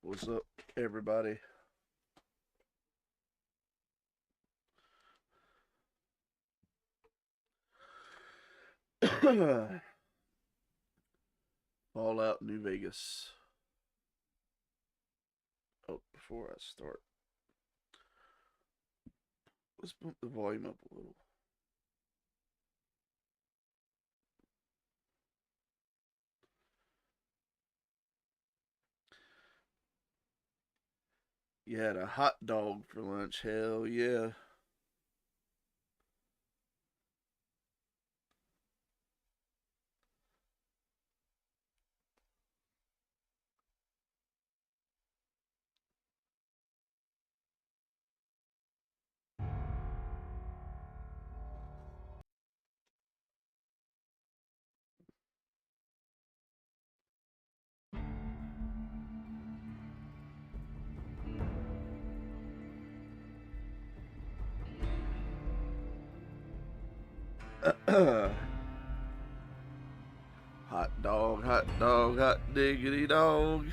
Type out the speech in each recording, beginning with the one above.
What's up, everybody? Fallout New Vegas. Oh, before I start, let's bump the volume up a little. You had a hot dog for lunch. Hell yeah. Hot dog, hot diggity dog.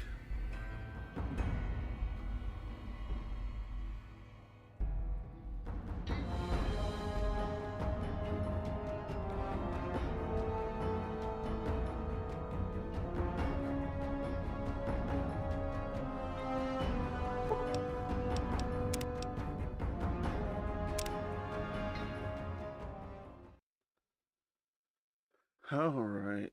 All right.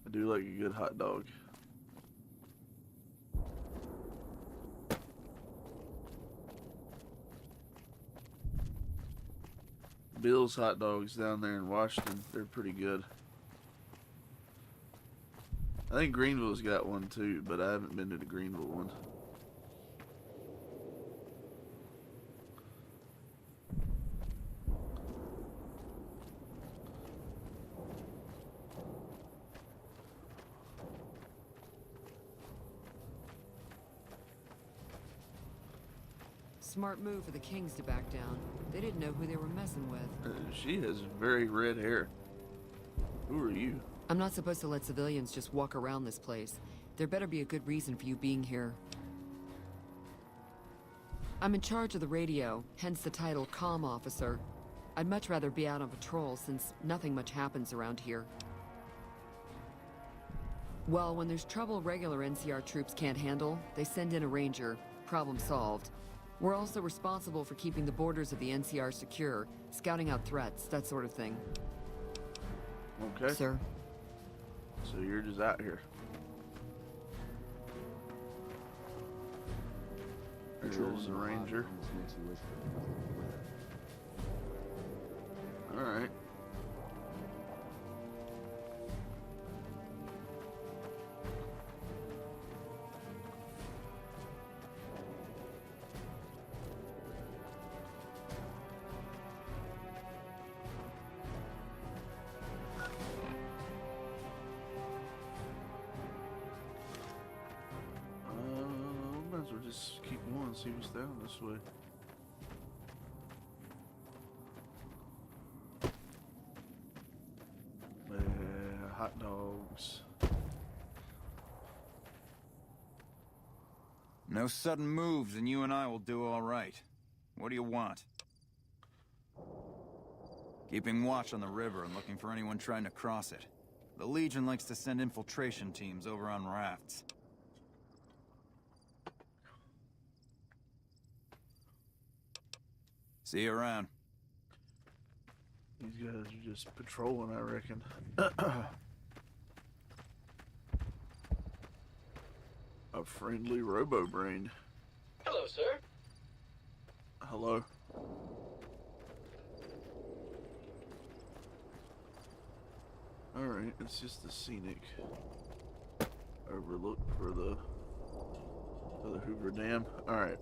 I do like a good hot dog. Bill's hot dogs down there in Washington, they're pretty good. I think Greenville's got one too, but I haven't been to the Greenville one. Smart move for the Kings to back down. They didn't know who they were messing with. She has very red hair. Who are you? I'm not supposed to let civilians just walk around this place. There better be a good reason for you being here. I'm in charge of the radio, hence the title comm officer. I'd much rather be out on patrol since nothing much happens around here. Well, when there's trouble regular NCR troops can't handle, they send in a ranger. Problem solved. We're also responsible for keeping the borders of the NCR secure, scouting out threats, that sort of thing. Okay. Sir. So you're just out here. There's the ranger. Alright. Might as well just keep going and see what's down this way. Hot dogs. No sudden moves and you and I will do all right. What do you want? Keeping watch on the river and looking for anyone trying to cross it. The Legion likes to send infiltration teams over on rafts. See you around. These guys are just patrolling, I reckon. A friendly robo-brain. Hello, sir. Hello. Alright, it's just a scenic overlook for the Hoover Dam. Alright.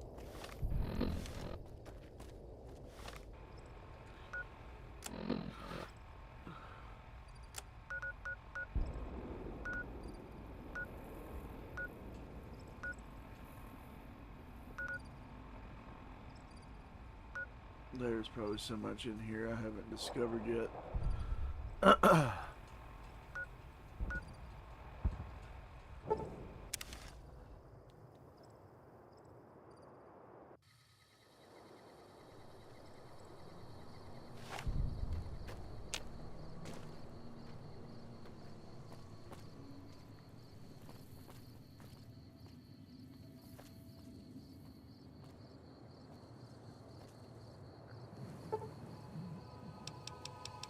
There's probably so much in here I haven't discovered yet.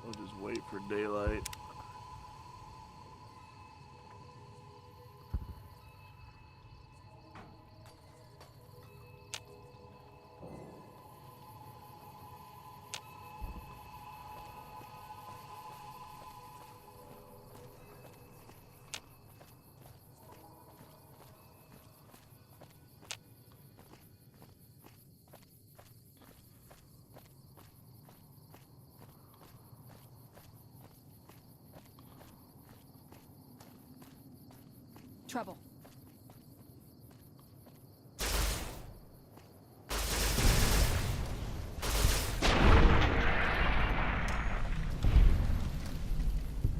I'll just wait for daylight. Trouble.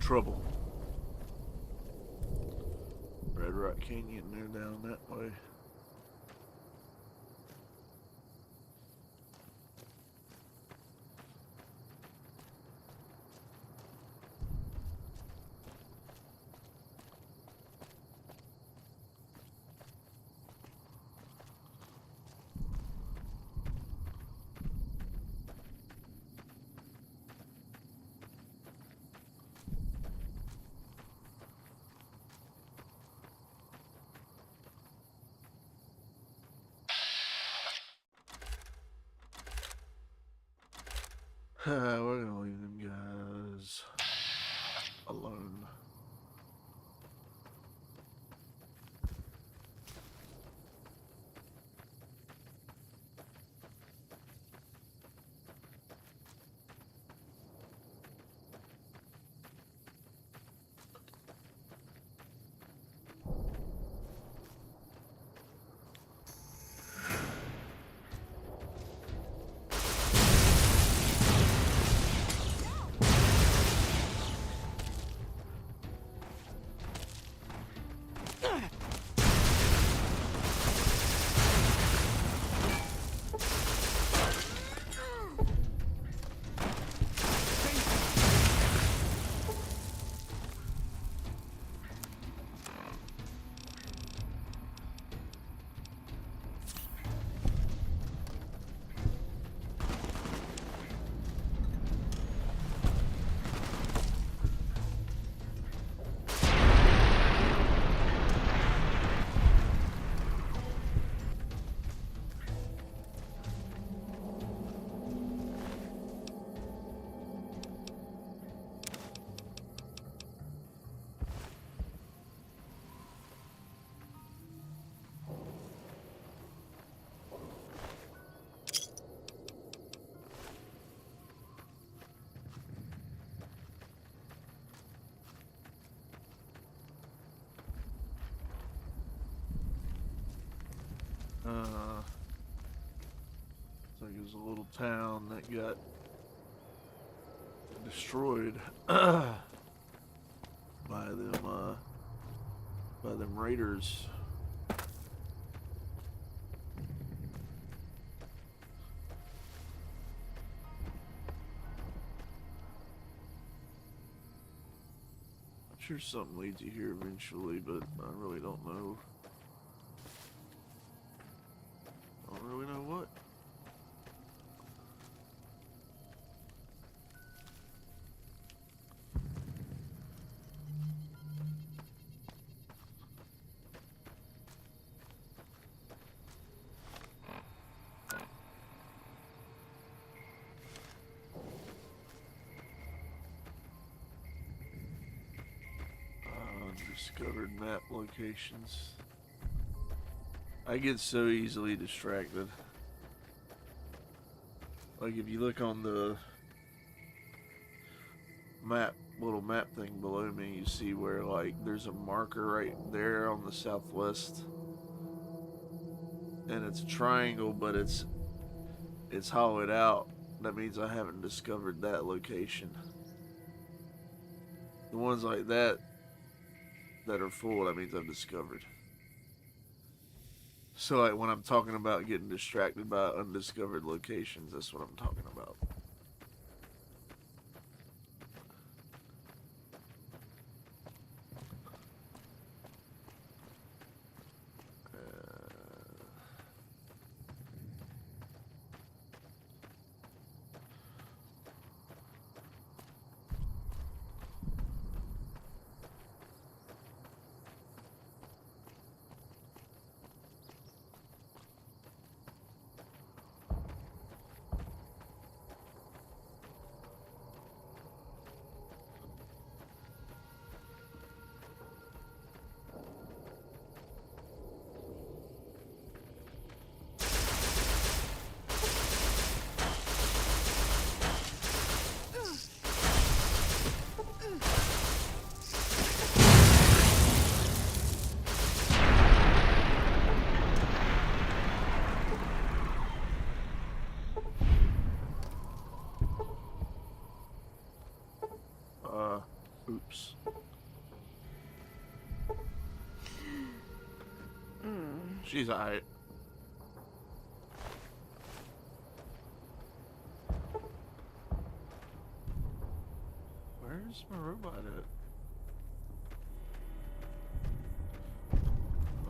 Trouble. Red canyon there down that way. We're gonna leave them guys alone. It's like it was a little town that got destroyed by them raiders. I'm sure something leads you here eventually, but I really don't know. I don't really know what. Undiscovered map locations. I get so easily distracted. Like if you look on the map, little map thing below me, you see where like there's a marker right there on the southwest, and it's a triangle, but it's hollowed out. That means I haven't discovered that location. The ones like that are full, that means I've discovered. So like when I'm talking about getting distracted by undiscovered locations, that's what I'm talking about. She's alright. Where's my robot at?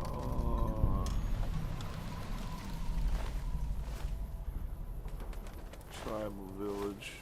Oh. Tribal village.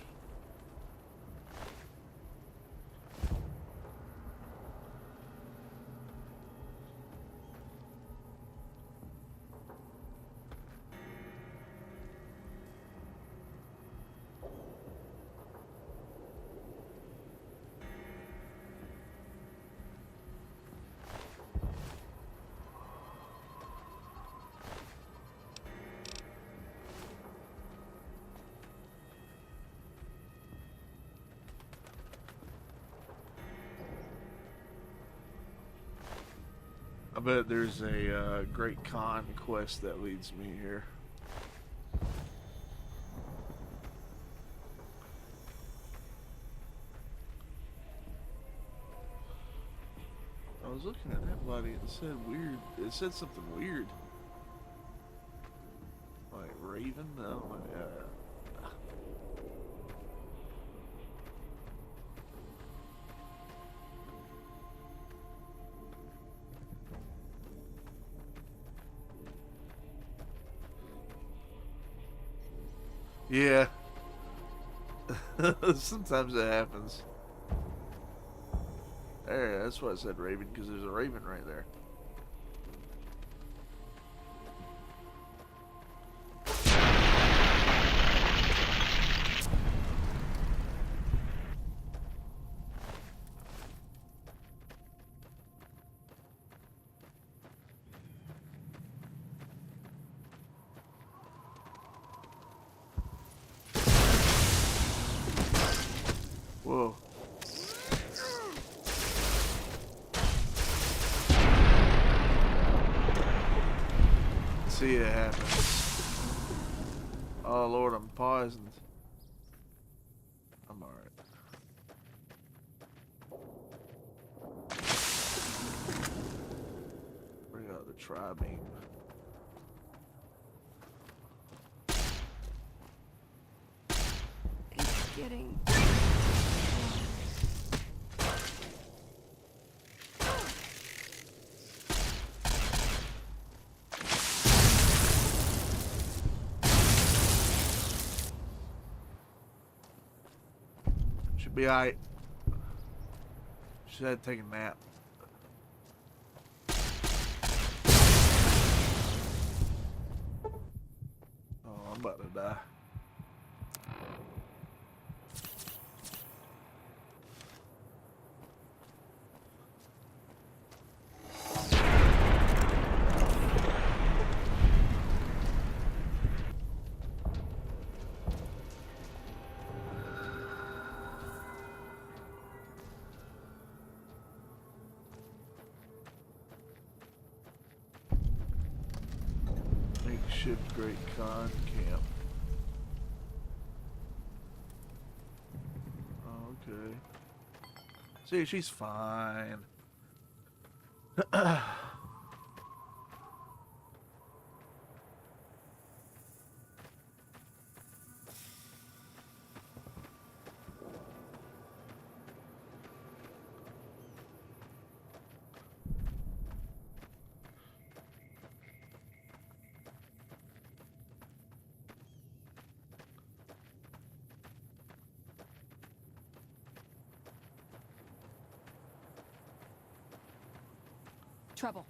I bet there's a great con quest that leads me here. I was looking at that body and it said weird. It said something weird. Like Raven? Oh my god. Yeah. Sometimes it happens. There, that's why I said Raven, because there's a Raven right there. Whoa. See it happen. Oh Lord, I'm poisoned. I'm alright. Bring out the tri-beam. It's getting... Should be alright. Should have taken a nap. Oh, I'm about to die. Makeshift Great Khan Camp. Okay. See, she's fine. Trouble.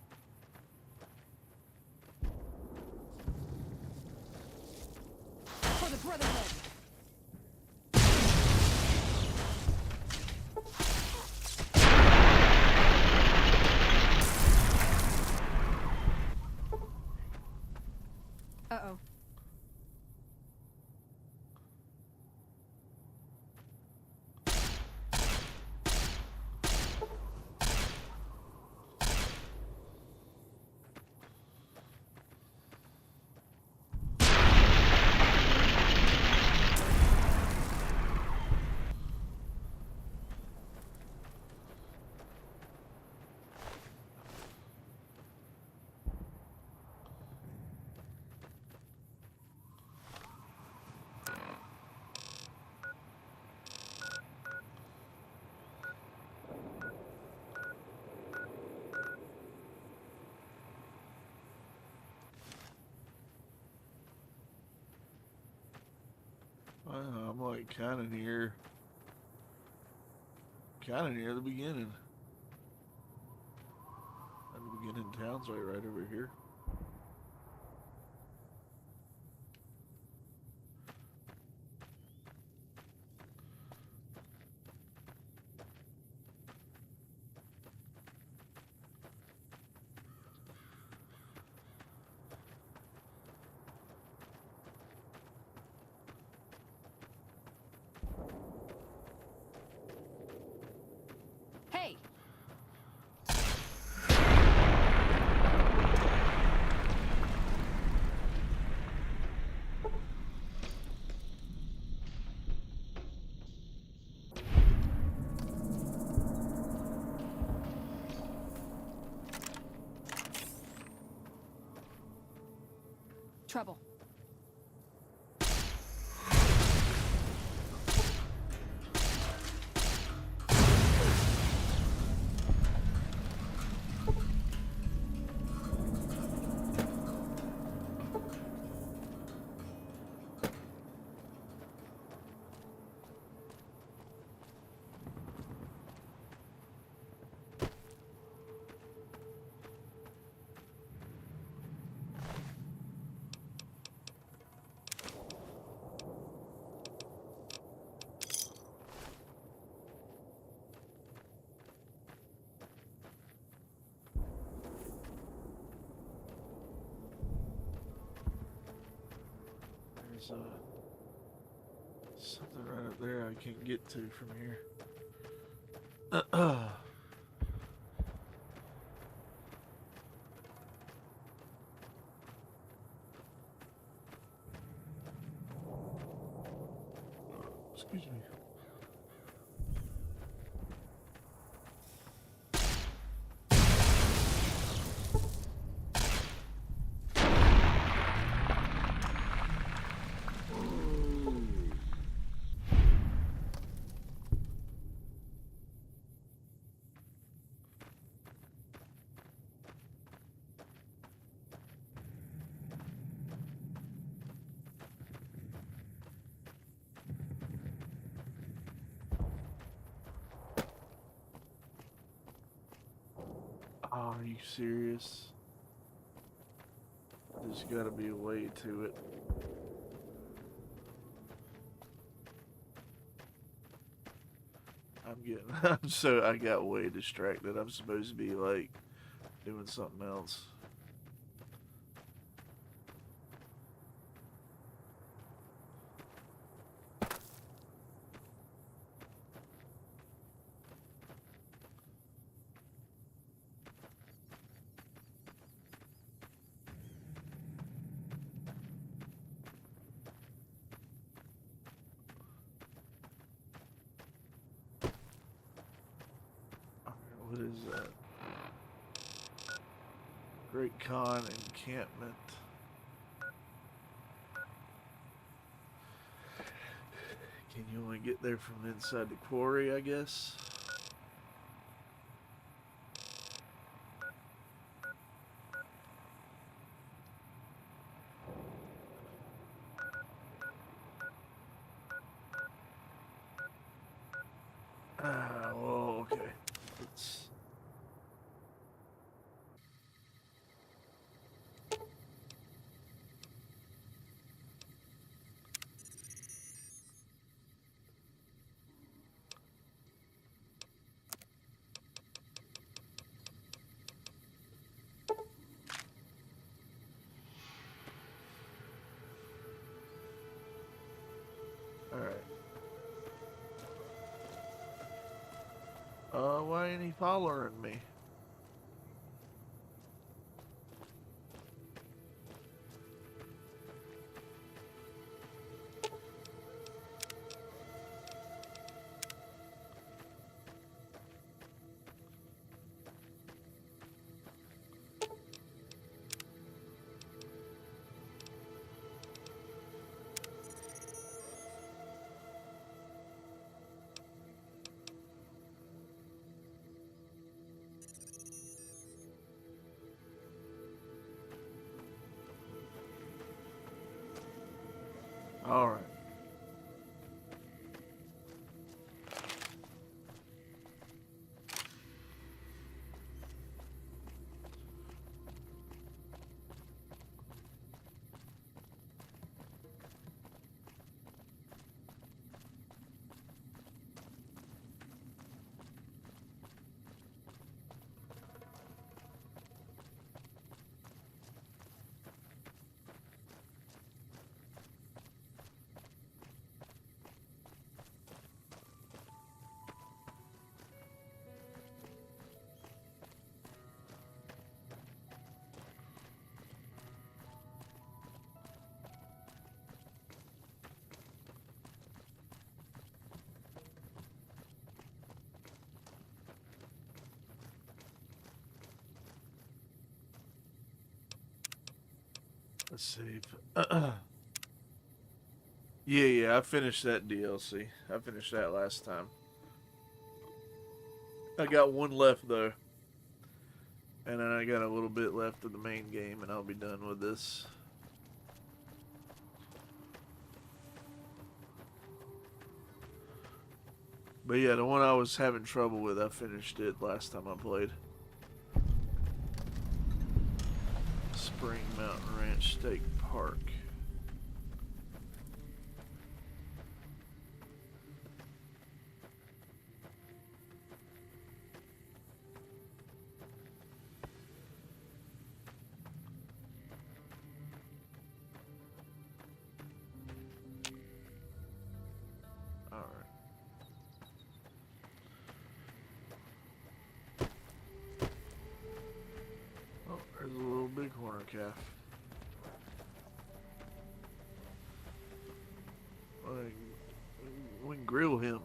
For the Brotherhood! Uh-oh. I'm like kind of near the beginning. And the beginning town's like right over here. Hey! Trouble. There's something right up there I can't get to from here. Excuse me. Oh, are you serious? There's gotta be a way to it. I got way distracted. I'm supposed to be like doing something else. What is that? Great Khan encampment. Can you only get there from inside the quarry, I guess? Well, okay. Let's... Alright. Why ain't he following me? Alright. Let's see. Yeah, I finished that DLC. I finished that last time. I got one left though. And then I got a little bit left of the main game and I'll be done with this. But yeah, the one I was having trouble with, I finished it last time I played. Spring Mountain Ranch State Park. There's a little bighorn calf. We can grill him.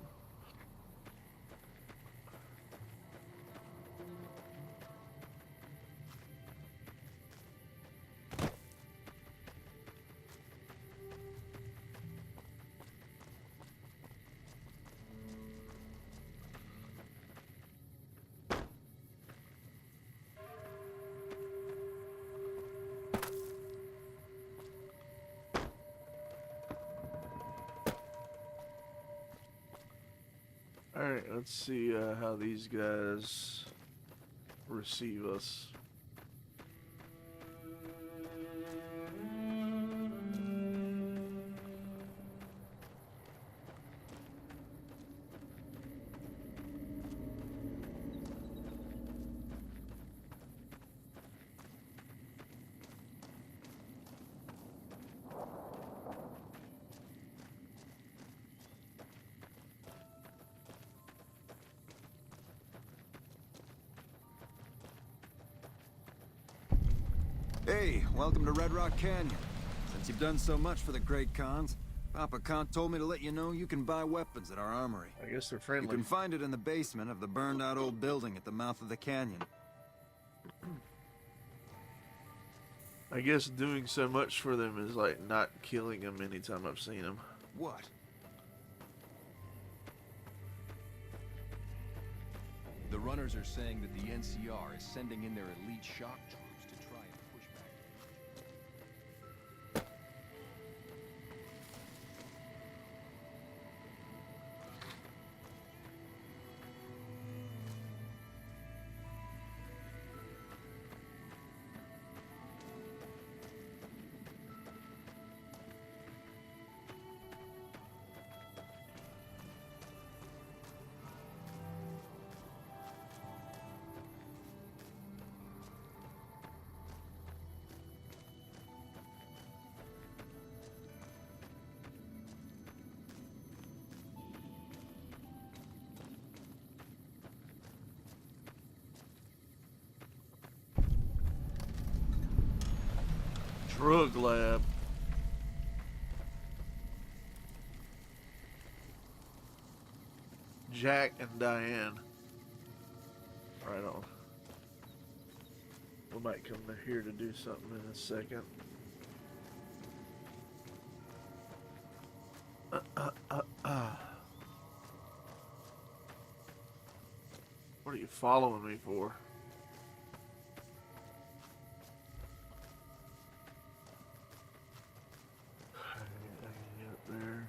Alright, let's see how these guys receive us. Hey, welcome to Red Rock Canyon. Since you've done so much for the great KHANS, Papa Khan told me to let you know you can buy weapons at our armory. I guess they're You friendly. can find it in the basement of the burned-out old building at the mouth of the canyon. I guess doing so much for them is like not killing them anytime I've seen them. What? The runners are saying that the NCR is sending in their elite shock troops to try and push back. Drug lab. Jack and Diane. Right on. We might come here to do something in a second. What are you following me for? I can get there.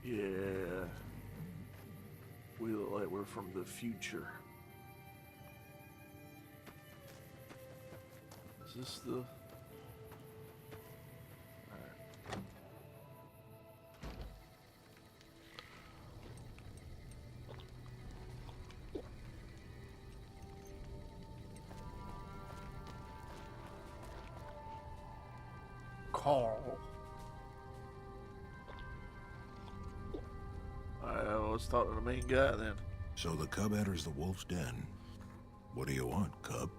Yeah. We look like we're from the future. Is this the... Alright. Carl. Alright, well, let's talk to the main guy then. So the cub enters the wolf's den. What do you want, cub?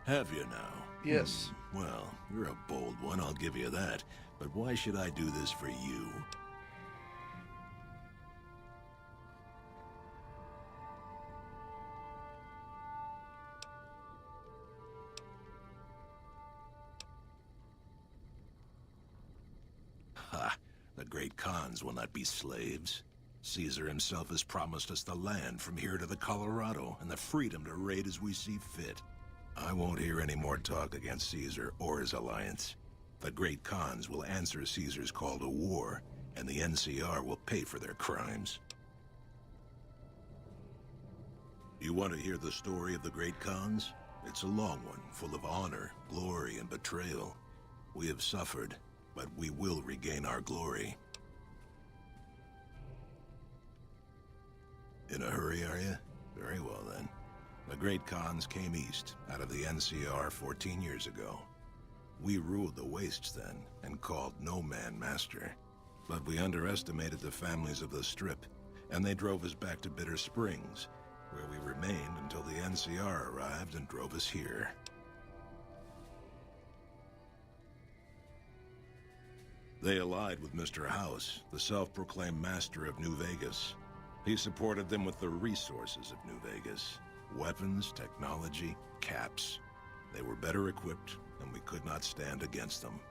Have you now? Yes. Well, you're a bold one, I'll give you that. But why should I do this for you? Ha! The great Khans will not be slaves. Caesar himself has promised us the land from here to the Colorado, and the freedom to raid as we see fit. I won't hear any more talk against Caesar or his alliance. The great Khans will answer Caesar's call to war, and the NCR will pay for their crimes. You want to hear the story of the great Khans? It's a long one, full of honor, glory, and betrayal. We have suffered, but we will regain our glory. In a hurry, are you? Very well, then. The great Khans came east, out of the NCR 14 years ago. We ruled the wastes then, and called no man master. But we underestimated the families of the Strip, and they drove us back to Bitter Springs, where we remained until the NCR arrived and drove us here. They allied with Mr. House, the self-proclaimed master of New Vegas. He supported them with the resources of New Vegas. Weapons, technology, caps. They were better equipped, and we could not stand against them.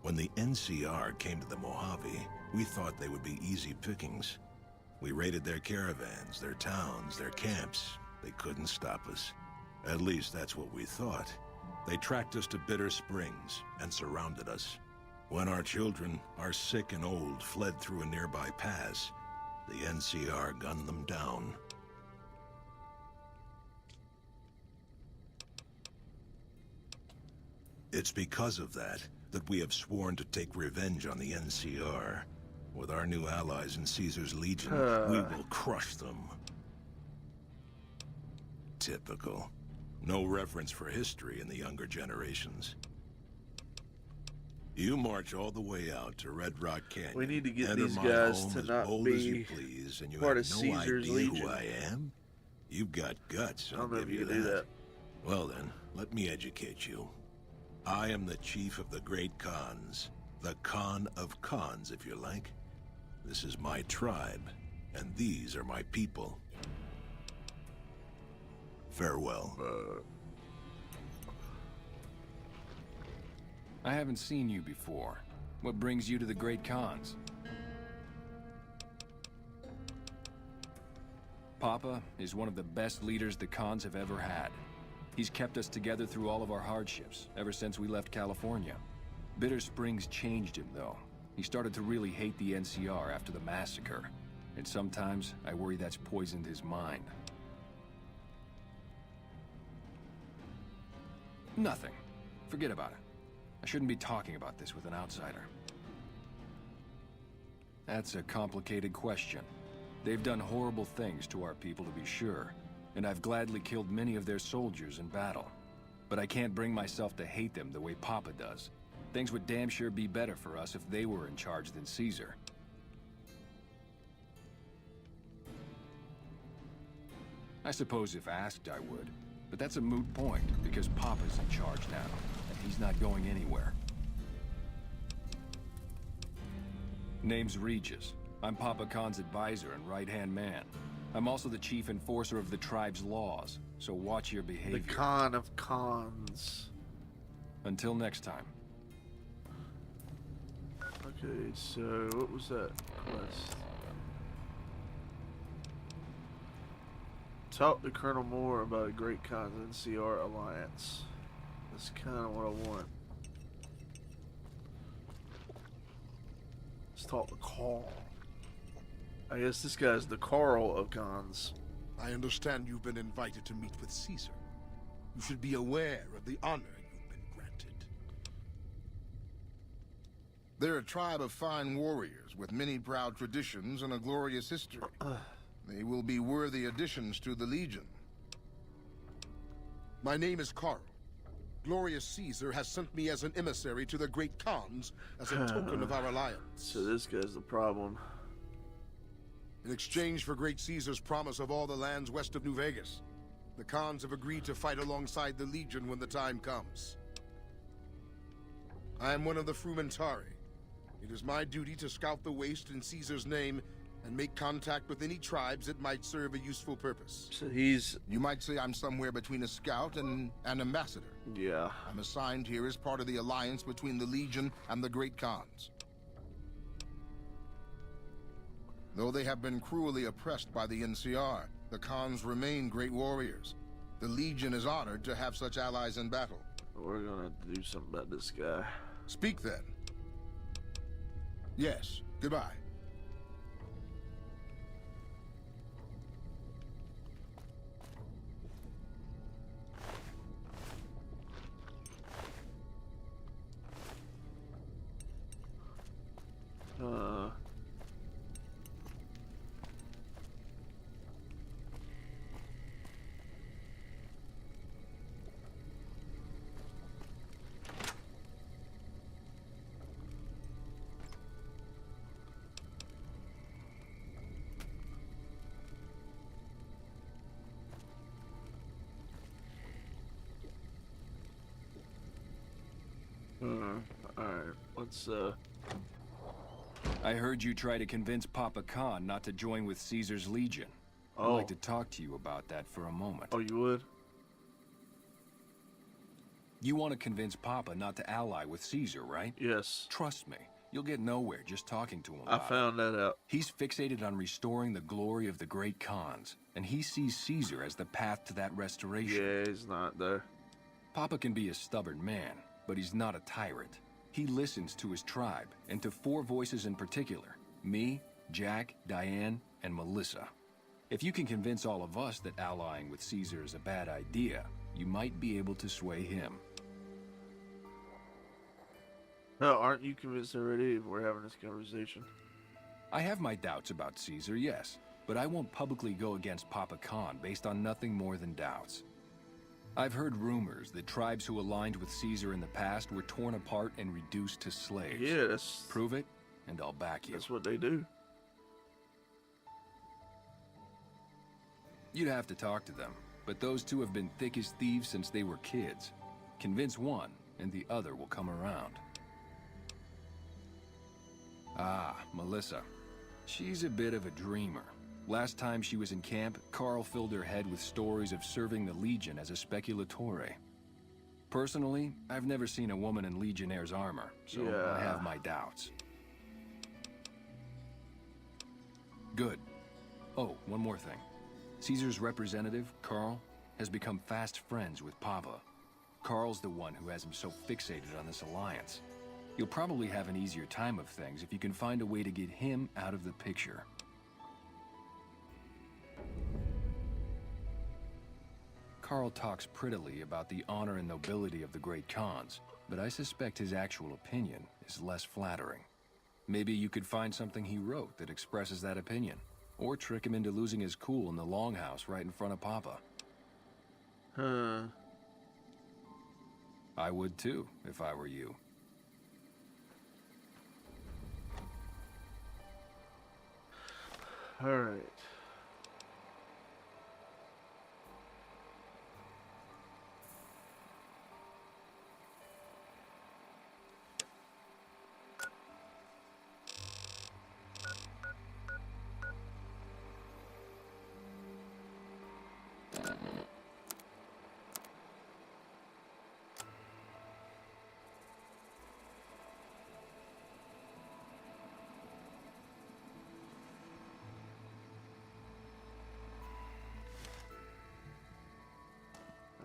When the NCR came to the Mojave, we thought they would be easy pickings. We raided their caravans, their towns, their camps. They couldn't stop us. At least that's what we thought. They tracked us to Bitter Springs and surrounded us. When our children, our sick and old, fled through a nearby pass, the NCR gunned them down. It's because of that we have sworn to take revenge on the NCR. With our new allies in Caesar's Legion, we will crush them. Typical. No reference for history in the younger generations. You march all the way out to Red Rock Canyon. We need to get Enter these my guys home to as not bold be as you please, and you part have of no Caesar's idea Legion. who I am? You've got guts, I I'll don't know if give you you can do that. Well then, let me educate you. I am the chief of the great Khans. The Khan of Khans, if you like. This is my tribe, and these are my people. Farewell. I haven't seen you before. What brings you to the Great Khans? Papa is one of the best leaders the Khans have ever had. He's kept us together through all of our hardships, ever since we left California. Bitter Springs changed him, though. He started to really hate the NCR after the massacre. And sometimes, I worry that's poisoned his mind. Nothing. Forget about it. I shouldn't be talking about this with an outsider. That's a complicated question. They've done horrible things to our people, to be sure, and I've gladly killed many of their soldiers in battle. But I can't bring myself to hate them the way Papa does. Things would damn sure be better for us if they were in charge than Caesar. I suppose if asked, I would. But that's a moot point, because Papa's in charge now, and he's not going anywhere. Name's Regis. I'm Papa Khan's advisor and right-hand man. I'm also the chief enforcer of the tribe's laws, so watch your behavior. The Khan of Khans. Until next time. Okay, so what was that quest? Talk to Colonel Moore about a Great Khans NCR alliance. That's kind of what I want. Let's talk to Carl. I guess this guy's the Carl of Khans. I understand you've been invited to meet with Caesar. You should be aware of the honor you've been granted. They're a tribe of fine warriors with many proud traditions and a glorious history. They will be worthy additions to the Legion. My name is Carl. Glorious Caesar has sent me as an emissary to the great Khans as a token of our alliance. So this guy's the problem. In exchange for great Caesar's promise of all the lands west of New Vegas, the Khans have agreed to fight alongside the Legion when the time comes. I am one of the Frumentari. It is my duty to scout the waste in Caesar's name and make contact with any tribes that might serve a useful purpose. So he's... You might say I'm somewhere between a scout and an ambassador. Yeah. I'm assigned here as part of the alliance between the Legion and the great Khans. Though they have been cruelly oppressed by the NCR, the Khans remain great warriors. The Legion is honored to have such allies in battle. We're gonna have to do something about this guy. Speak then. Yes, goodbye. Alright, let's, I heard you try to convince Papa Khan not to join with Caesar's Legion. I'd Oh. like to talk to you about that for a moment. Oh, you would? You want to convince Papa not to ally with Caesar, right? Yes. Trust me, you'll get nowhere just talking to him I about it. found that out. He's fixated on restoring the glory of the great Khans, and he sees Caesar as the path to that restoration. Yeah, he's not there. Papa can be a stubborn man, but he's not a tyrant. He listens to his tribe, and to 4 voices in particular: me, Jack, Diane, and Melissa. If you can convince all of us that allying with Caesar is a bad idea, you might be able to sway him. No, aren't you convinced already if we're having this conversation? I have my doubts about Caesar, yes, but I won't publicly go against Papa Khan based on nothing more than doubts. I've heard rumors that tribes who aligned with Caesar in the past were torn apart and reduced to slaves. Yeah, that's... Prove it, and I'll back you. That's what they do. You'd have to talk to them, but those two have been thick as thieves since they were kids. Convince one, and the other will come around. Ah, Melissa. She's a bit of a dreamer. Last time she was in camp, Carl filled her head with stories of serving the Legion as a speculatore. Personally, I've never seen a woman in Legionnaire's armor, so I have my doubts. Good. Oh, one more thing. Caesar's representative, Carl, has become fast friends with Papa. Carl's the one who has him so fixated on this alliance. You'll probably have an easier time of things if you can find a way to get him out of the picture. Carl talks prettily about the honor and nobility of the great Khans, but I suspect his actual opinion is less flattering. Maybe you could find something he wrote that expresses that opinion, or trick him into losing his cool in the longhouse right in front of Papa. I would too, if I were you. Alright.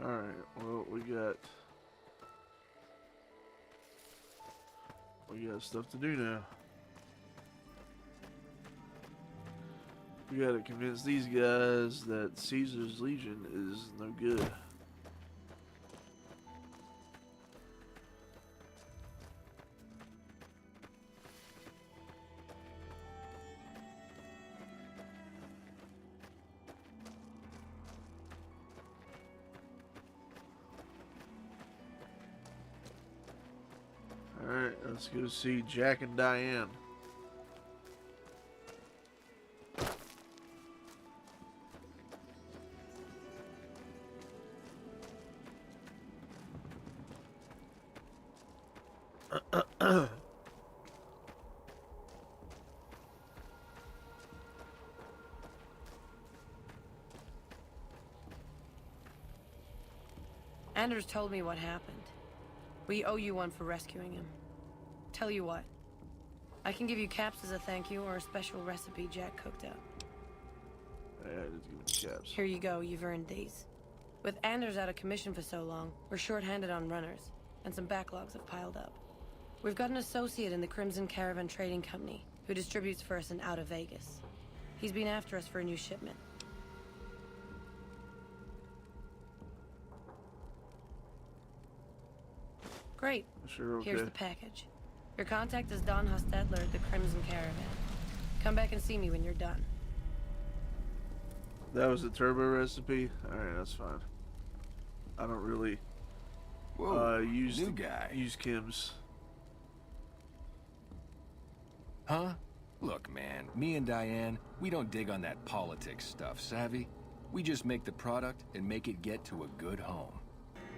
Alright, well, we got stuff to do now. We gotta convince these guys that Caesar's Legion is no good. Let's go see Jack and Diane. Anders told me what happened. We owe you one for rescuing him. Tell you what, I can give you caps as a thank you or a special recipe Jack cooked up. Yeah, just give me the caps. Here you go, you've earned these. With Anders out of commission for so long, we're short-handed on runners, and some backlogs have piled up. We've got an associate in the Crimson Caravan Trading Company who distributes for us in out of Vegas. He's been after us for a new shipment. Great. Sure, okay. Here's the package. Your contact is Don Hostetler at the Crimson Caravan. Come back and see me when you're done. That was the turbo recipe? Alright, that's fine. I don't really use new guy. Use chems. Huh? Look, man, me and Diane, we don't dig on that politics stuff, savvy? We just make the product and make it get to a good home.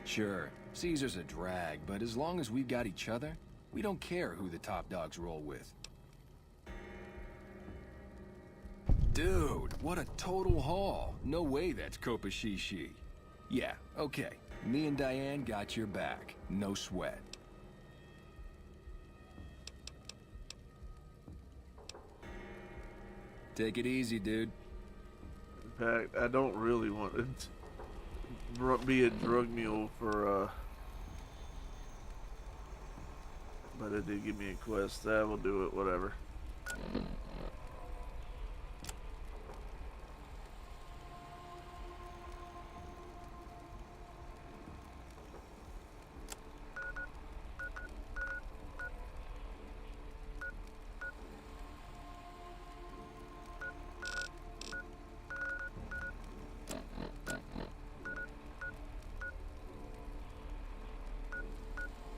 Sure, Caesar's a drag, but as long as we've got each other, we don't care who the top dogs roll with. Dude, what a total haul. No way that's Kopashishi. Yeah, okay. Me and Diane got your back. No sweat. Take it easy, dude. In fact, I don't really want to be a drug mule for, but it did give me a quest. That will do it, whatever.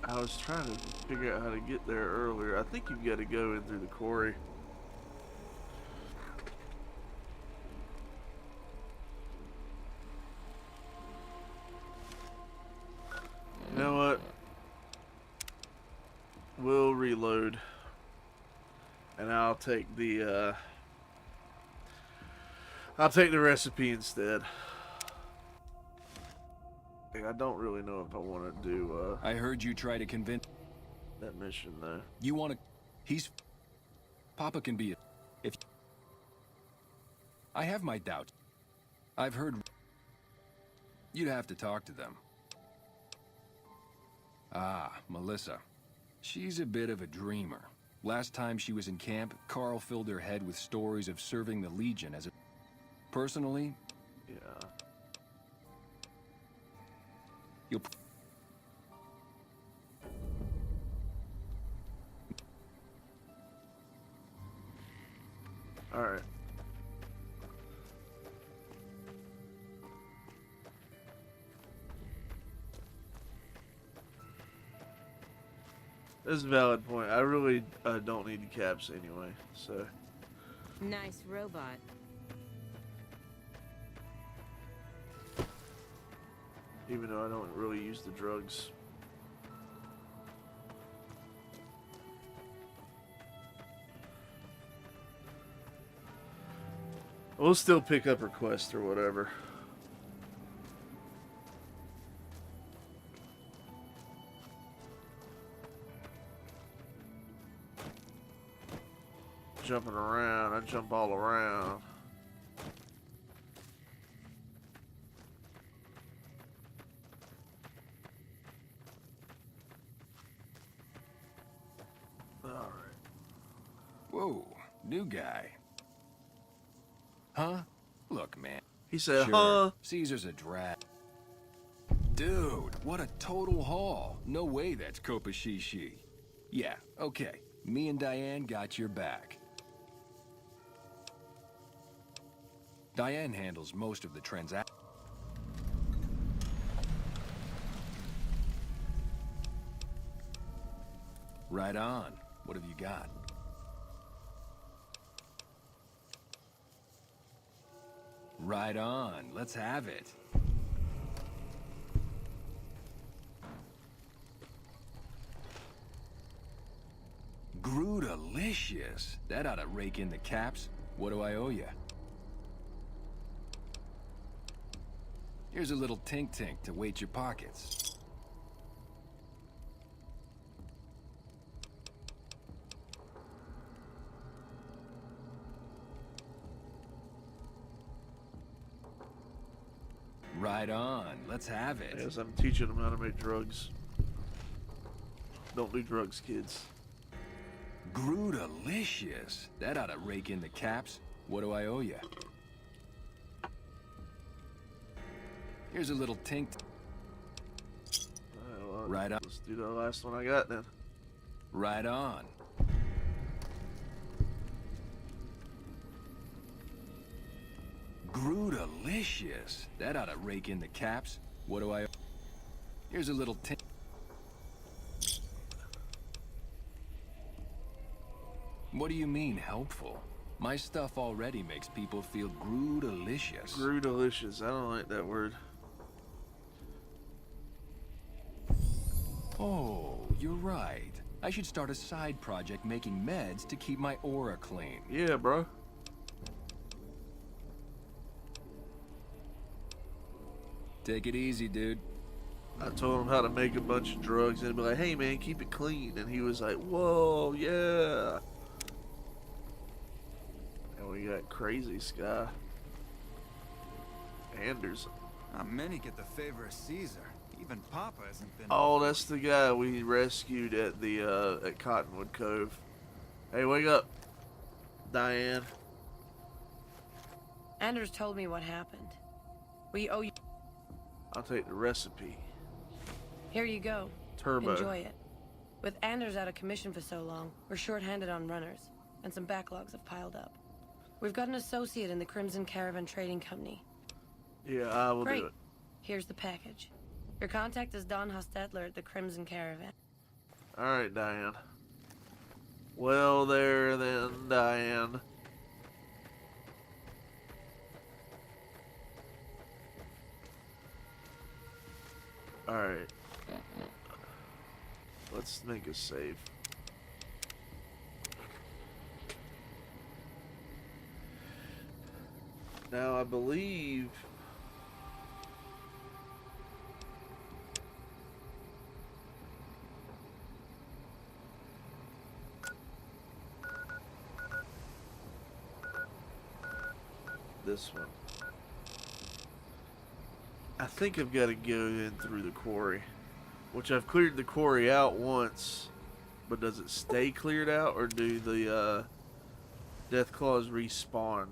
I was trying to figure out how to get there earlier. I think you've got to go in through the quarry. You know what? We'll reload. And I'll take the recipe instead. I don't really know if I want to do I heard you try to convince that mission though. you want to. Papa can be if I have my doubts. I've heard you'd have to talk to them. Ah, Melissa. She's a bit of a dreamer. Last time she was in camp, Carl filled her head with stories of serving the Legion as a... Personally, Yeah. you'll... All right. That's a valid point. I really don't need the caps anyway, so. Nice robot. Even though I don't really use the drugs. We'll still pick up her quest or whatever. Jumping around, I jump all around. Alright. Whoa, new guy. Huh? Look, man. He said, Sure, huh? Caesar's a drag. Dude, what a total haul. No way that's Kopashishi. Yeah, okay. Me and Diane got your back. Diane handles most of the transactions. Right. Right on. What have you got? Right on. Let's have it. Grootalicious. That ought to rake in the caps. What do I owe you? Here's a little tink-tink to weight your pockets. Right on. Let's have it. Yes, I'm teaching them how to make drugs. Don't do drugs, kids. Grootalicious. That ought to rake in the caps. What do I owe you? Here's a little tink. Well, Right on. let's do the last one I got then. Right on. Grootalicious. That ought to rake in the caps. What do I... Here's a little tink. What do you mean, helpful? My stuff already makes people feel grootalicious. Grootalicious. I don't like that word. Oh, you're right. I should start a side project making meds to keep my aura clean. Yeah, bro. Take it easy, dude. I told him how to make a bunch of drugs and he'd be like, hey man, keep it clean. And he was like, whoa, yeah. And we got Crazy Sky. Anderson. Not many get the favor of Caesar. Even Papa hasn't been... Oh, that's the guy we rescued at the, at Cottonwood Cove. Hey, wake up, Diane. Anders told me what happened. We owe you... I'll take the recipe. Here you go. Turbo. Enjoy it. With Anders out of commission for so long, we're short-handed on runners, and some backlogs have piled up. We've got an associate in the Crimson Caravan Trading Company. Yeah, I will Great. do it. Here's the package. Your contact is Don Hostetler at the Crimson Caravan. Alright, Diane. Well, there then, Diane. Alright. Let's make a save. Now, I believe... this one. I think I've got to go in through the quarry, which I've cleared the quarry out once, but does it stay cleared out or do the death claws respawn?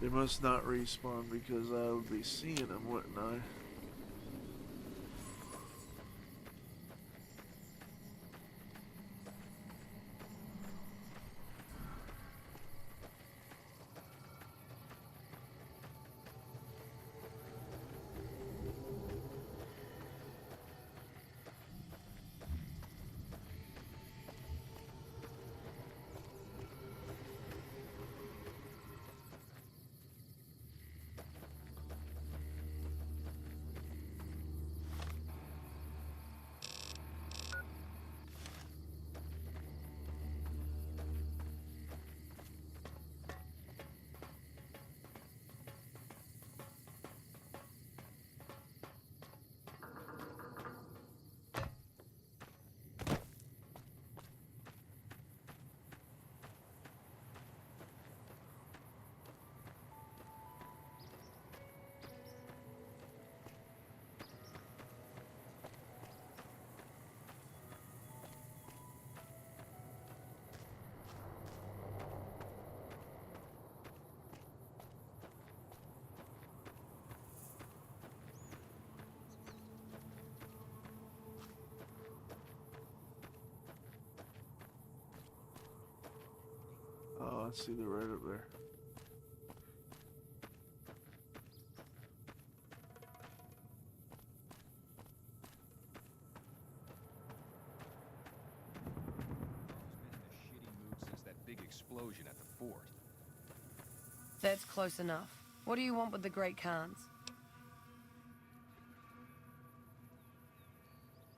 They must not respawn because I would be seeing them, wouldn't I? I see the right up there. Been in a shitty mood since that big explosion at the fort. That's close enough. What do you want with the Great KHANS?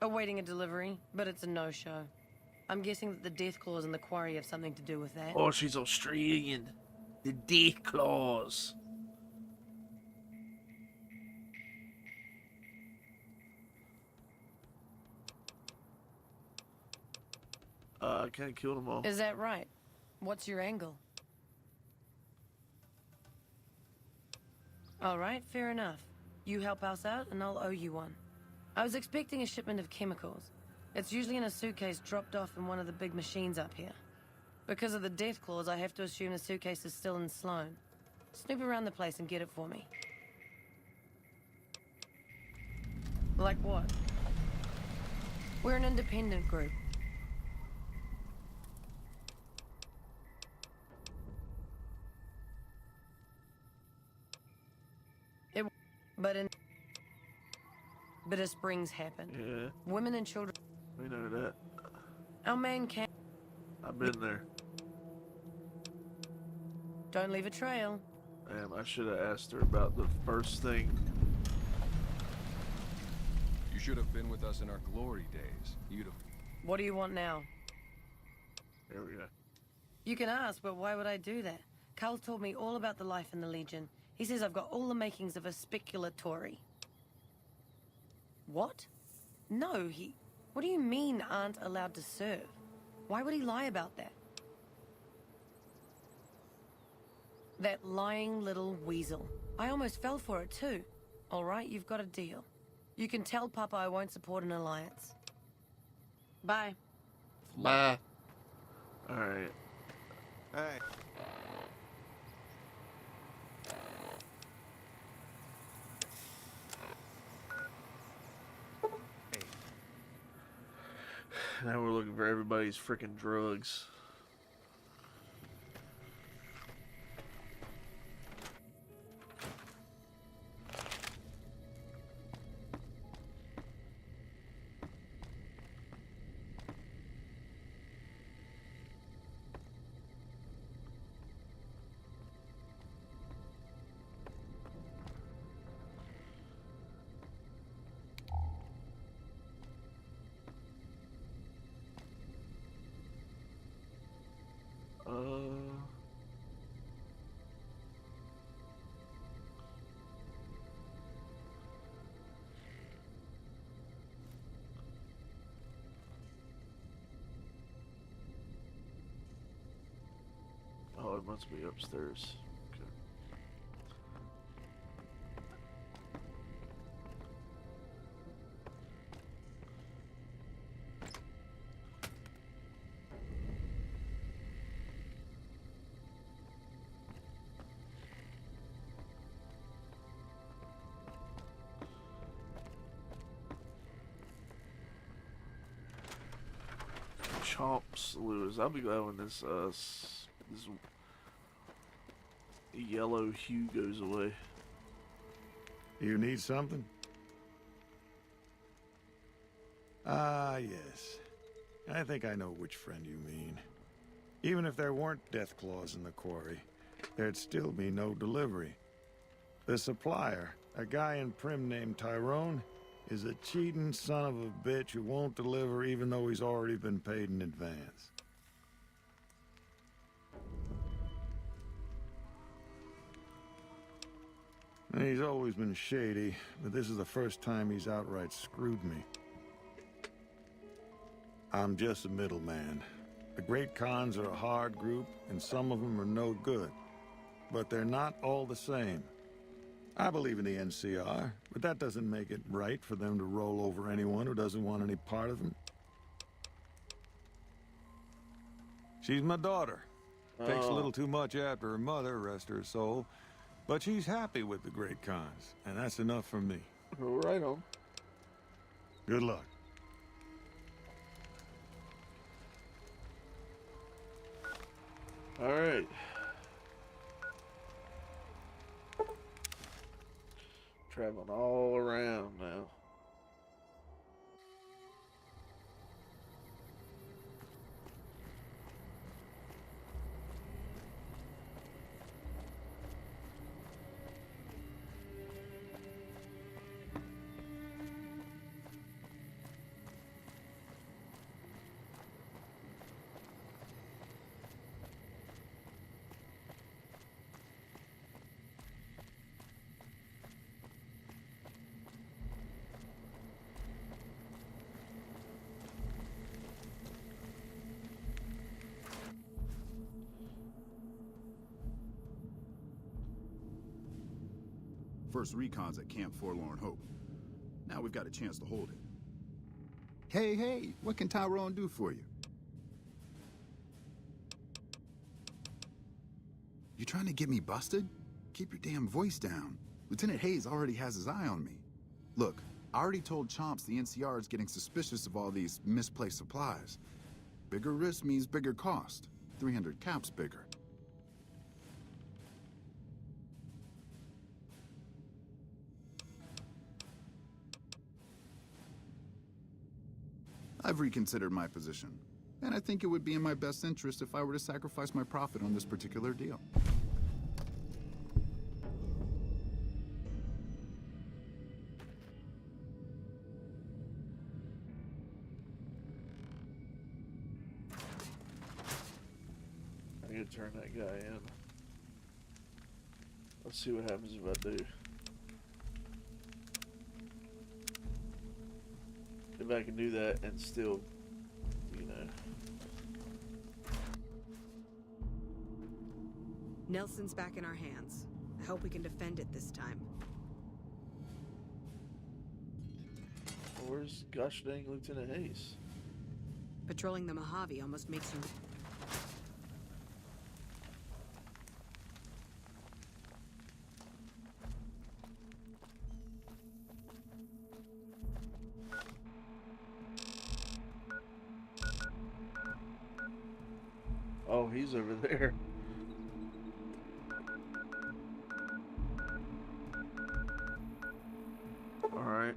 Awaiting a delivery, but it's a no-show. I'm guessing that the death claws in the quarry have something to do with that. Oh, she's Australian. The death claws. I can't kill them all. Is that right? What's your angle? All right, fair enough. You help us out, and I'll owe you one. I was expecting a shipment of chemicals. It's usually in a suitcase dropped off in one of the big machines up here. Because of the death clause, I have to assume the suitcase is still in Sloan. Snoop around the place and get it for me. Like what? We're an independent group. Bitter springs happen. Yeah, Women and children. we know that. Our man can't. I've been there. Don't leave a trail. Damn, I should have asked her about the first thing. You should have been with us in our glory days. You'd have... What do you want now? There we go. You can ask, but why would I do that? Carl told me all about the life in the Legion. He says I've got all the makings of a speculatory. What? No, he... What do you mean aren't allowed to serve? Why would he lie about that? That lying little weasel. I almost fell for it too. All right, you've got a deal. You can tell Papa I won't support an alliance. Bye. Bye. Alright. Hey. Now we're looking for everybody's freaking drugs. Oh, it must be upstairs. Okay. Chomps lose. I'll be glad when this yellow hue goes away. You need something? Ah, yes. I think I know which friend you mean. Even if there weren't death claws in the quarry, there'd still be no delivery. The supplier, a guy in Prim named Tyrone, is a cheating son of a bitch who won't deliver even though he's already been paid in advance. And he's always been shady, but this is the first time he's outright screwed me. I'm just a middleman. The Great KHANS are a hard group, and some of them are no good. But they're not all the same. I believe in the NCR, but that doesn't make it right for them to roll over anyone who doesn't want any part of them. She's my daughter. Takes a little too much after her mother, rest her soul. But she's happy with the Great KHANS, and that's enough for me. Right on. Good luck. All right. Traveling all around now. First recon's at Camp Forlorn Hope. Now we've got a chance to hold it. Hey, what can Tyrone do for you? You trying to get me busted? Keep your damn voice down. Lieutenant Hayes already has his eye on me. Look, I already told Chomps the NCR is getting suspicious of all these misplaced supplies. Bigger risk means bigger cost. 300 caps bigger. I've reconsidered my position, and I think it would be in my best interest if I were to sacrifice my profit on this particular deal. I gotta turn that guy in. Let's see what happens if I do. If I can do that and still, you know. Nelson's back in our hands. I hope we can defend it this time. Where's gosh dang Lieutenant Hayes? Patrolling the Mojave almost makes you... Oh, he's over there. All right.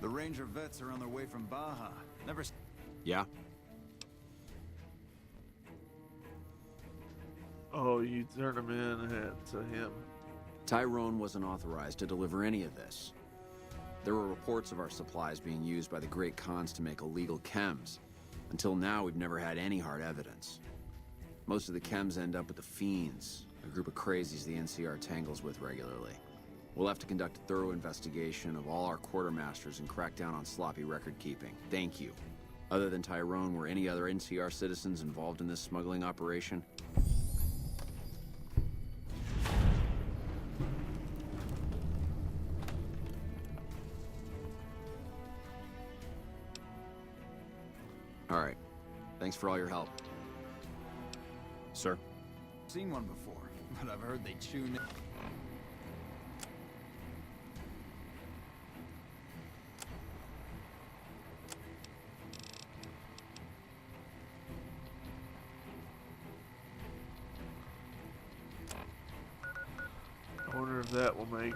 The Ranger vets are on their way from Baja. Yeah? Oh, you turned him in to him. Tyrone wasn't authorized to deliver any of this. There were reports of our supplies being used by the great KHANS to make illegal chems. Until now, we've never had any hard evidence. Most of the chems end up with the Fiends, a group of crazies the NCR tangles with regularly. We'll have to conduct a thorough investigation of all our quartermasters and crack down on sloppy record-keeping. Thank you. Other than Tyrone, were any other NCR citizens involved in this smuggling operation? All right. Thanks for all your help. Sir? Seen one before, but I've heard they tune in. I wonder if that will make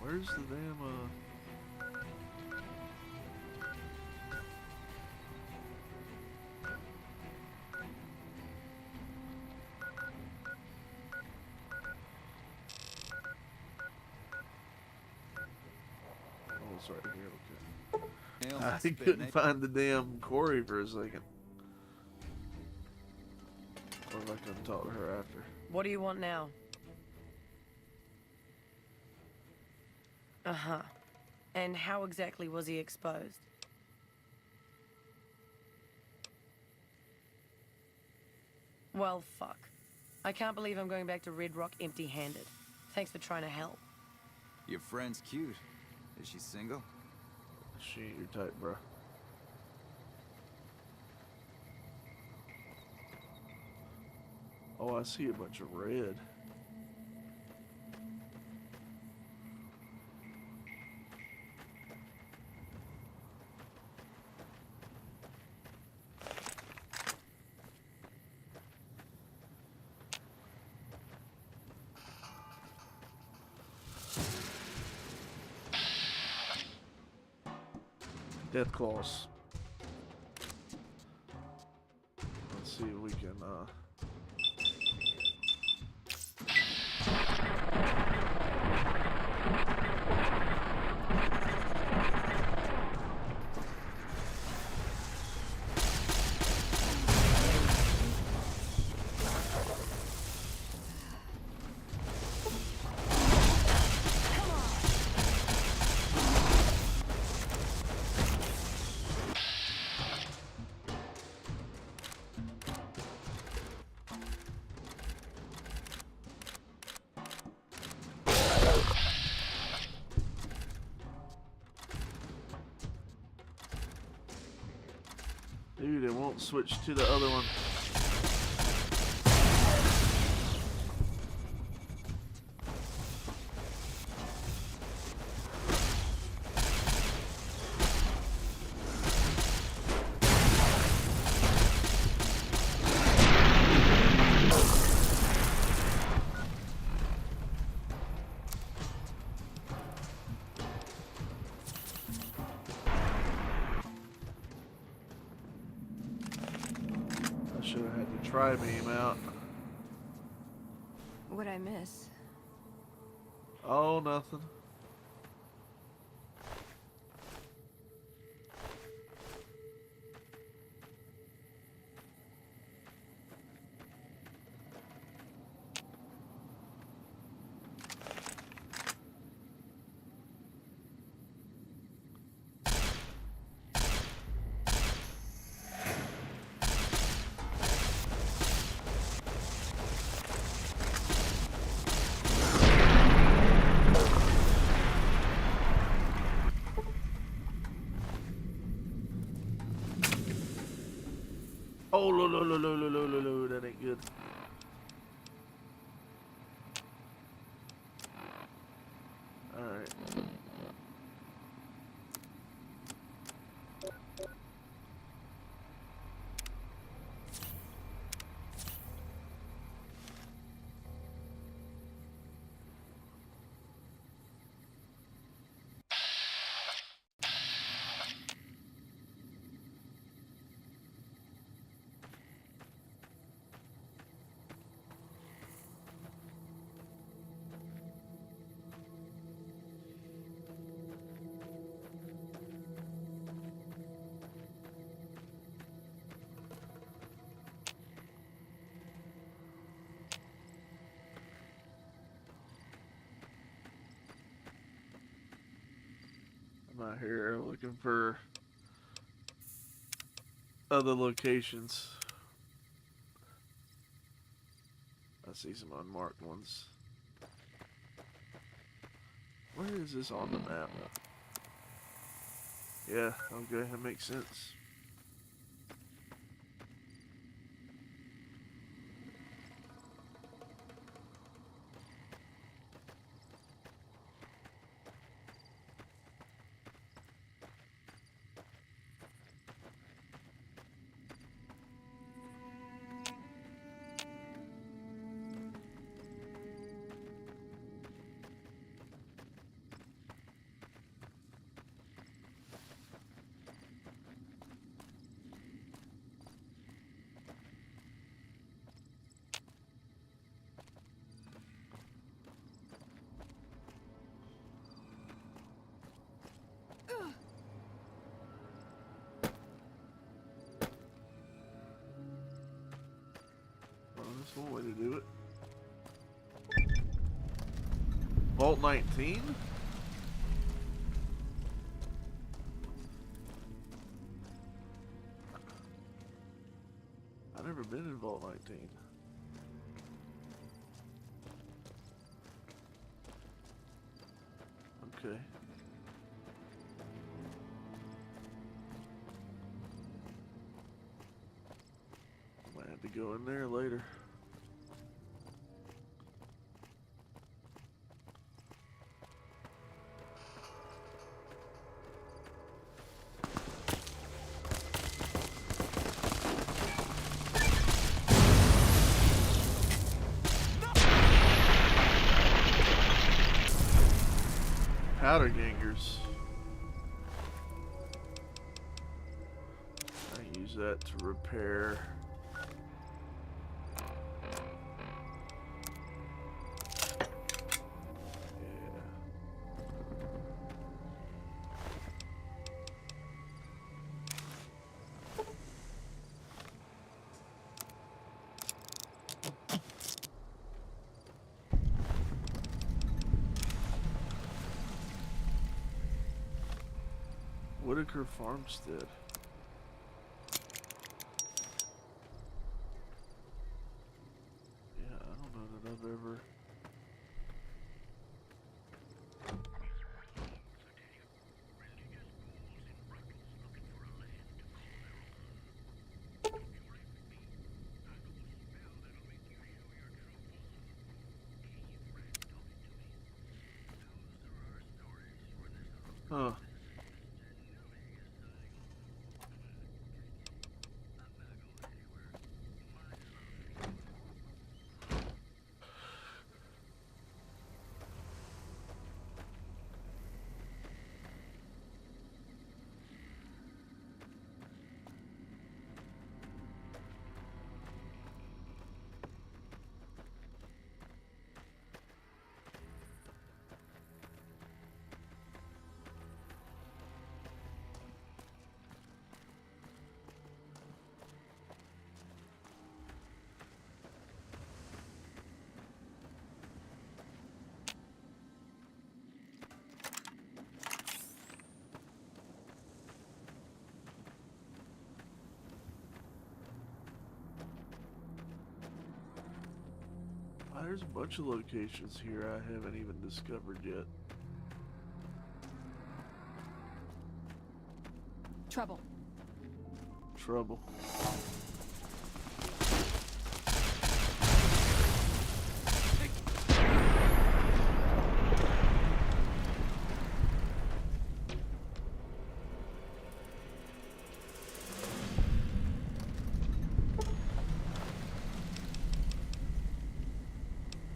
where's the damn oh, it's right here, okay. Nails I and spit, couldn't eh? find the damn quarry for a second. Or if I can talk to her after. What do you want now? Uh-huh. And how exactly was he exposed? Well, fuck. I can't believe I'm going back to Red Rock empty-handed. Thanks for trying to help. Your friend's cute. Is she single? She ain't your type, bro. Oh, I see a bunch of red. Death claws. Let's see if we can dude, it won't switch to the other one. I should have had to try beam out. What'd I miss? Oh, nothing. Oh, no, that ain't good. Alright. I'm out here looking for other locations. I see some unmarked ones. Where is this on the map? Yeah, okay, that makes sense. That's one way to do it. Vault 19? I've never been in Vault 19. Okay. Might have to go in there later. Powder gangers. I use that to repair. Whitaker Farmstead. Yeah, I don't know that I've ever... Huh. There's a bunch of locations here I haven't even discovered yet. Trouble. Trouble.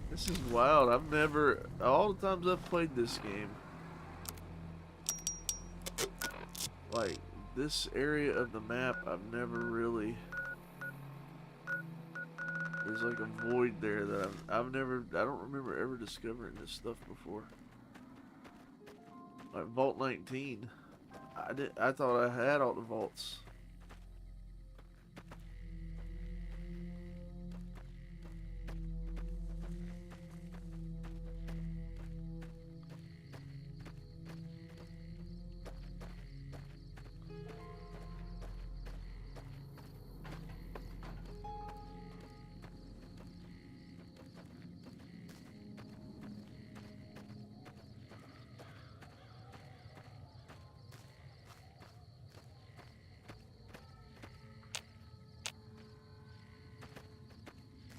This is wild. I've never, all the times I've played this game, like this area of the map, I've never really, there's like a void there that I've never, I don't remember ever discovering this stuff before. Like Vault 19, I thought I had all the vaults.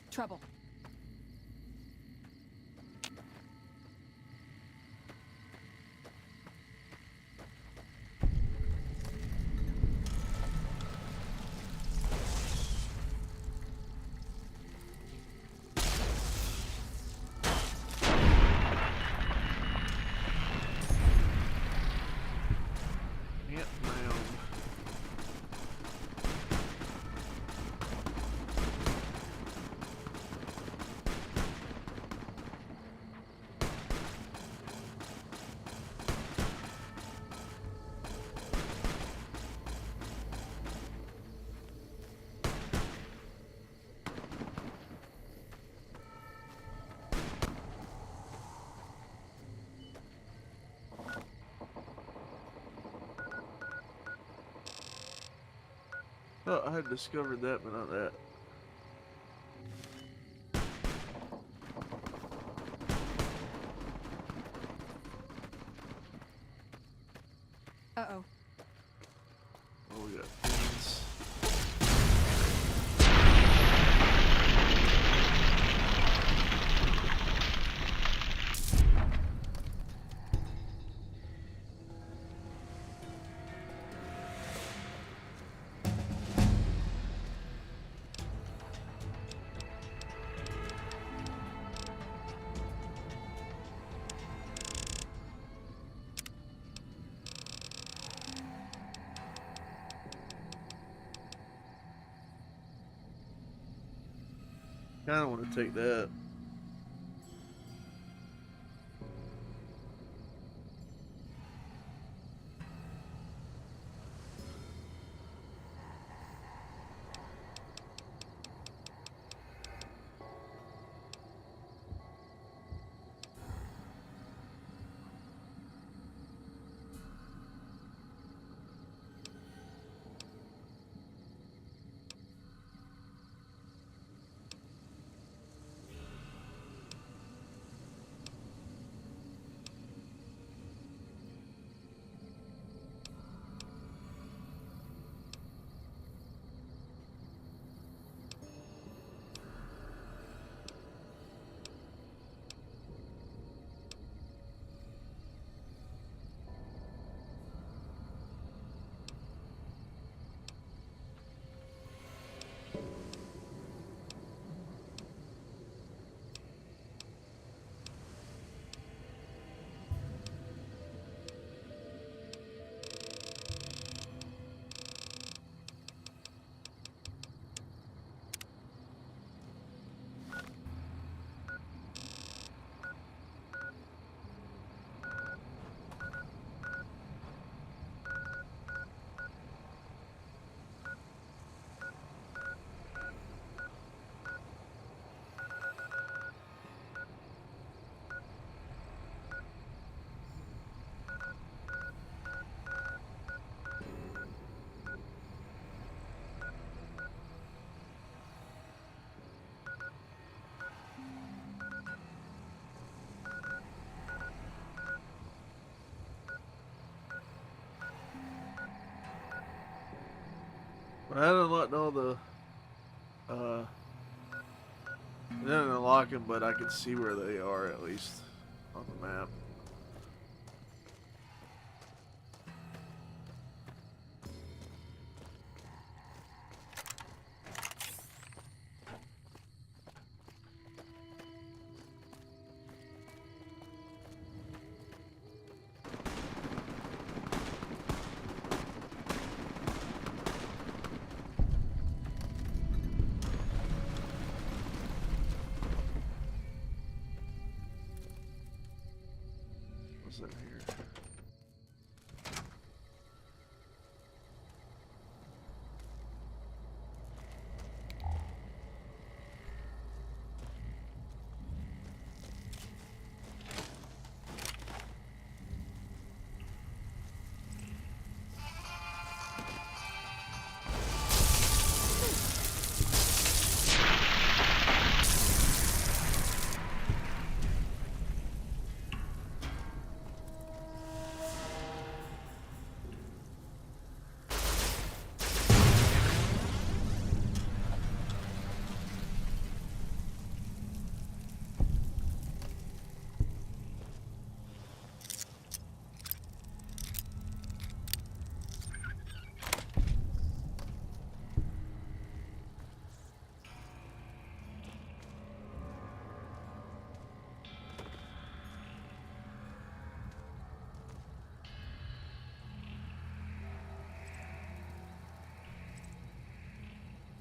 Trouble. Yep, round. Oh, I had discovered that, but not that. Uh-oh. Oh, we got pins. Kind of want to take that. But I unlocked all the, I didn't unlock them, but I could see where they are at least on the map. What's in here?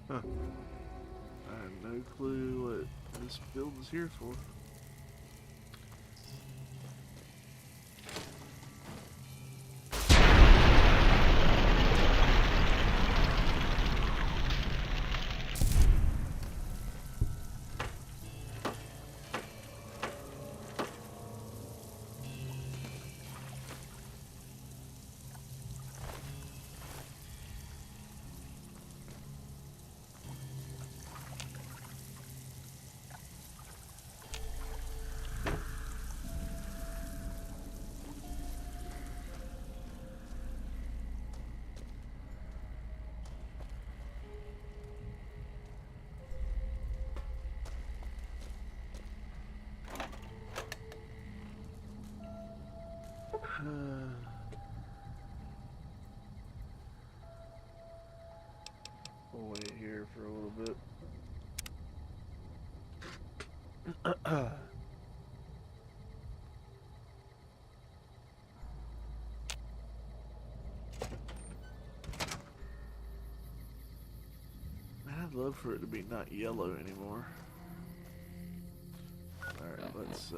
Huh. I have no clue what this build is here for. We'll wait here for a little bit. I'd love for it to be not yellow anymore. Alright, let's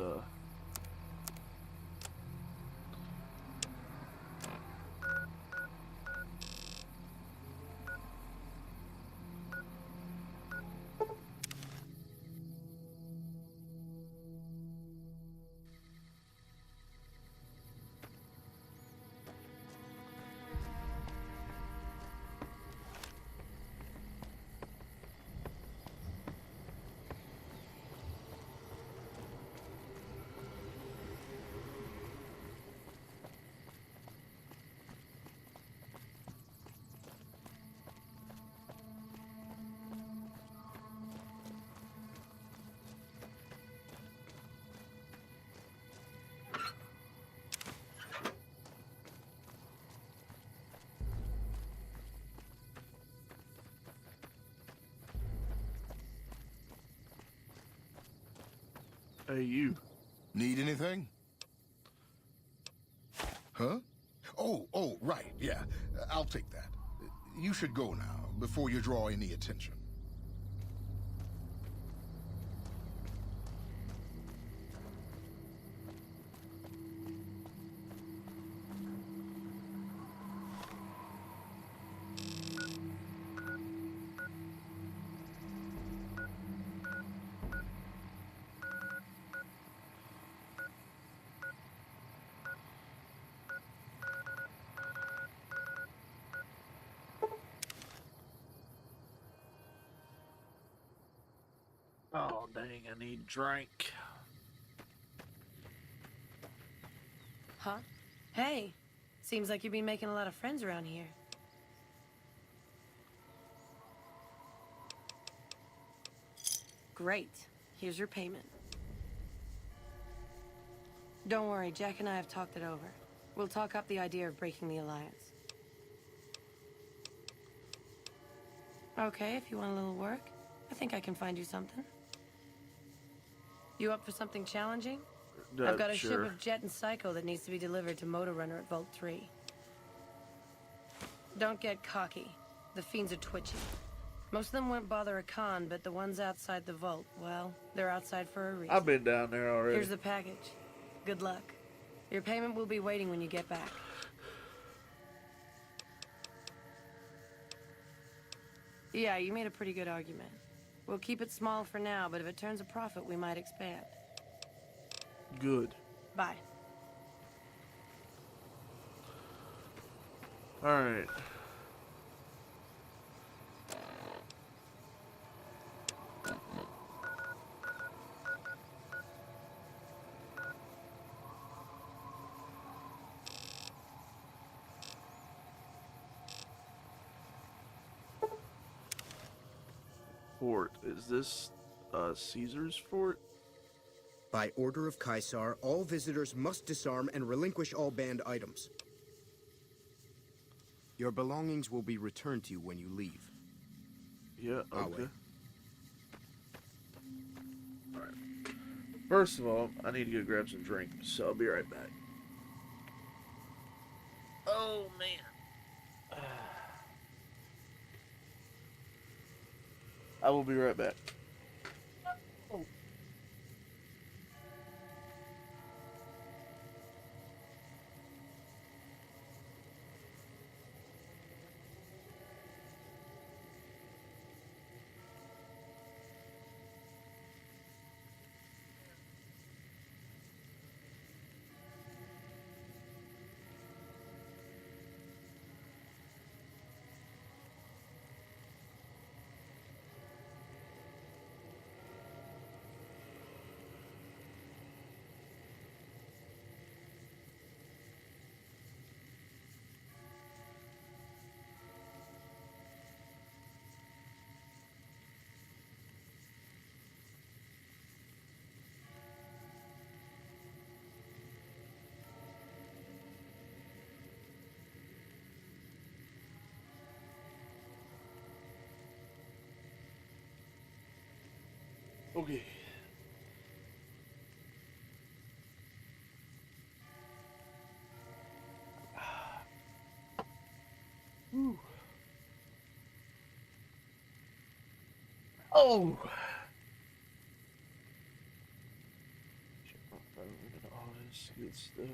Hey, you. Need anything? Huh? Oh, right, yeah. I'll take that. You should go now, before you draw any attention. Oh, dang, I need drink. Huh? Hey, seems like you've been making a lot of friends around here. Great. Here's your payment. Don't worry, Jack and I have talked it over. We'll talk up the idea of breaking the alliance. Okay, if you want a little work, I think I can find you something. You up for something challenging? I've got a Sure. ship of Jet and Psycho that needs to be delivered to Motor Runner at Vault 3. Don't get cocky. The fiends are twitchy. Most of them won't bother a con, but the ones outside the vault, well, they're outside for a reason. I've been down there already. Here's the package. Good luck. Your payment will be waiting when you get back. Yeah, you made a pretty good argument. We'll keep it small for now, but if it turns a profit, we might expand. Good. Bye. Alright. Fort. Is this Caesar's fort? By order of Caesar, all visitors must disarm and relinquish all banned items. Your belongings will be returned to you when you leave. Yeah, Our okay. way. Alright. First of all, I need to go grab some drink, so I'll be right back. Oh, man. I will be right back. Okay. Woo. Oh! Check my phone and all this good stuff.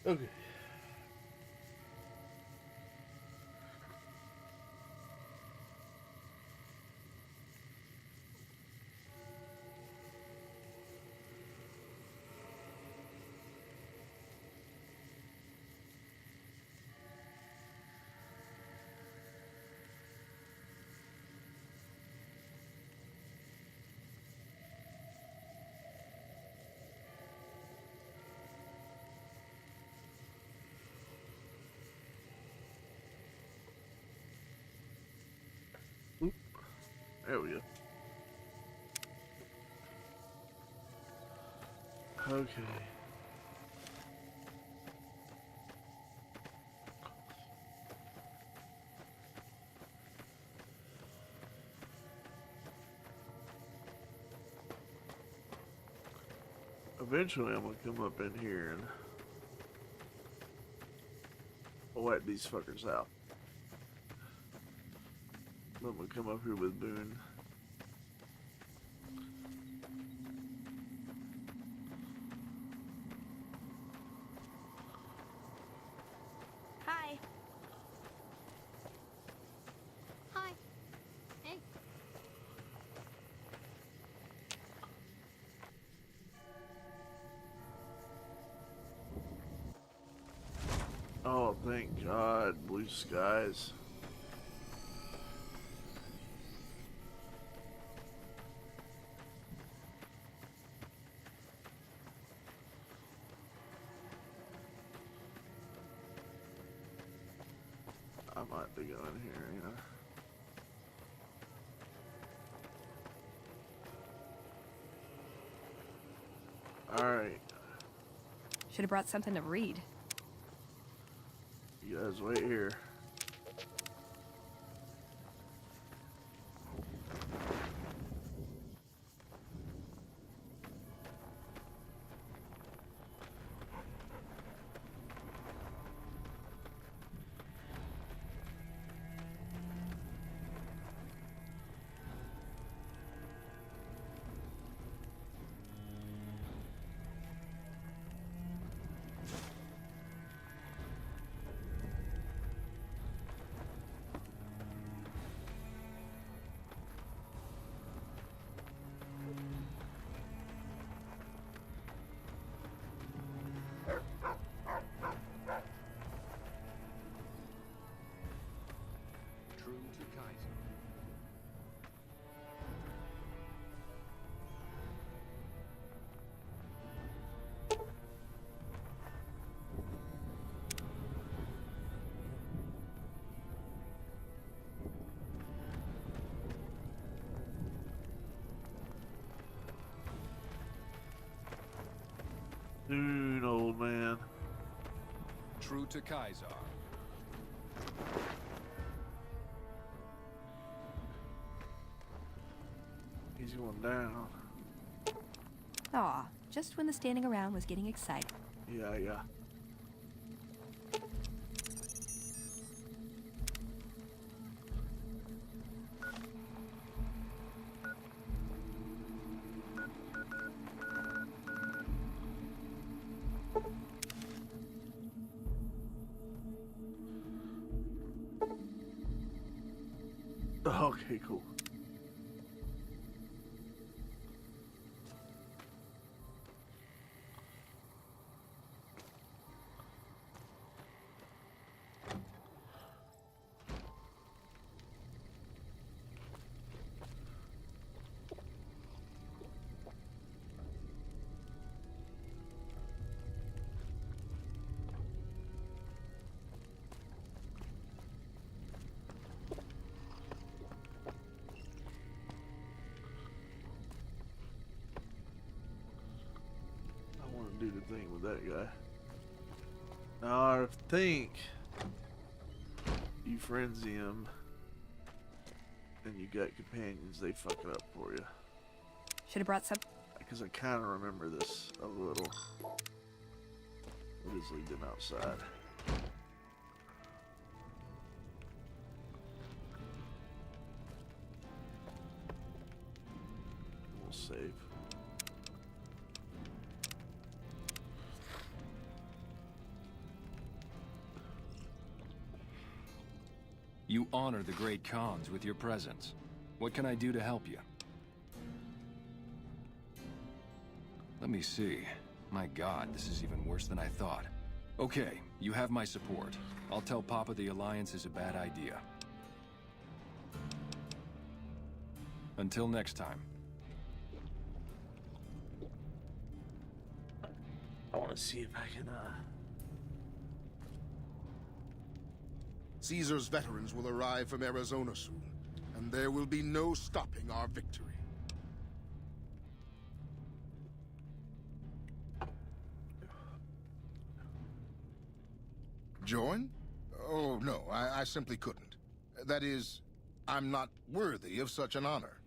Okay. Oop. There we go. Okay. Eventually, I'm gonna come up in here and wipe these fuckers out. I'm gonna come up here with Boone. Hi. Hi. Hey. Oh, thank God, blue skies. I might be going here, you know. Alright. Should have brought something to read. You guys wait here. True to Kaiser. Dude, old man. True to Kaiser. He's going down. Aw, just when the standing around was getting exciting. Yeah, yeah. Okay, cool. that guy. Now I think you frenzy him and you got companions, they fuck it up for you. Should have brought some. Because I kind of remember this a little. We'll just leave them outside. We'll save. You honor the great Khans with your presence. What can I do to help you? Let me see. My God, this is even worse than I thought. Okay, you have my support. I'll tell Papa the Alliance is a bad idea. Until next time. I want to see if I can, Caesar's veterans will arrive from Arizona soon, and there will be no stopping our victory. Join? Oh, no, I simply couldn't. That is, I'm not worthy of such an honor.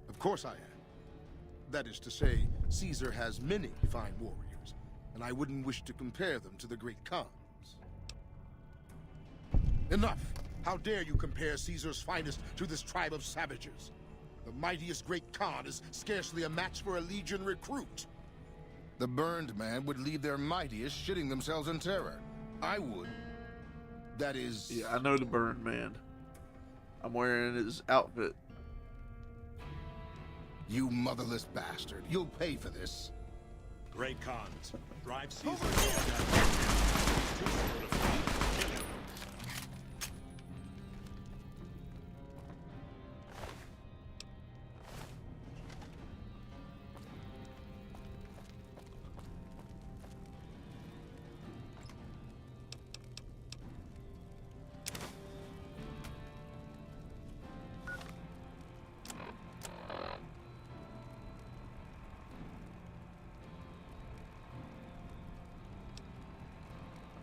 Of course I am. That is to say, Caesar has many fine warriors, and I wouldn't wish to compare them to the great Khans. Enough! How dare you compare Caesar's finest to this tribe of savages? The mightiest great Khan is scarcely a match for a Legion recruit. The burned man would leave their mightiest shitting themselves in terror. I would. That is... Yeah, I know the burned man. I'm wearing his outfit. You motherless bastard. You'll pay for this. Great Khans. Drive Caesar to that. Kill him.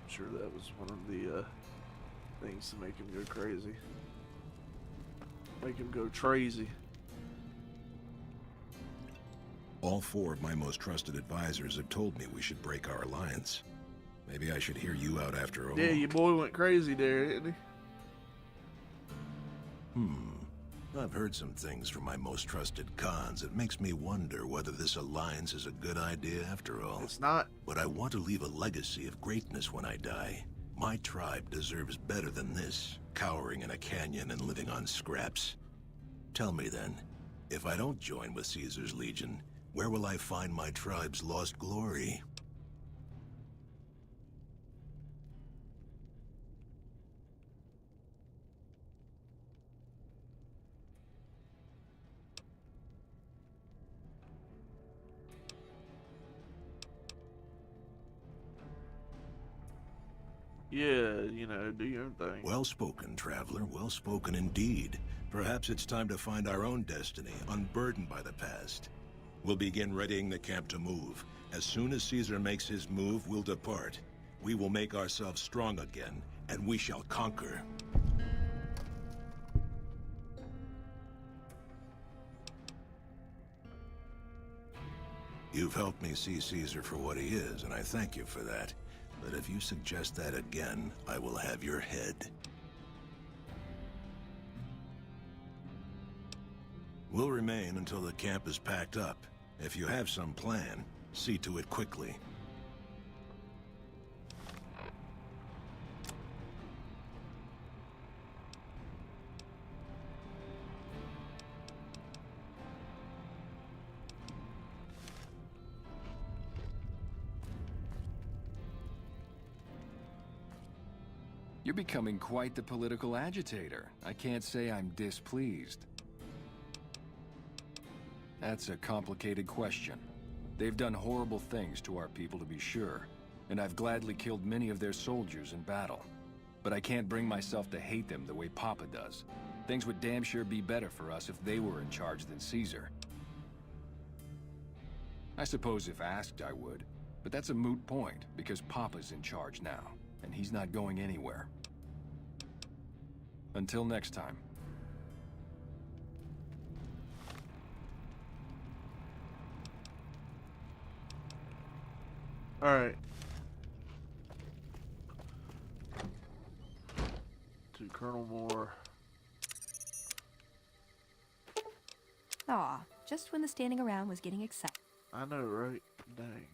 I'm sure that was one of the things to make him go crazy. Make him go crazy. All four of my most trusted advisors have told me we should break our alliance. Maybe I should hear you out after all. Yeah, your boy went crazy there, didn't he? I've heard some things from my most trusted Khans. It makes me wonder whether this alliance is a good idea after all. It's not. But I want to leave a legacy of greatness when I die. My tribe deserves better than this, cowering in a canyon and living on scraps. Tell me then, if I don't join with Caesar's Legion, where will I find my tribe's lost glory? Yeah, you know, do your own thing. Well spoken, traveler, well spoken indeed. Perhaps it's time to find our own destiny, unburdened by the past. We'll begin readying the camp to move. As soon as Caesar makes his move, we'll depart. We will make ourselves strong again, and we shall conquer. You've helped me see Caesar for what he is, and I thank you for that. But if you suggest that again, I will have your head. We'll remain until the camp is packed up. If you have some plan, see to it quickly. You're becoming quite the political agitator. I can't say I'm displeased. That's a complicated question. They've done horrible things to our people, to be sure, and I've gladly killed many of their soldiers in battle. But I can't bring myself to hate them the way Papa does. Things would damn sure be better for us if they were in charge than Caesar. I suppose if asked, I would. But that's a moot point, because Papa's in charge now, and he's not going anywhere. Until next time. Alright. To Colonel Moore. Aw, just when the standing around was getting exciting. I know, right? Dang.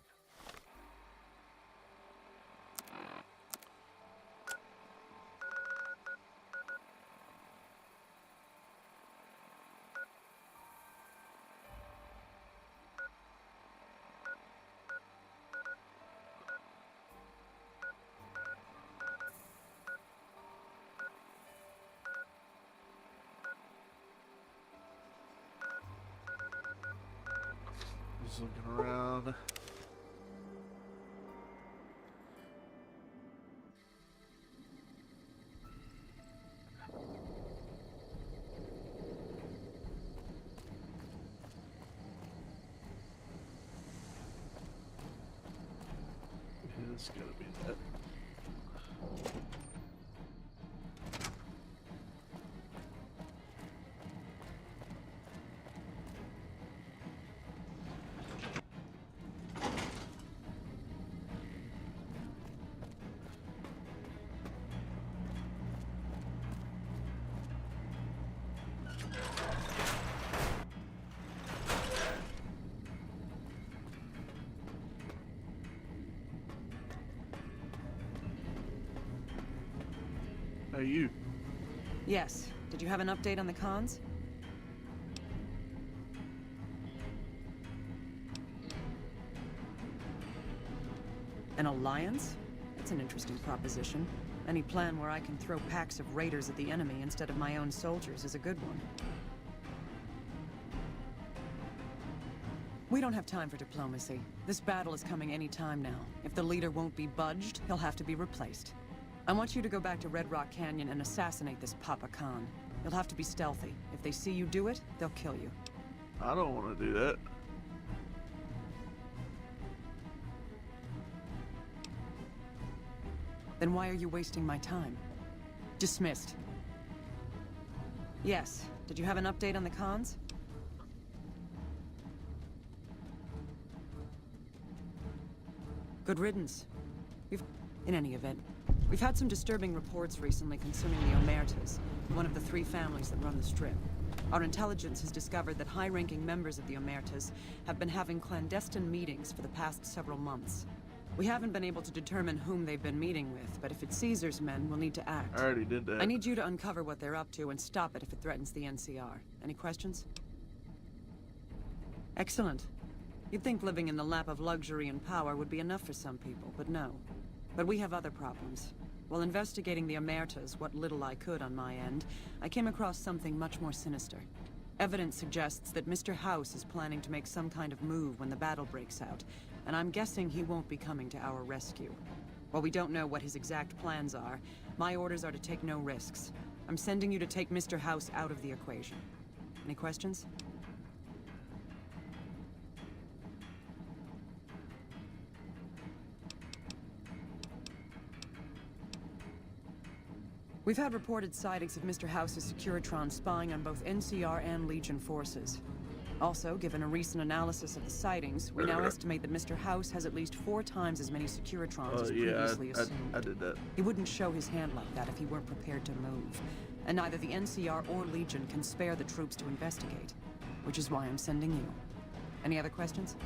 Just looking around. Yeah, it's gotta be that. Hey, you. Yes. Did you have an update on the cons? An alliance? That's an interesting proposition. Any plan where I can throw packs of raiders at the enemy instead of my own soldiers is a good one. We don't have time for diplomacy. This battle is coming any time now. If the leader won't be budged, he'll have to be replaced. I want you to go back to Red Rock Canyon and assassinate this Papa Khan. You'll have to be stealthy. If they see you do it, they'll kill you. I don't want to do that. Then why are you wasting my time? Dismissed. Yes. Did you have an update on the cons? Good riddance. In any event, we've had some disturbing reports recently concerning the Omertas, one of the 3 families that run the Strip. Our intelligence has discovered that high-ranking members of the Omertas have been having clandestine meetings for the past several months. We haven't been able to determine whom they've been meeting with, but if it's Caesar's men, we'll need to act. I already did that. I need you to uncover what they're up to and stop it if it threatens the NCR. Any questions? Excellent. You'd think living in the lap of luxury and power would be enough for some people, but no. But we have other problems. While investigating the Omertas, what little I could on my end, I came across something much more sinister. Evidence suggests that Mr. House is planning to make some kind of move when the battle breaks out, and I'm guessing he won't be coming to our rescue. While we don't know what his exact plans are, my orders are to take no risks. I'm sending you to take Mr. House out of the equation. Any questions? We've had reported sightings of Mr. House's Securitron spying on both NCR and Legion forces. Also, given a recent analysis of the sightings, we now estimate that Mr. House has at least 4 times as many Securitrons as previously assumed. I did that. He wouldn't show his hand like that if he weren't prepared to move. And neither the NCR or Legion can spare the troops to investigate, which is why I'm sending you. Any other questions?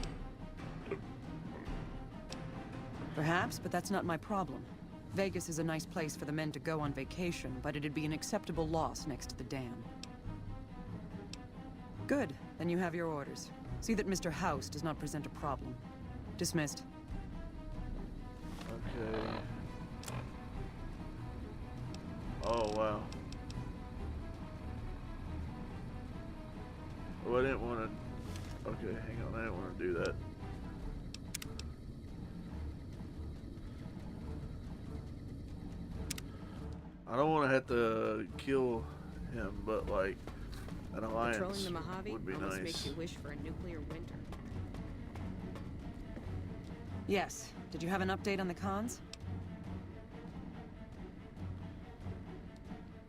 Perhaps, but that's not my problem. Vegas is a nice place for the men to go on vacation, but it'd be an acceptable loss next to the dam. Good. Then you have your orders. See that Mr. House does not present a problem. Dismissed. Okay. Oh, wow. Oh, I didn't want to... Okay, hang on. I didn't want to do that. I don't want to have to kill him, but like an alliance Patrolling the Mojave would be almost nice. makes you wish for a nuclear winter. Yes. Did you have an update on the KHANS?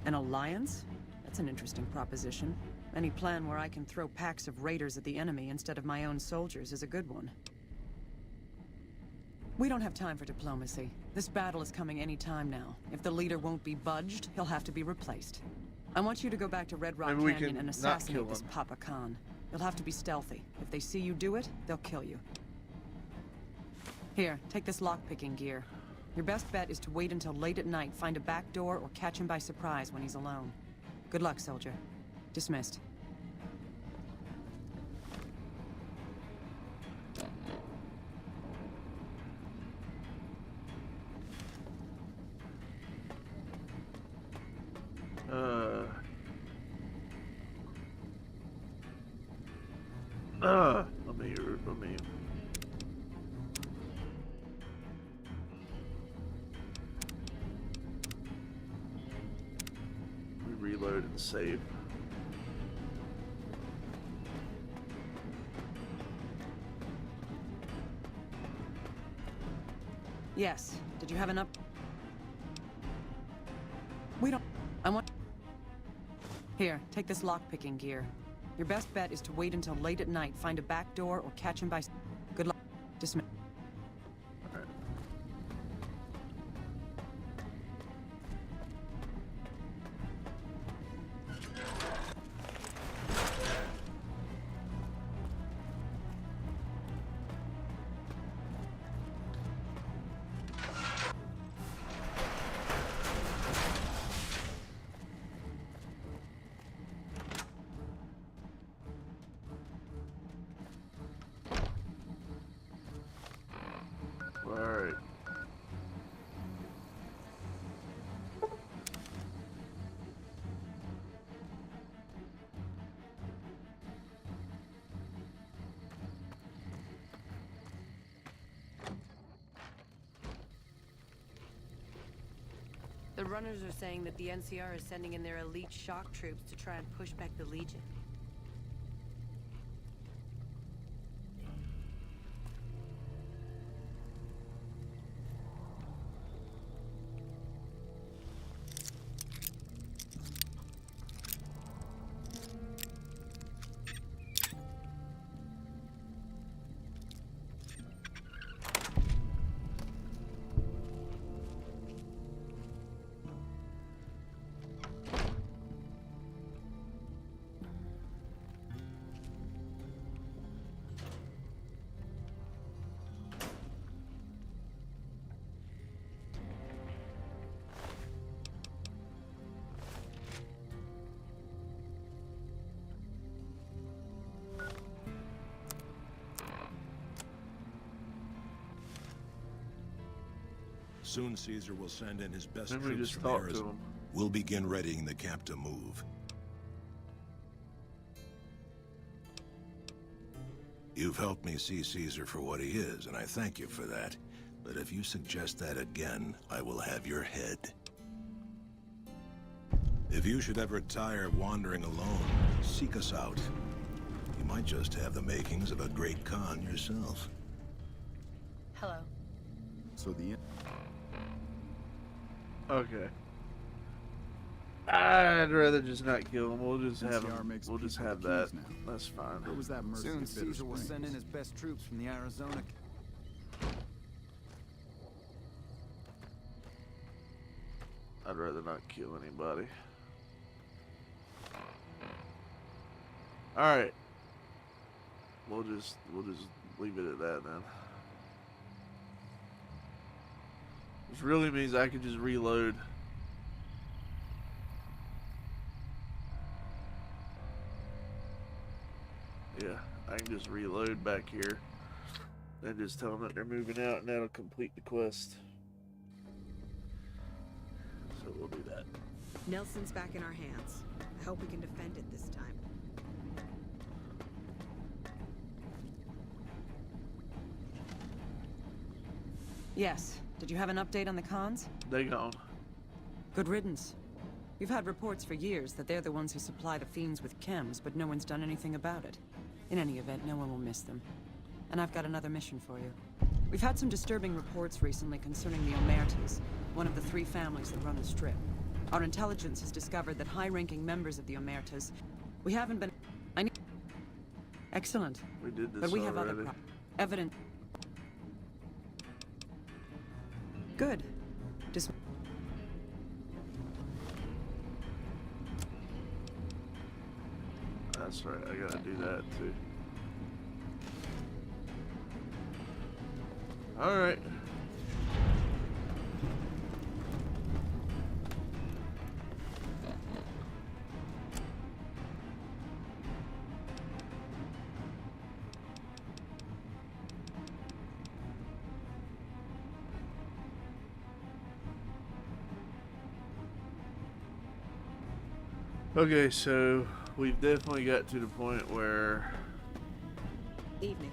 An alliance? That's an interesting proposition. Any plan where I can throw packs of raiders at the enemy instead of my own soldiers is a good one. We don't have time for diplomacy. This battle is coming any time now. If the leader won't be budged, he'll have to be replaced. I want you to go back to Red Rock Canyon and assassinate this Papa Khan. You'll have to be stealthy. If they see you do it, they'll kill you. Here, take this lockpicking gear. Your best bet is to wait until late at night, find a back door, or catch him by surprise when he's alone. Good luck, soldier. Dismissed. Let me. We reload and save. Yes. Did you have an up? We don't... I want... Here, take this lockpicking gear. Your best bet is to wait until late at night, find a back door, or catch him by... Good luck. Dismiss. Alright. The runners are saying that the NCR is sending in their elite shock troops to try and push back the Legion. Soon Caesar will send in his best Maybe we troops just from talk to Arizona. him. We'll begin readying the camp to move. You've helped me see Caesar for what he is, and I thank you for that. But if you suggest that again, I will have your head. If you should ever tire of wandering alone, seek us out. You might just have the makings of a great Khan yourself. Hello. So the... Okay. I'd rather just not kill him. We'll just have NCR him. makes We'll just people have the that. kings now. That's fine. What was that mercy Soon at Bitter Caesar will send in Springs? his best troops from the Arizona... I'd rather not kill anybody. All right. We'll just leave it at that then. Which really means I can just reload. Yeah, I can just reload back here and just tell them that they're moving out, and that'll complete the quest. So we'll do that. Nelson's back in our hands. I hope we can defend it this time. Yes. Did you have an update on the KHANS? They gone. Good riddance. You've had reports for years that they're the ones who supply the fiends with chems, but no one's done anything about it. In any event, no one will miss them. And I've got another mission for you. We've had some disturbing reports recently concerning the Omertas, one of the 3 families that run the Strip. Our intelligence has discovered that high-ranking members of the Omertas... We haven't been... I need... Excellent. We did this But we have already. other evidence. Good. Just... That's right, I gotta do that too. Alright. Okay, so we've definitely got to the point where Evening.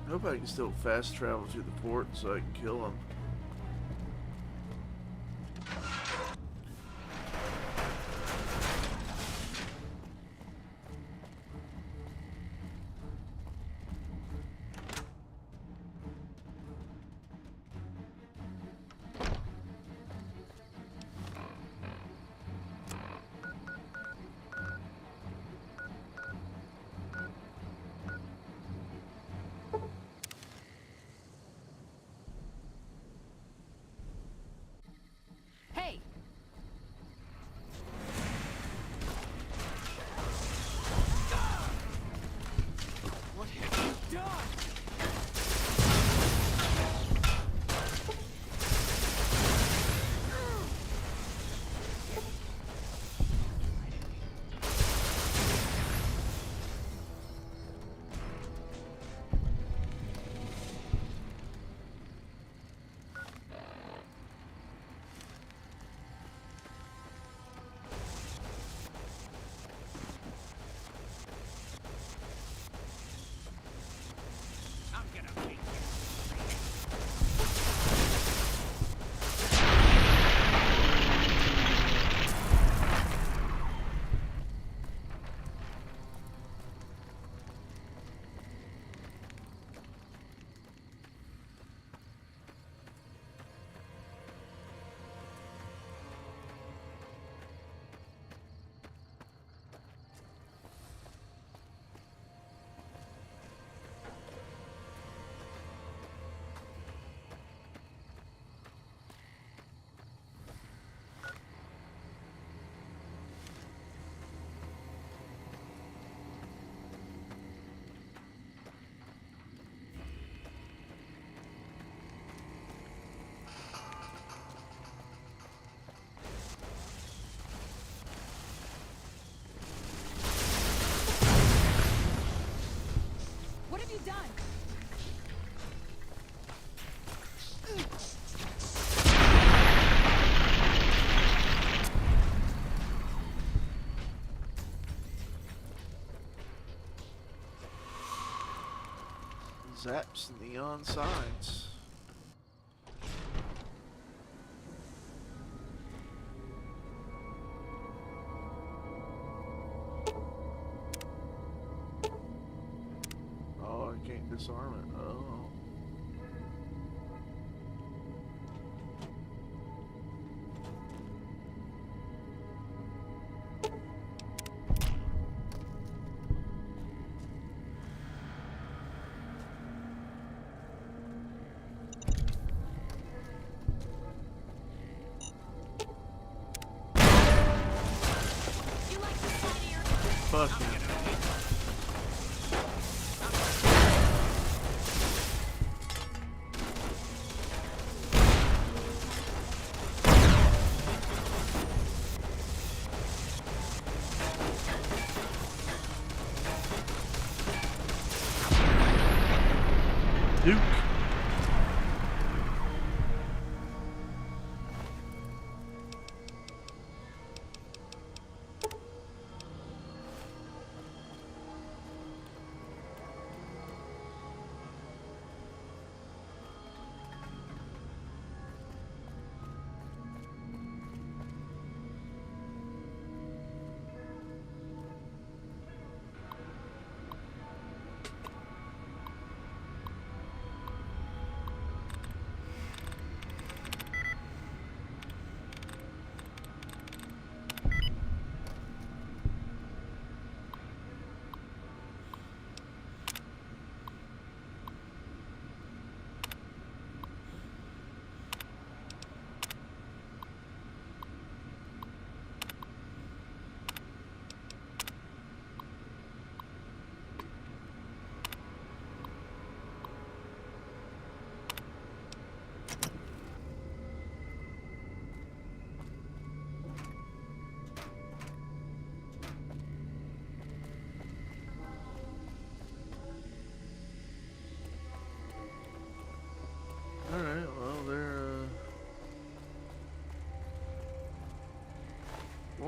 I hope I can still fast travel to the port so I can kill him. Hey! What have you done? I'm gonna make What have you done? Zaps neon signs. Oh, I can't disarm it. Oh. Fuck him. Duke.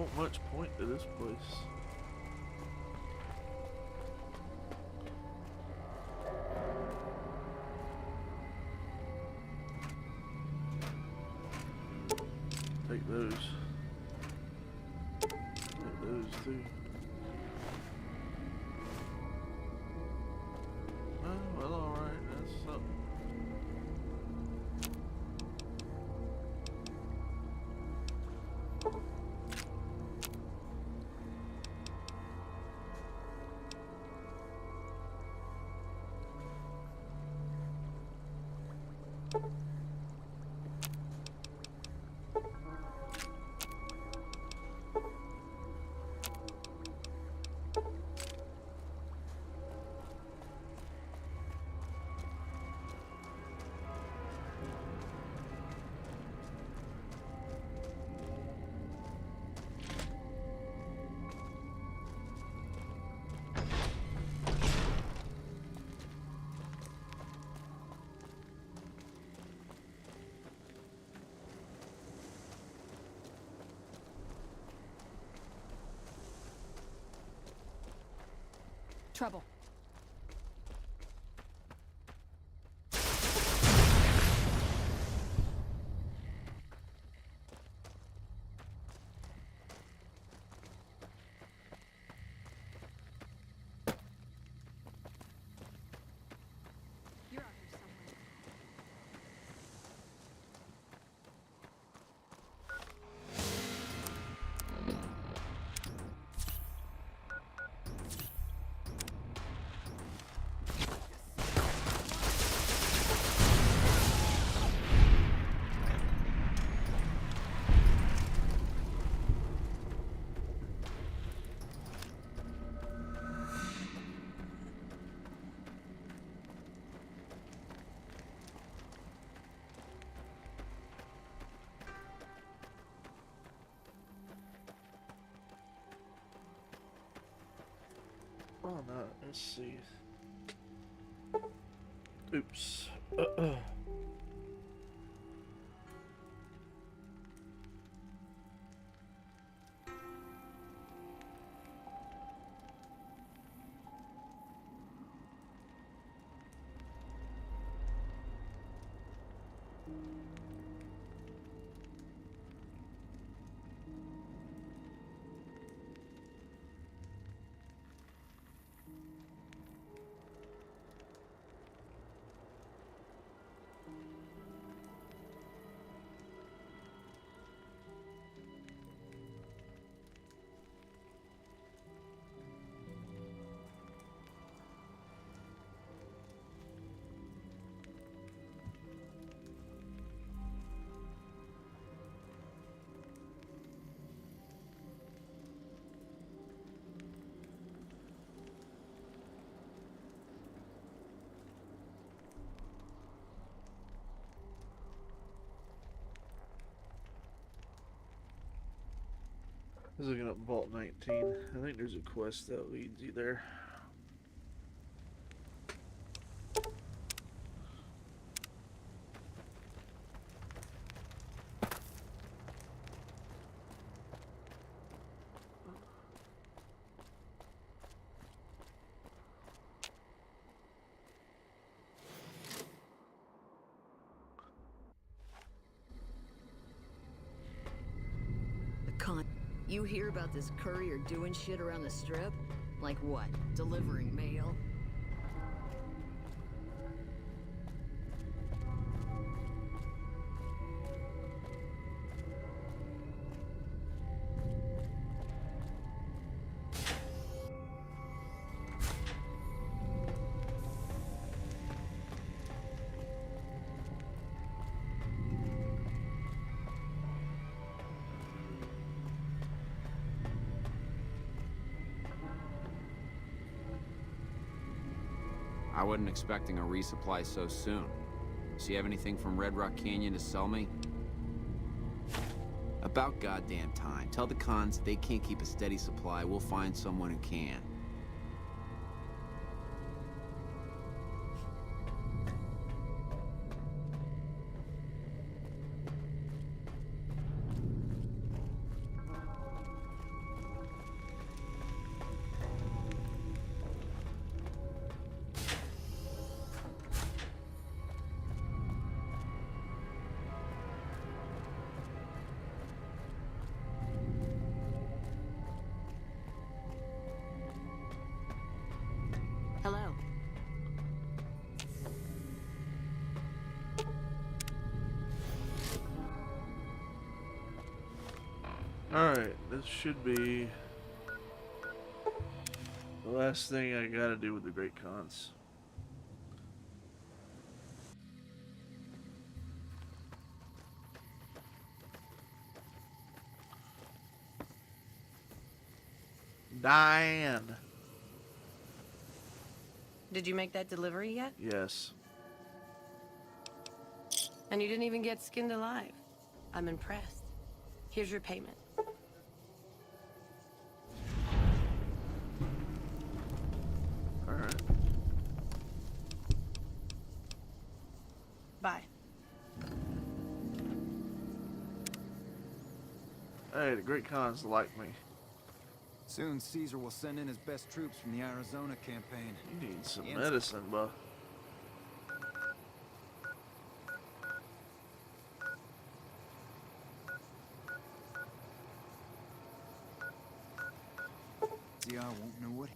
Not much point to this place. Take those. Take those too. Oh, well, alright, that's something. Trouble. You're out here somewhere. Oh no, let's see. Oops. I was looking up Vault 19. I think there's a quest that leads you there. You hear about this courier doing shit around the strip? Like what? Delivering mail? I wasn't expecting a resupply so soon. So you have anything from Red Rock Canyon to sell me? About goddamn time. Tell the cons they can't keep a steady supply. We'll find someone who can. Alright, this should be the last thing I gotta do with the Great Khans. Diane. Did you make that delivery yet? Yes. And you didn't even get skinned alive. I'm impressed. Here's your payment. Alright. Bye. Hey, the Great Khans like me. Soon Caesar will send in his best troops from the Arizona campaign. You need some medicine, bro. CR won't know what.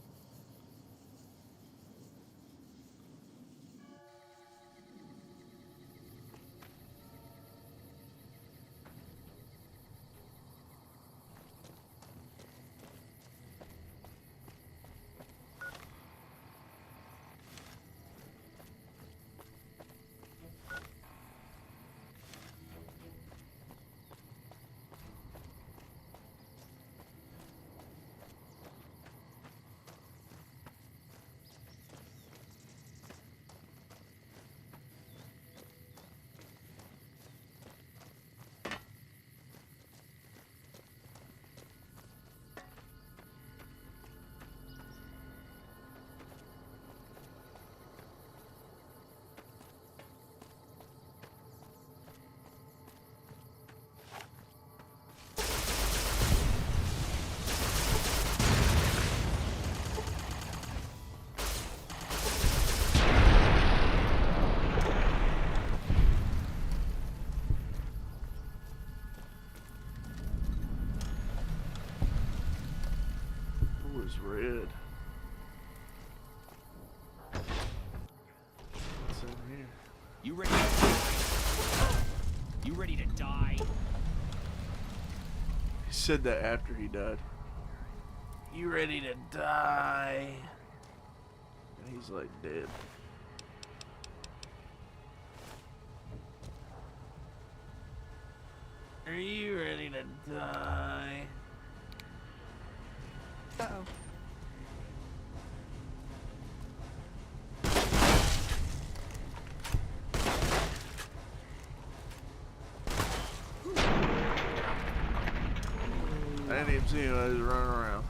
Ooh, it's red. What's in here? You ready to die? You ready to die? He said that after he died. You ready to die? And he's like dead. Are you ready to die? Uh-oh. I didn't even see him. I was running around.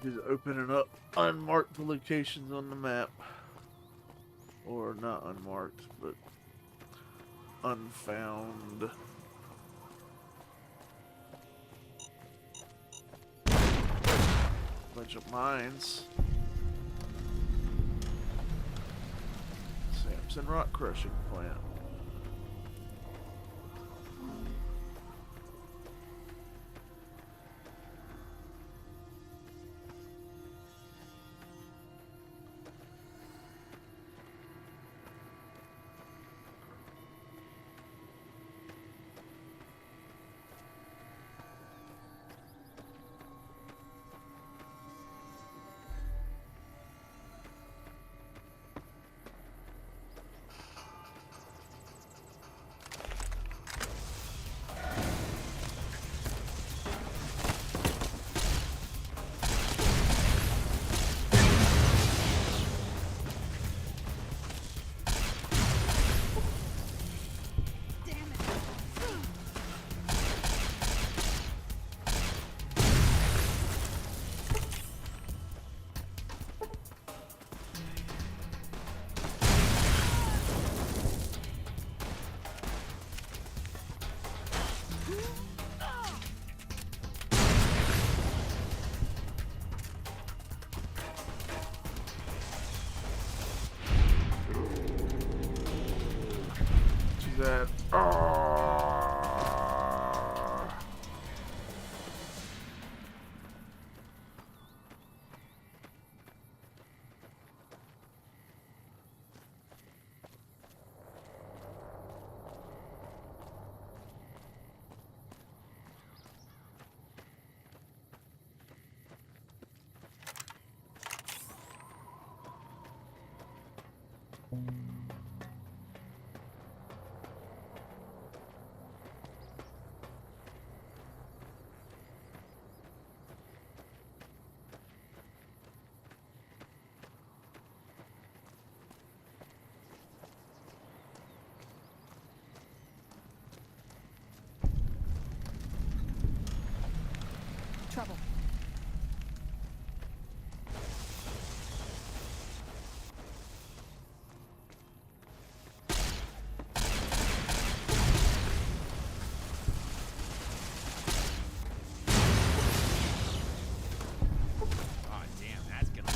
Just opening up unmarked locations on the map. Or not unmarked, but unfound. Bunch of mines. Samson rock crushing plant. that. Oh. Trouble. Oh, damn, that's gonna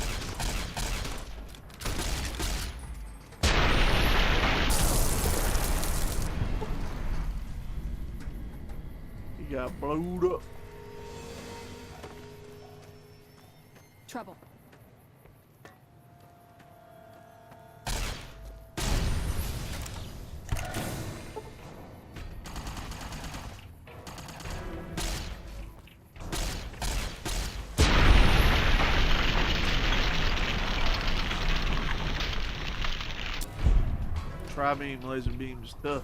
He got blowed up. Trouble. Tri-beam, laser beam stuff.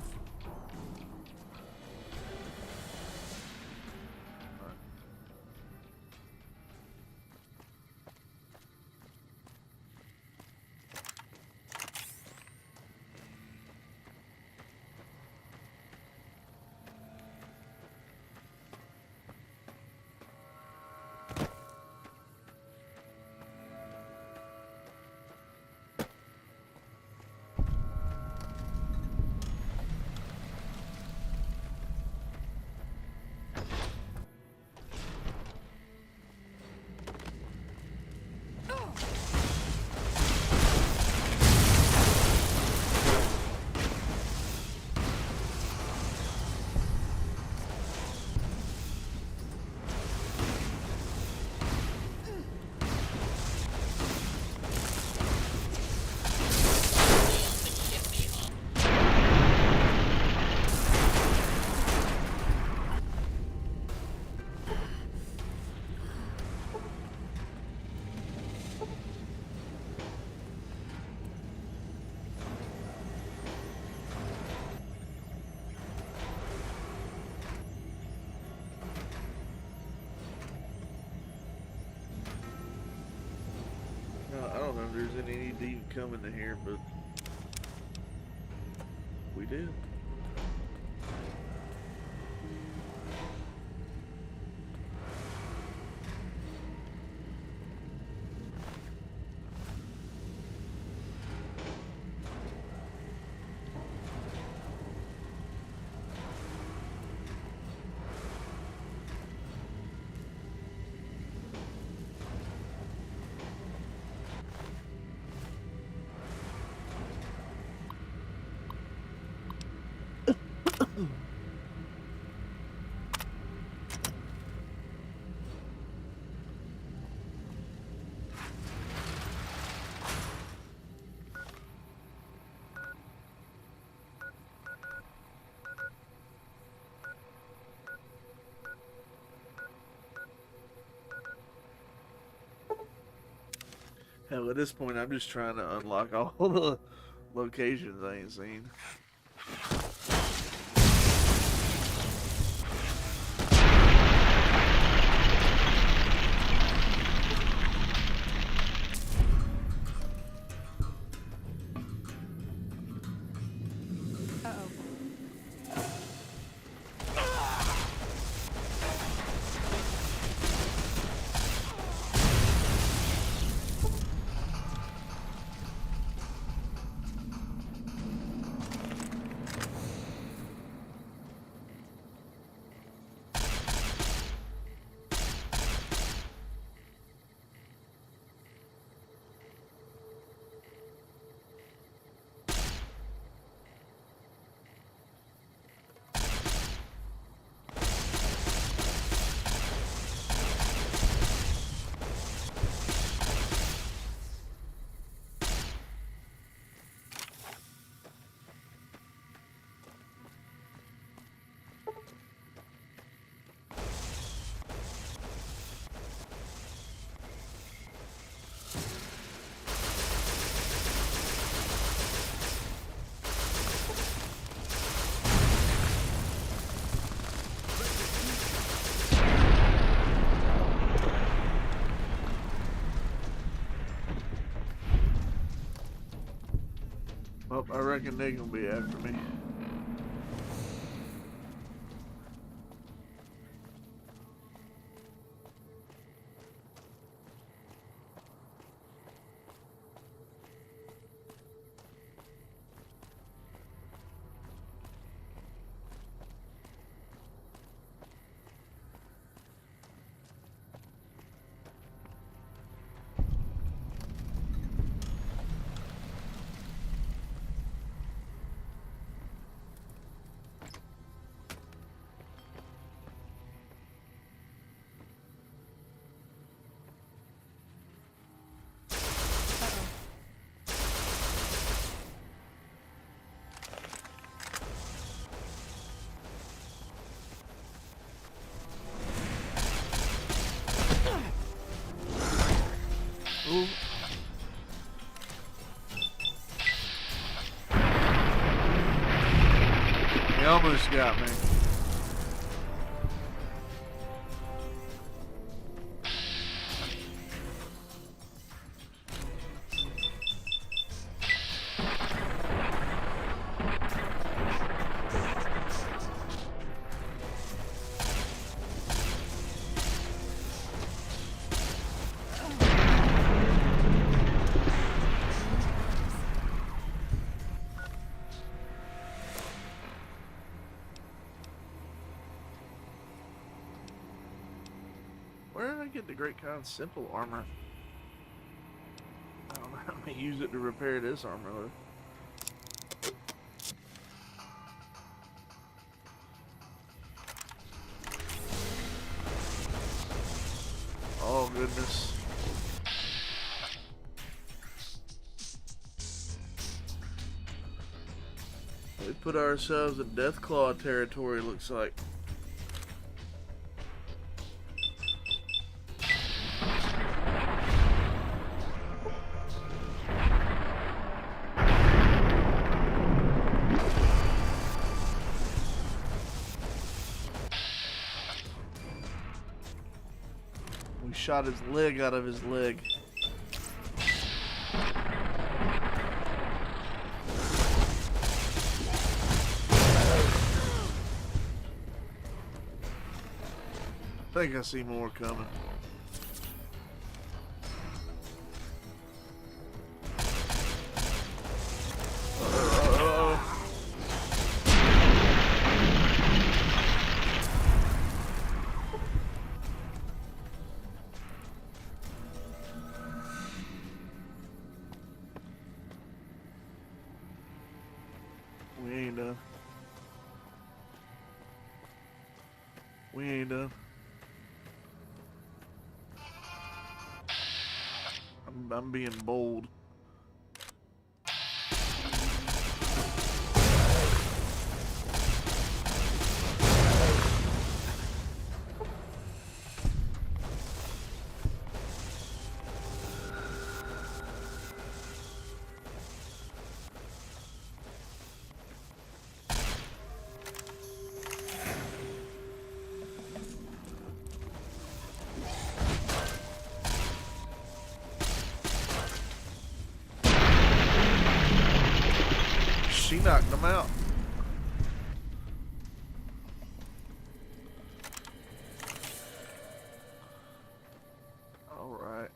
I don't know if there's any need to even come into here, but we did. Hell, at this point, I'm just trying to unlock all the locations I ain't seen. Oh, I reckon they're gonna be after me. Ooh. He almost got me. Where did I get the Great KHANS simple armor? I don't know how to use it to repair this armor though. Oh goodness. We put ourselves in Deathclaw territory, looks like. We shot his leg out of his leg. I think I see more coming. We ain't done. We ain't done. I'm being bold. She knocked him out. All right.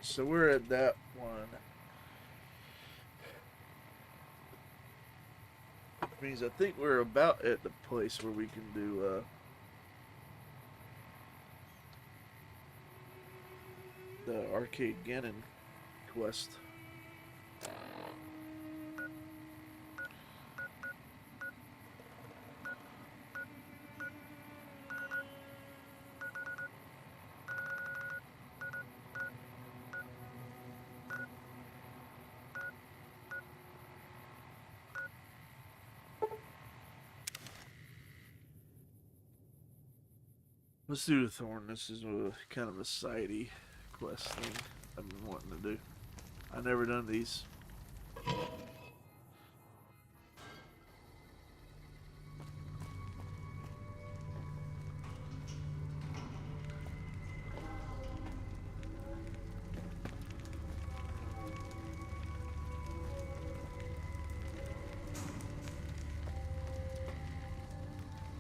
So we're at that one. Which means I think we're about at the place where we can do the Arcade Gannon quest. Let's do the Thorn. This is a kind of a sidey quest thing I've been wanting to do. I've never done these.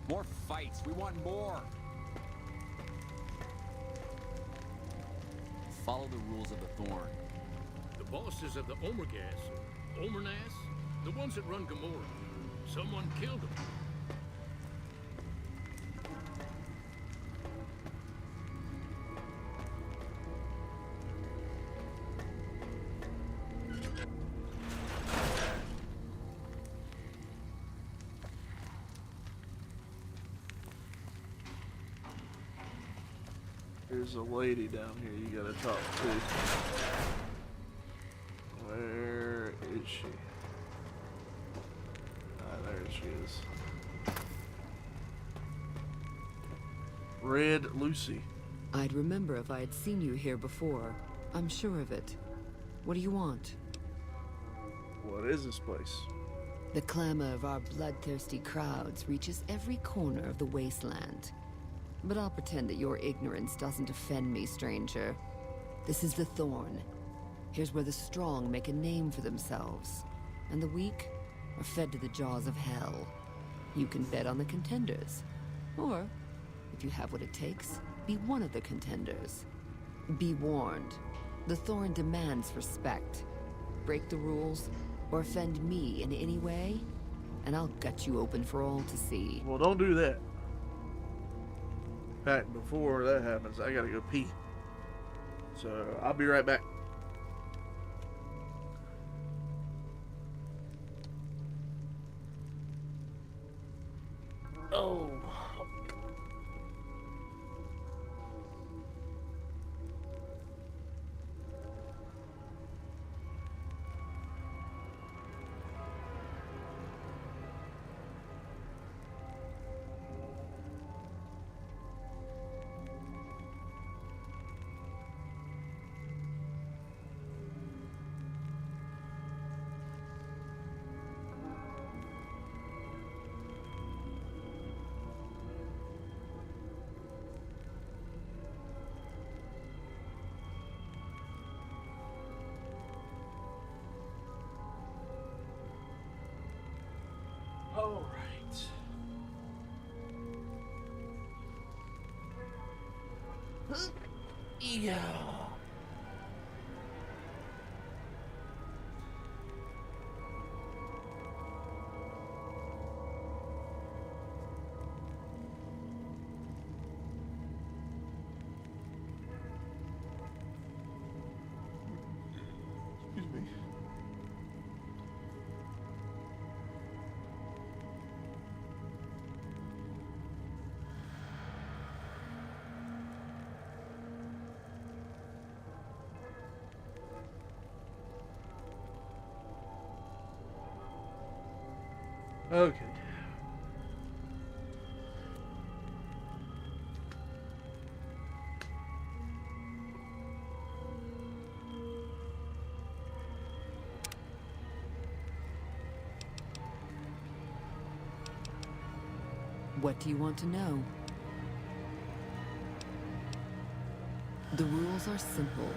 More fights. We want more. Follow the rules of the Thorn. The bosses of the Omergas, or Omernas, the ones that run Gamora. Someone killed them. There's a lady down here you gotta talk to. Where is she? Ah, there she is. Red Lucy. I'd remember if I had seen you here before. I'm sure of it. What do you want? What is this place? The clamor of our bloodthirsty crowds reaches every corner of the wasteland. But I'll pretend that your ignorance doesn't offend me, stranger. This is the Thorn. Here's where the strong make a name for themselves, and the weak are fed to the jaws of hell. You can bet on the contenders. Or, if you have what it takes, be one of the contenders. Be warned. The Thorn demands respect. Break the rules, or offend me in any way, and I'll gut you open for all to see. Well, don't do that. In fact, before that happens, I gotta go pee. So, I'll be right back. Oh. All right. Yeah. Excuse me. Okay. What do you want to know? The rules are simple.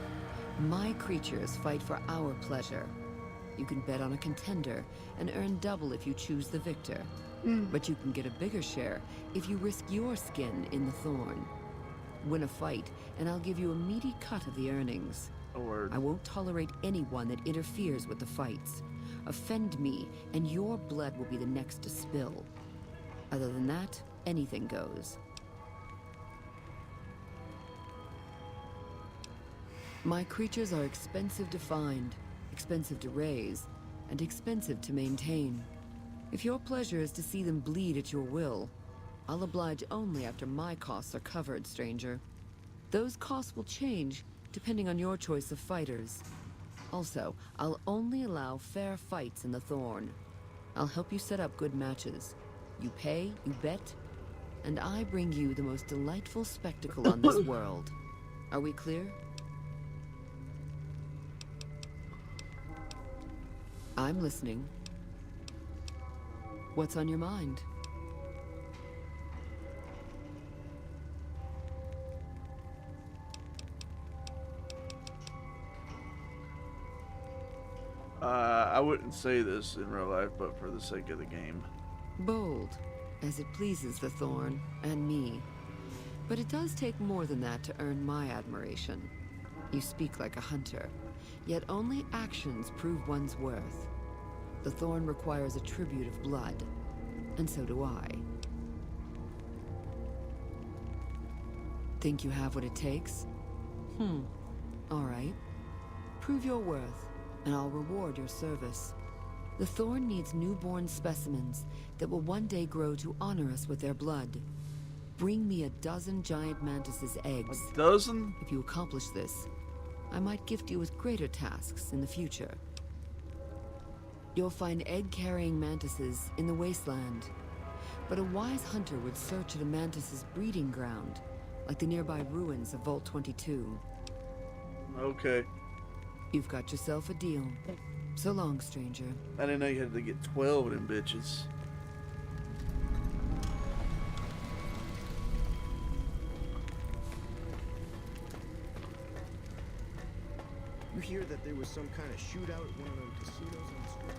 My creatures fight for our pleasure. You can bet on a contender and earn double if you choose the victor. But you can get a bigger share if you risk your skin in the Thorn. Win a fight, and I'll give you a meaty cut of the earnings. I won't tolerate anyone that interferes with the fights. Offend me, and your blood will be the next to spill. Other than that, anything goes. My creatures are expensive to find, expensive to raise, and expensive to maintain. If your pleasure is to see them bleed at your will, I'll oblige only after my costs are covered, stranger. Those costs will change depending on your choice of fighters. Also, I'll only allow fair fights in the Thorn. I'll help you set up good matches. You pay, you bet, and I bring you the most delightful spectacle on this world. Are we clear? I'm listening. What's on your mind? I wouldn't say this in real life, but for the sake of the game. Bold. as it pleases the Thorn and me. But it does take more than that to earn my admiration. You speak like a hunter, yet only actions prove one's worth. The Thorn requires a tribute of blood, and so do I. Think you have what it takes? All right. Prove your worth, and I'll reward your service. The Thorn needs newborn specimens that will one day grow to honor us with their blood. Bring me a dozen giant mantis's eggs. A dozen? If you accomplish this, I might gift you with greater tasks in the future. You'll find egg-carrying mantises in the wasteland, but a wise hunter would search at a mantis's breeding ground, like the nearby ruins of Vault 22. Okay. You've got yourself a deal. So long, stranger. I didn't know you had to get 12 of them bitches. You hear that there was some kind of shootout at one of them casinos on the strip?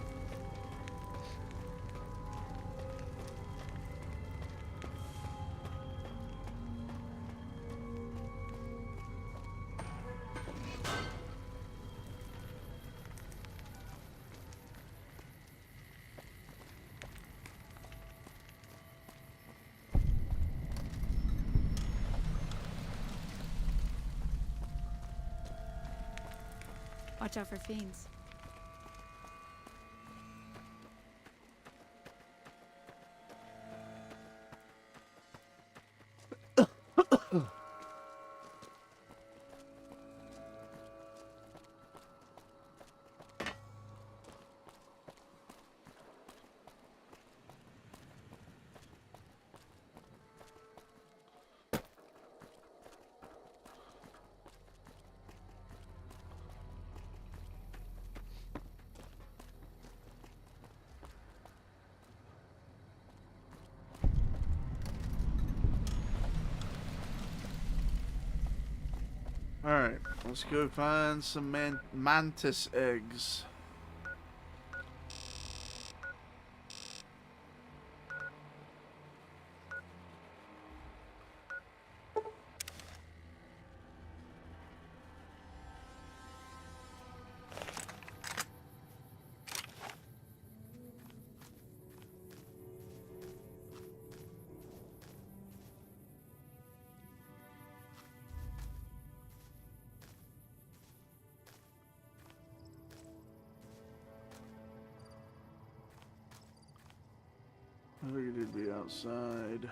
Watch out for fiends. Alright, let's go find some mantis eggs. I figured it'd be outside.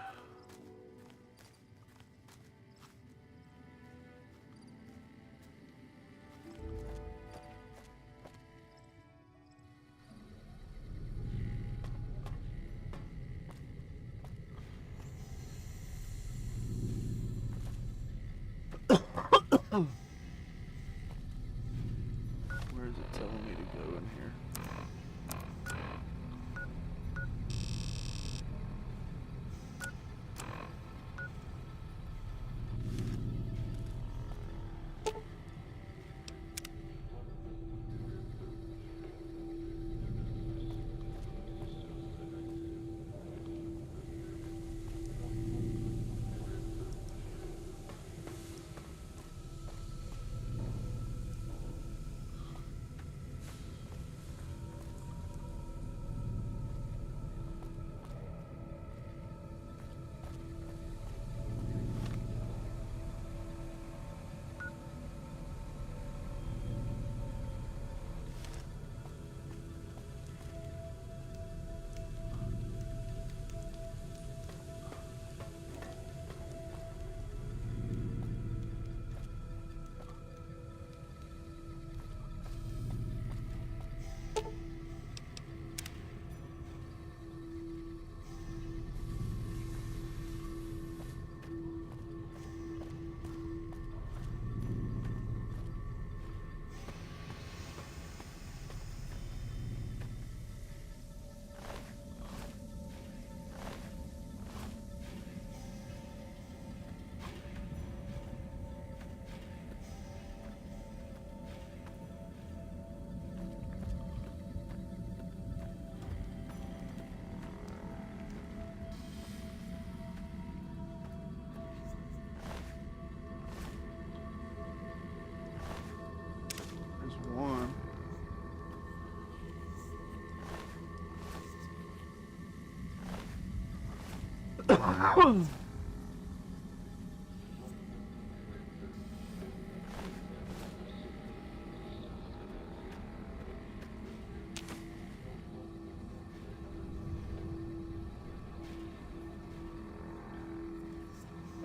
Where is it telling me to go in here?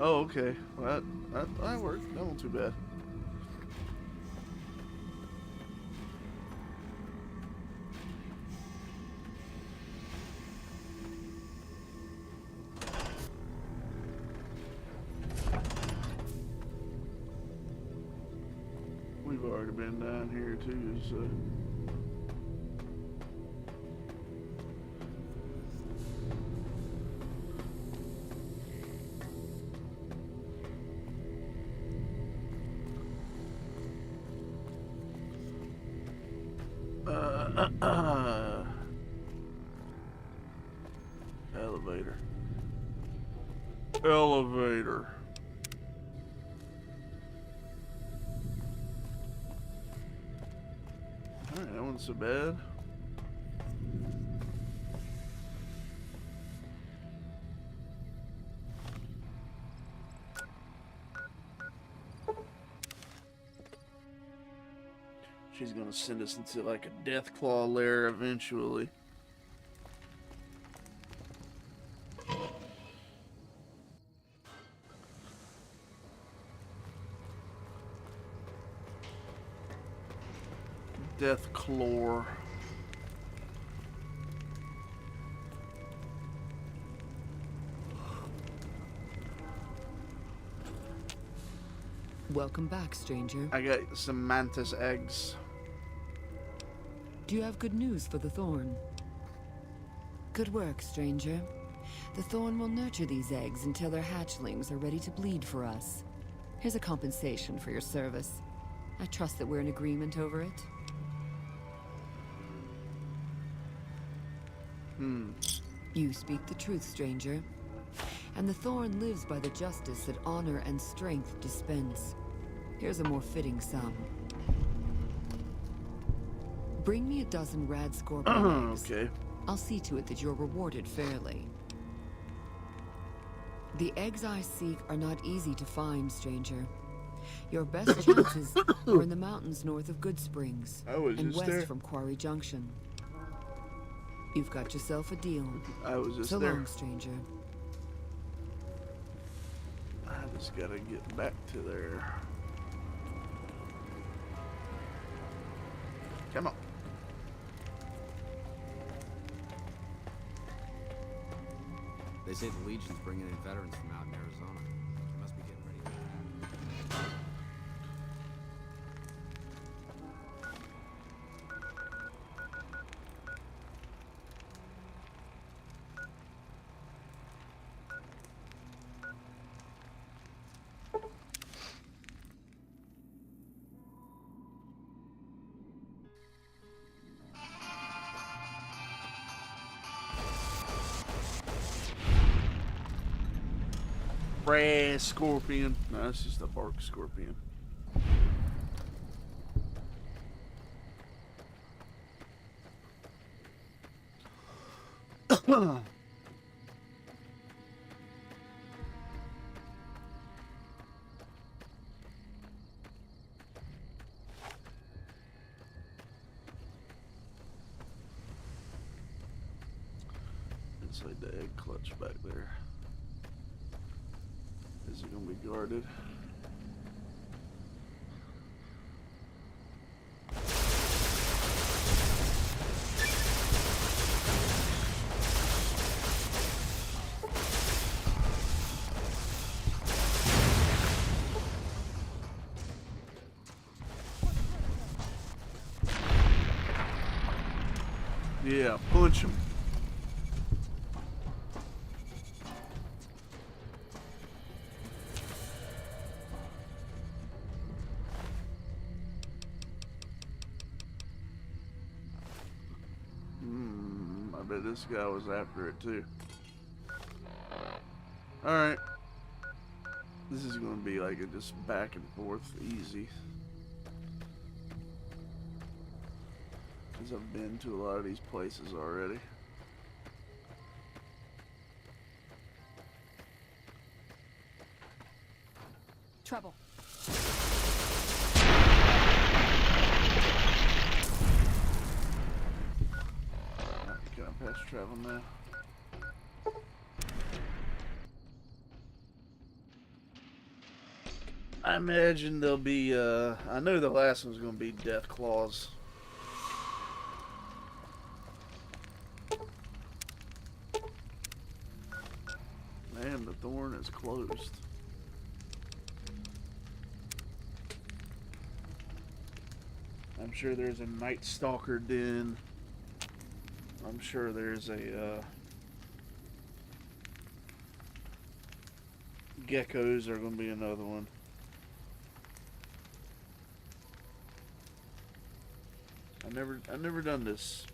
Oh, okay. Well, that worked. That wasn't too bad. We've already been down here too, so. Elevator. Elevator. Alright, that wasn't so bad. She's gonna send us into like a death claw lair eventually. Death claw. Welcome back, stranger. I got some mantis eggs. Do you have good news for the Thorn? Good work, stranger. The Thorn will nurture these eggs until their hatchlings are ready to bleed for us. Here's a compensation for your service. I trust that we're in agreement over it. You speak the truth, stranger. And the Thorn lives by the justice that honor and strength dispense. Here's a more fitting sum. Bring me a dozen rad scorpion eggs. Okay. I'll see to it that you're rewarded fairly. The eggs I seek are not easy to find, stranger. Your best chances are in the mountains north of Good Springs and west there. from Quarry Junction. You've got yourself a deal. I was just so there. long, stranger. I just gotta get back to there. Come on. They say the Legion's bringing in veterans from out in Arizona. They must be getting ready. Red scorpion. No, it's just a bark scorpion. Inside the egg clutch back there. Is it gonna be guarded? Yeah, punch him. I bet this guy was after it too. Alright. This is gonna be like a just back and forth easy. Because I've been to a lot of these places already. Trouble. Can I fast travel now? I imagine there'll be, I know the last one's going to be death claws. Man, the thorn is closed. I'm sure there's a Night Stalker den. I'm sure there's a, geckos are going to be another one. I've never done this.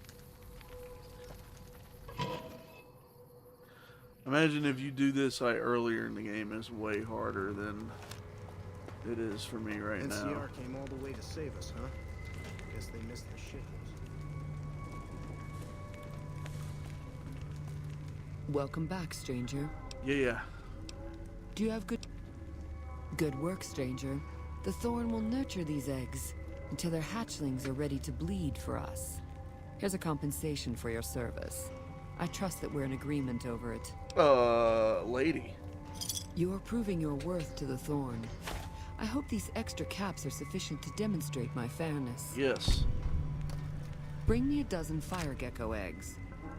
Imagine if you do this like earlier in the game, it's way harder than it is for me right now. NCR came all the way to save us, huh? Guess they missed the shit. Welcome back, stranger. Yeah. Do you have good work, stranger? The thorn will nurture these eggs until their hatchlings are ready to bleed for us. Here's a compensation for your service. I trust that we're in agreement over it. Lady. You are proving your worth to the thorn. I hope these extra caps are sufficient to demonstrate my fairness. Yes. Bring me a dozen fire gecko eggs.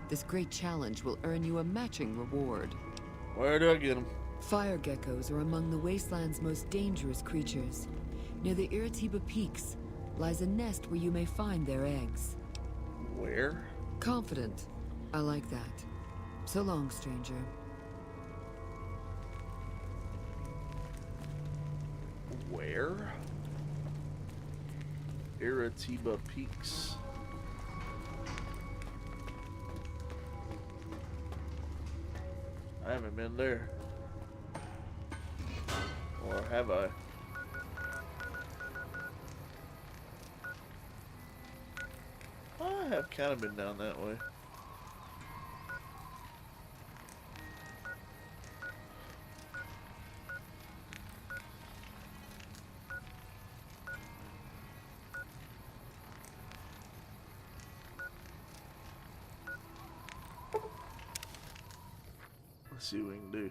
This great challenge will earn you a matching reward. Where do I get them? Fire geckos are among the wasteland's most dangerous creatures. Near the Iritiba Peaks lies a nest where you may find their eggs. Where? Confident. I like that. So long, stranger. Where? Iritiba Peaks. I haven't been there. Or have I? I have kind of been down that way. Let's see what we can do.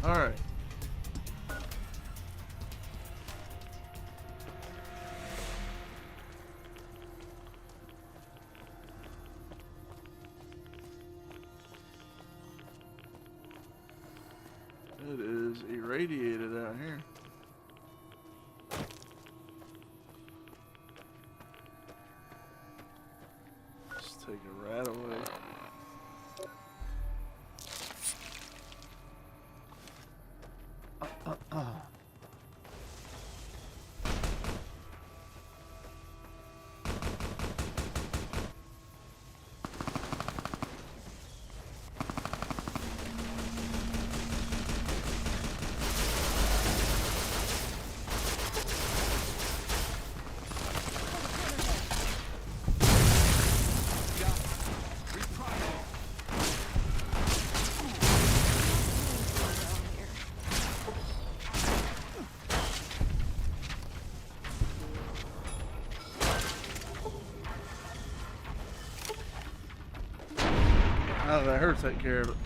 All right. It is irradiated out here. Let's take it right away. I'll let her take care of it.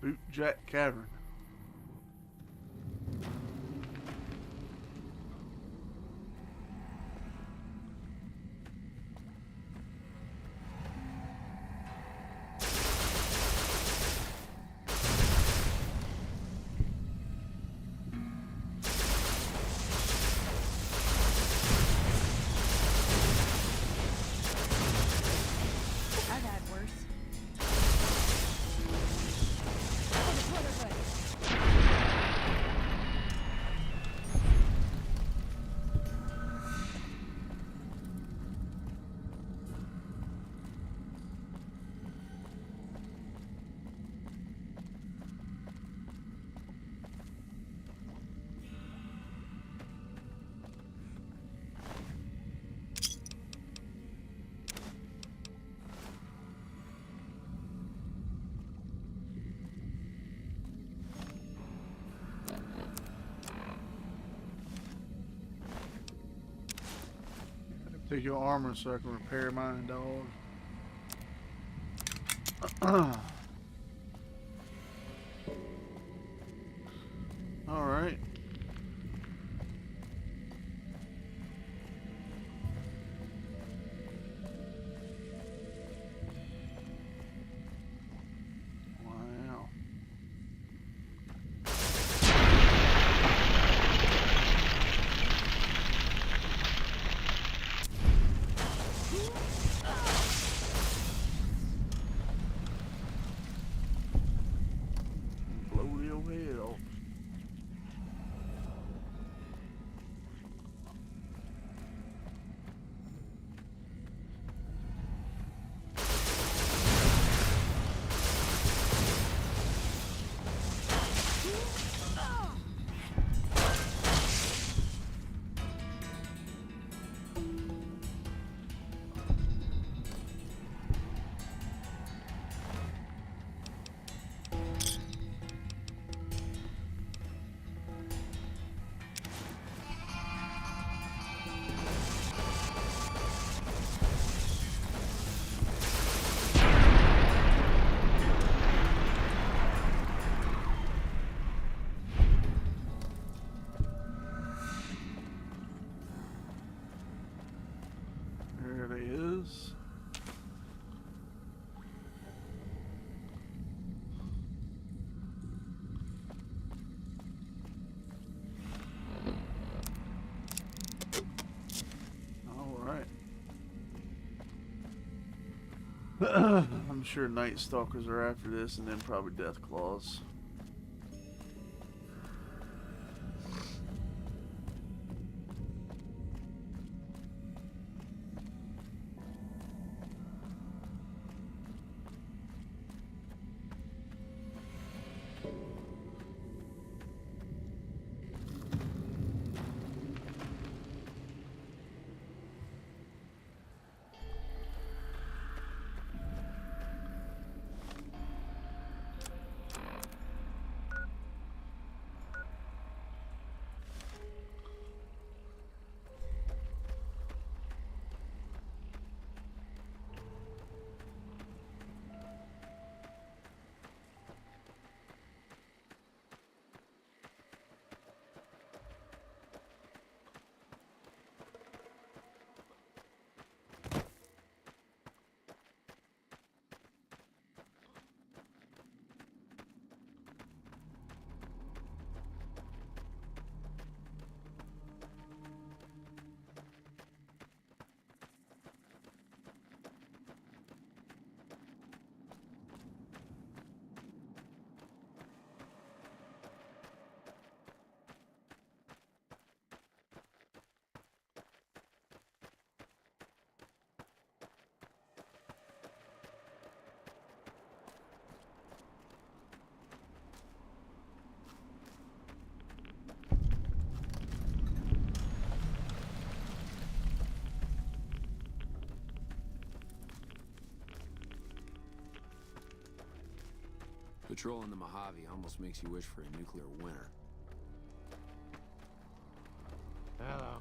Bootjack Cavern. I've had worse. Take your armor so I can repair mine, dog. All right. Wow. Blow your head off. There it is. All right. I'm sure Night Stalkers are after this, and then probably Death Claws. Patrolling the Mojave almost makes you wish for a nuclear winter. Hello.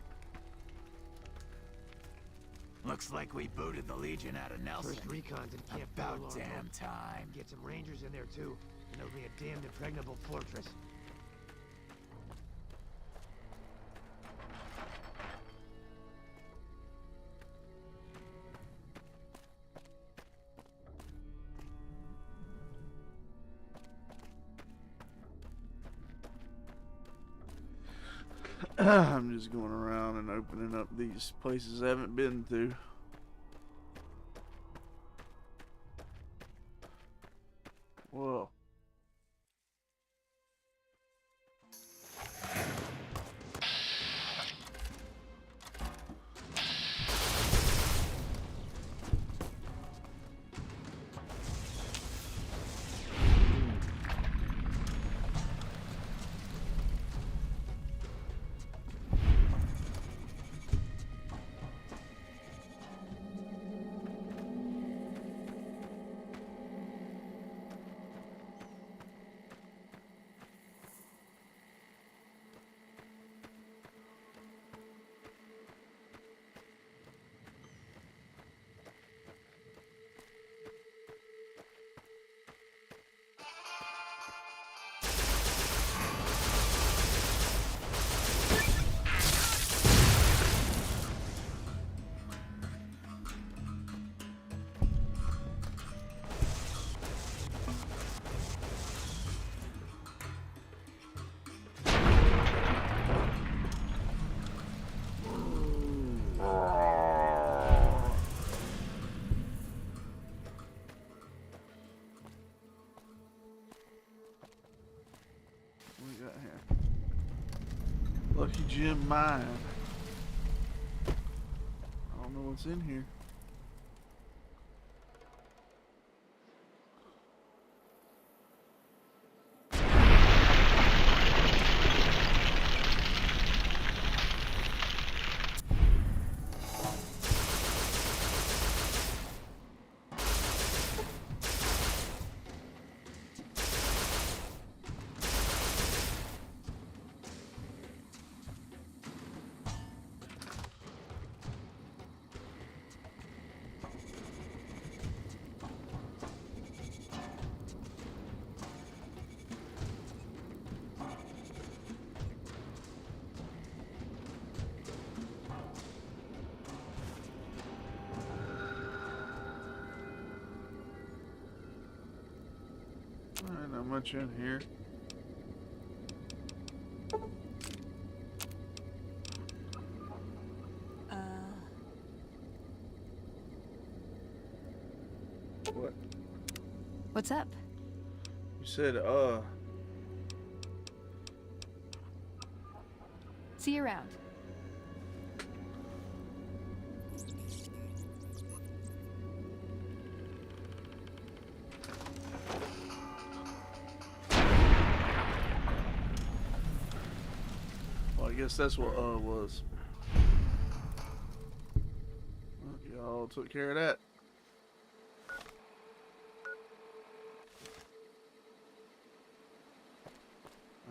Looks like we booted the Legion out of Nelson. First recon's in Camp About Bellarmine. damn time. Get some Rangers in there too, and it'll be a damned impregnable fortress. I'm just going around and opening up these places I haven't been to. Whoa. Lucky Gem Mine. I don't know what's in here. Alright, not much in here. What? What's up? You said, See you around. Well, I guess that's what was. Well, y'all took care of that.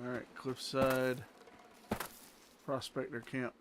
Alright, Cliffside Prospector Camp.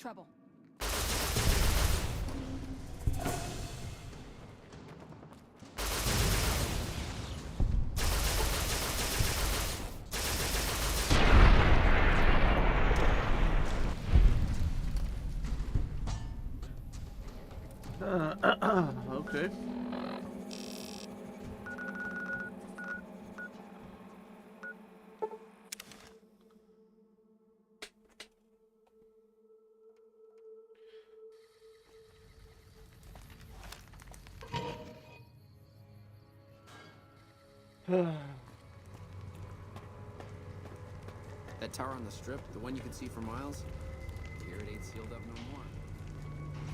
Trouble. Okay. That tower on the strip, the one you can see for miles? Here it ain't sealed up no more.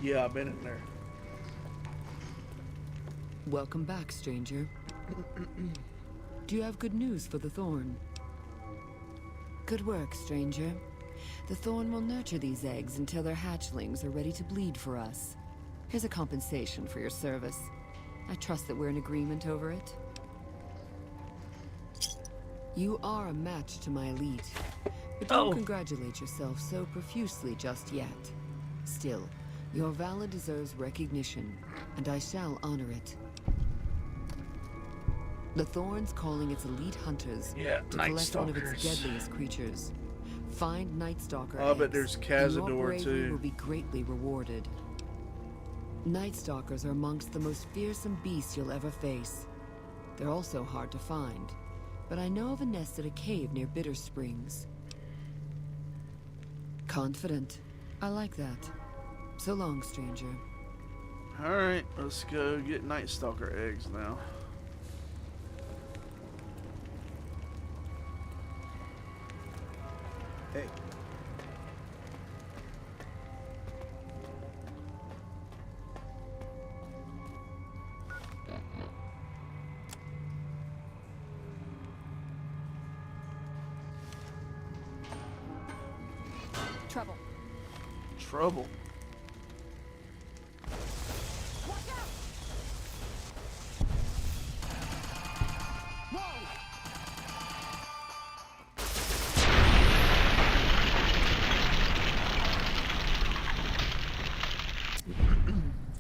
Yeah, I've been in there. Welcome back, stranger. Do you have good news for the Thorn? Good work, stranger. The Thorn will nurture these eggs until their hatchlings are ready to bleed for us. Here's a compensation for your service. I trust that we're in agreement over it. You are a match to my elite, but don't congratulate yourself so profusely just yet. Still, your valor deserves recognition, and I shall honor it. The Thorn's calling its elite hunters to collect one of its deadliest creatures. Find Night Stalker eggs, but there's and your Cazador bravery too. will be greatly rewarded. Night Stalkers are amongst the most fearsome beasts you'll ever face. They're also hard to find, but I know of a nest at a cave near Bitter Springs. Confident. I like that. So long, stranger. Alright, let's go get Night Stalker eggs now. Hey. Trouble. Trouble.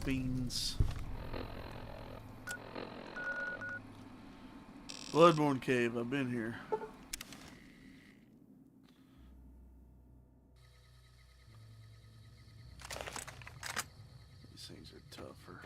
Beans. Bloodborne Cave, I've been here. These things are tougher.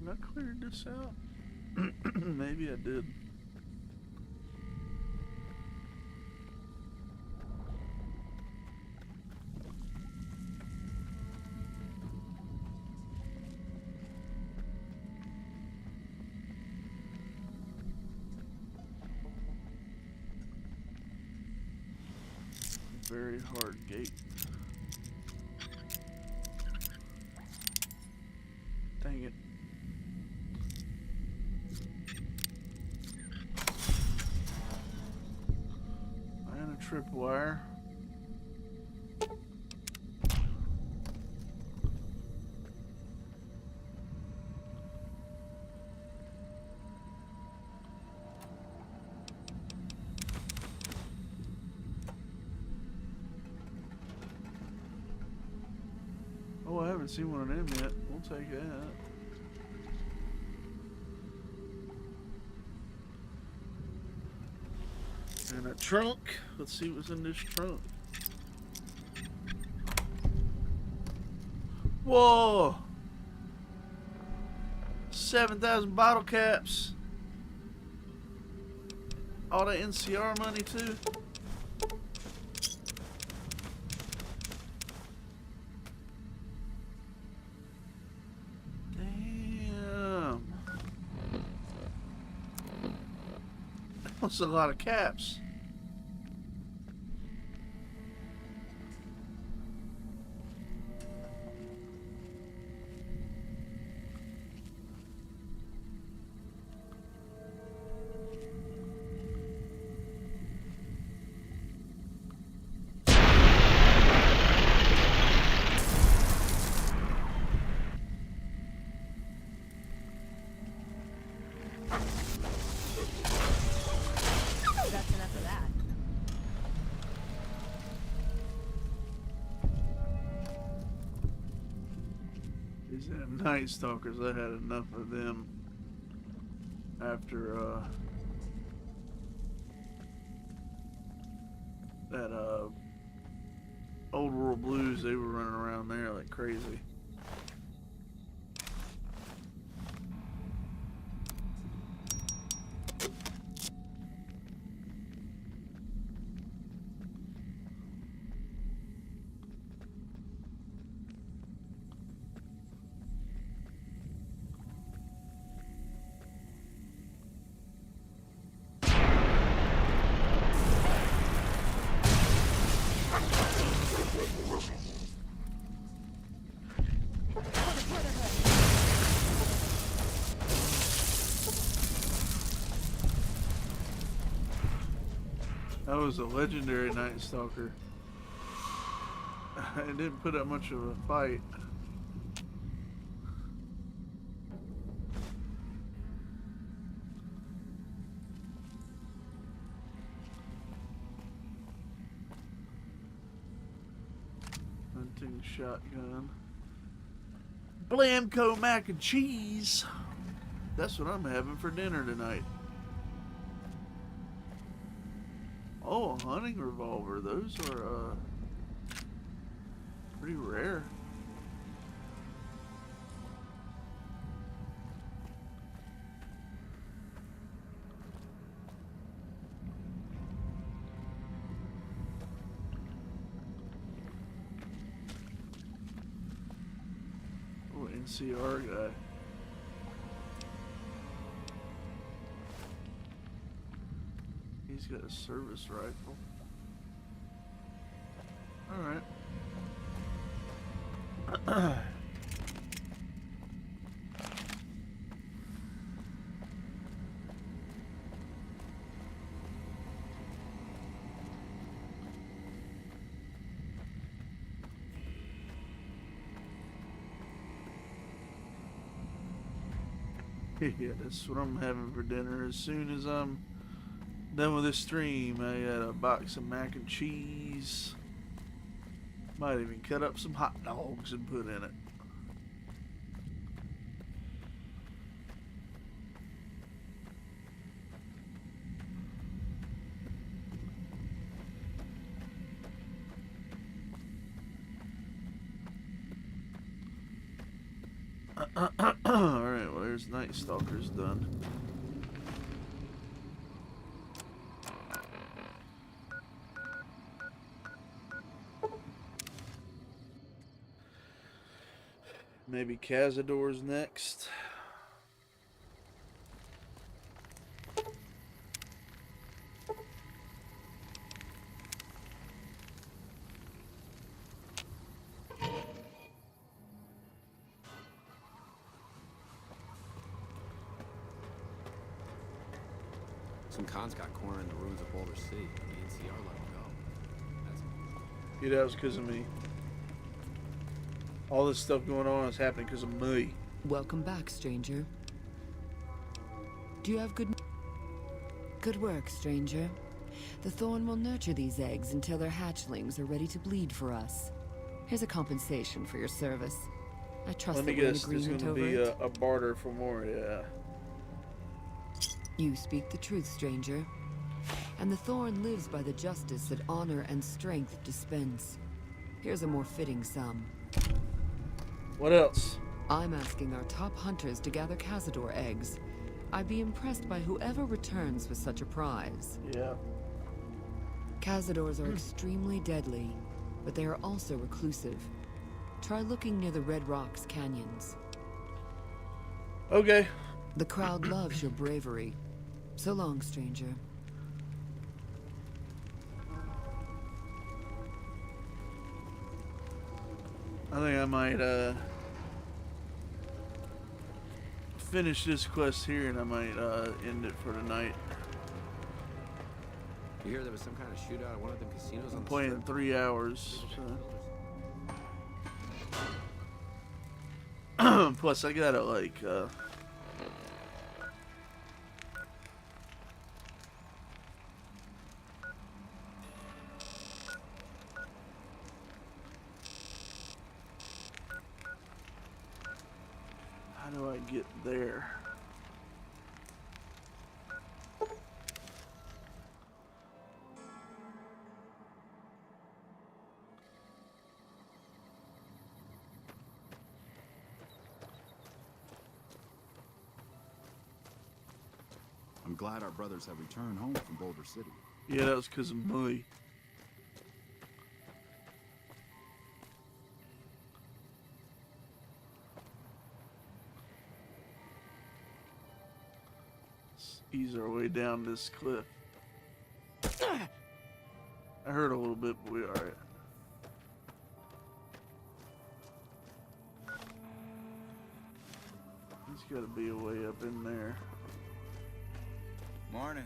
I cleared this out? Maybe I did. Very hard gate. Dang it. And a tripwire. Oh, I haven't seen one of them yet. We'll take that. And a trunk. Let's see what's in this trunk. Whoa! 7,000 bottle caps. All the NCR money too. Damn. That's a lot of caps. That's enough of that. These damn Night Stalkers, I had enough of them after that Old World Blues. They were running around there like crazy. That was a legendary Night Stalker. It didn't put up much of a fight. Hunting shotgun. Blamco mac and cheese. That's what I'm having for dinner tonight. Oh, a hunting revolver. Those are pretty rare. Oh, NCR guy. He's got a service rifle. Alright. Yeah, that's what I'm having for dinner as soon as I'm done with this stream. I got a box of mac and cheese. Might even cut up some hot dogs and put in it. Alright, well there's Night Stalkers done. Maybe Cazador's next. Some cons got cornered in the ruins of Boulder Sea. The NCR let them go. That's Yeah, that was because of me. All this stuff going on is happening because of me. Welcome back, stranger. Do you have good work, stranger? The Thorn will nurture these eggs until their hatchlings are ready to bleed for us. Here's a compensation for your service. I trust Let me that we're in guess, there's agreement going to over be it. a barter for more, yeah. You speak the truth, stranger. And the Thorn lives by the justice that honor and strength dispense. Here's a more fitting sum. What else? I'm asking our top hunters to gather Cazador eggs. I'd be impressed by whoever returns with such a prize. Yeah. Cazadors are extremely deadly, but they are also reclusive. Try looking near the Red Rocks canyons. Okay. The crowd loves your bravery. So long, stranger. I think I might finish this quest here, and I might end it for tonight. You hear there was some kind of shootout at one of the casinos on I'm the playing strip? 3 hours. Plus, I gotta like. How do I get there? I'm glad our brothers have returned home from Boulder City. Yeah, that was because of me. Let's ease our way down this cliff. I hurt a little bit, but we're alright. There's gotta be a way up in there. Morning.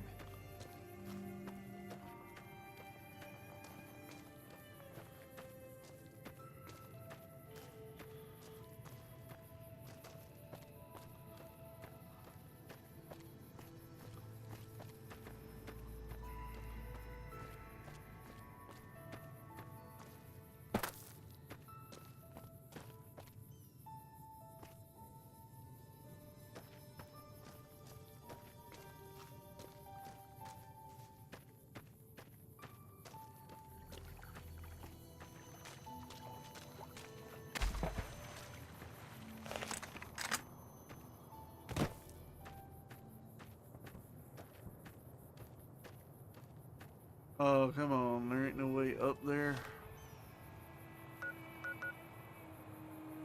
Oh, come on. There ain't no way up there.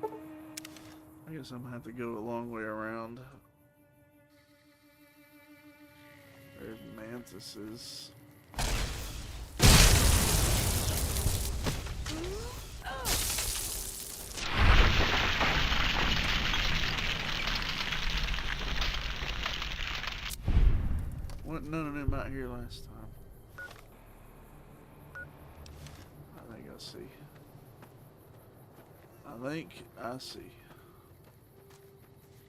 I guess I'm gonna have to go a long way around. There's mantises. Wasn't none of them out here last time. I think I see. I think I see.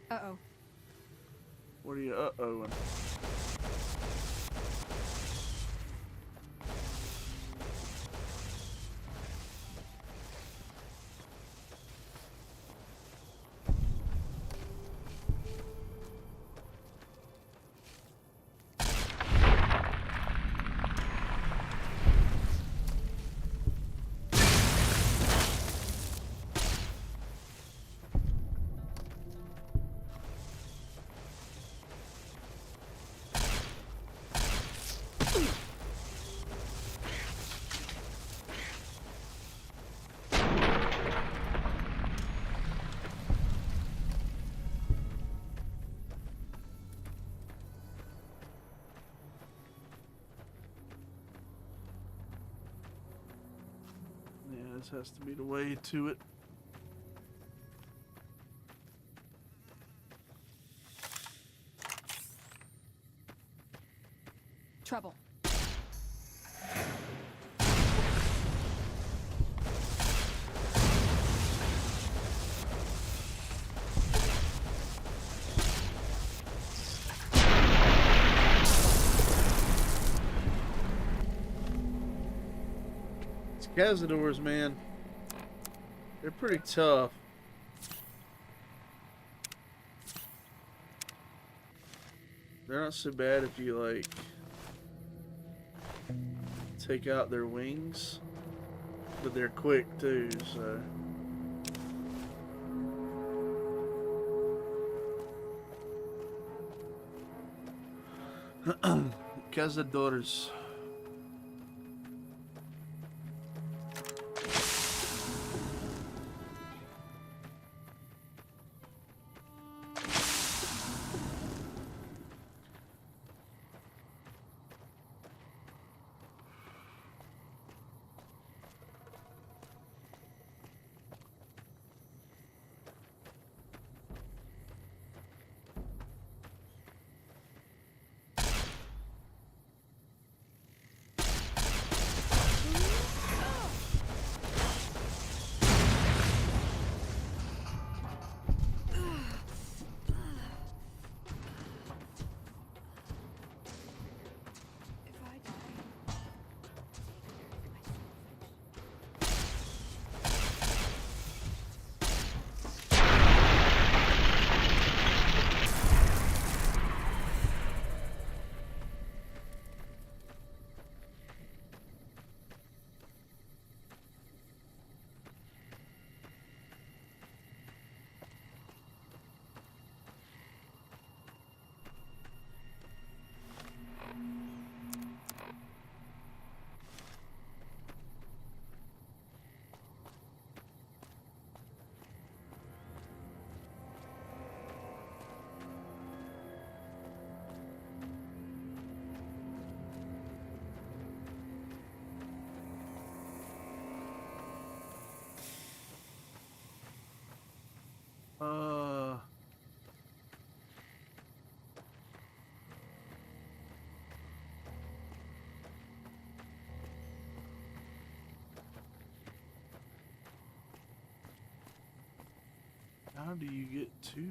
Uh-oh. What are you uh-ohing? This has to be the way to it. Trouble. Cazadors, man, they're pretty tough. They're not so bad if you, like, take out their wings, but they're quick too, so. Cazadores. How do you get to...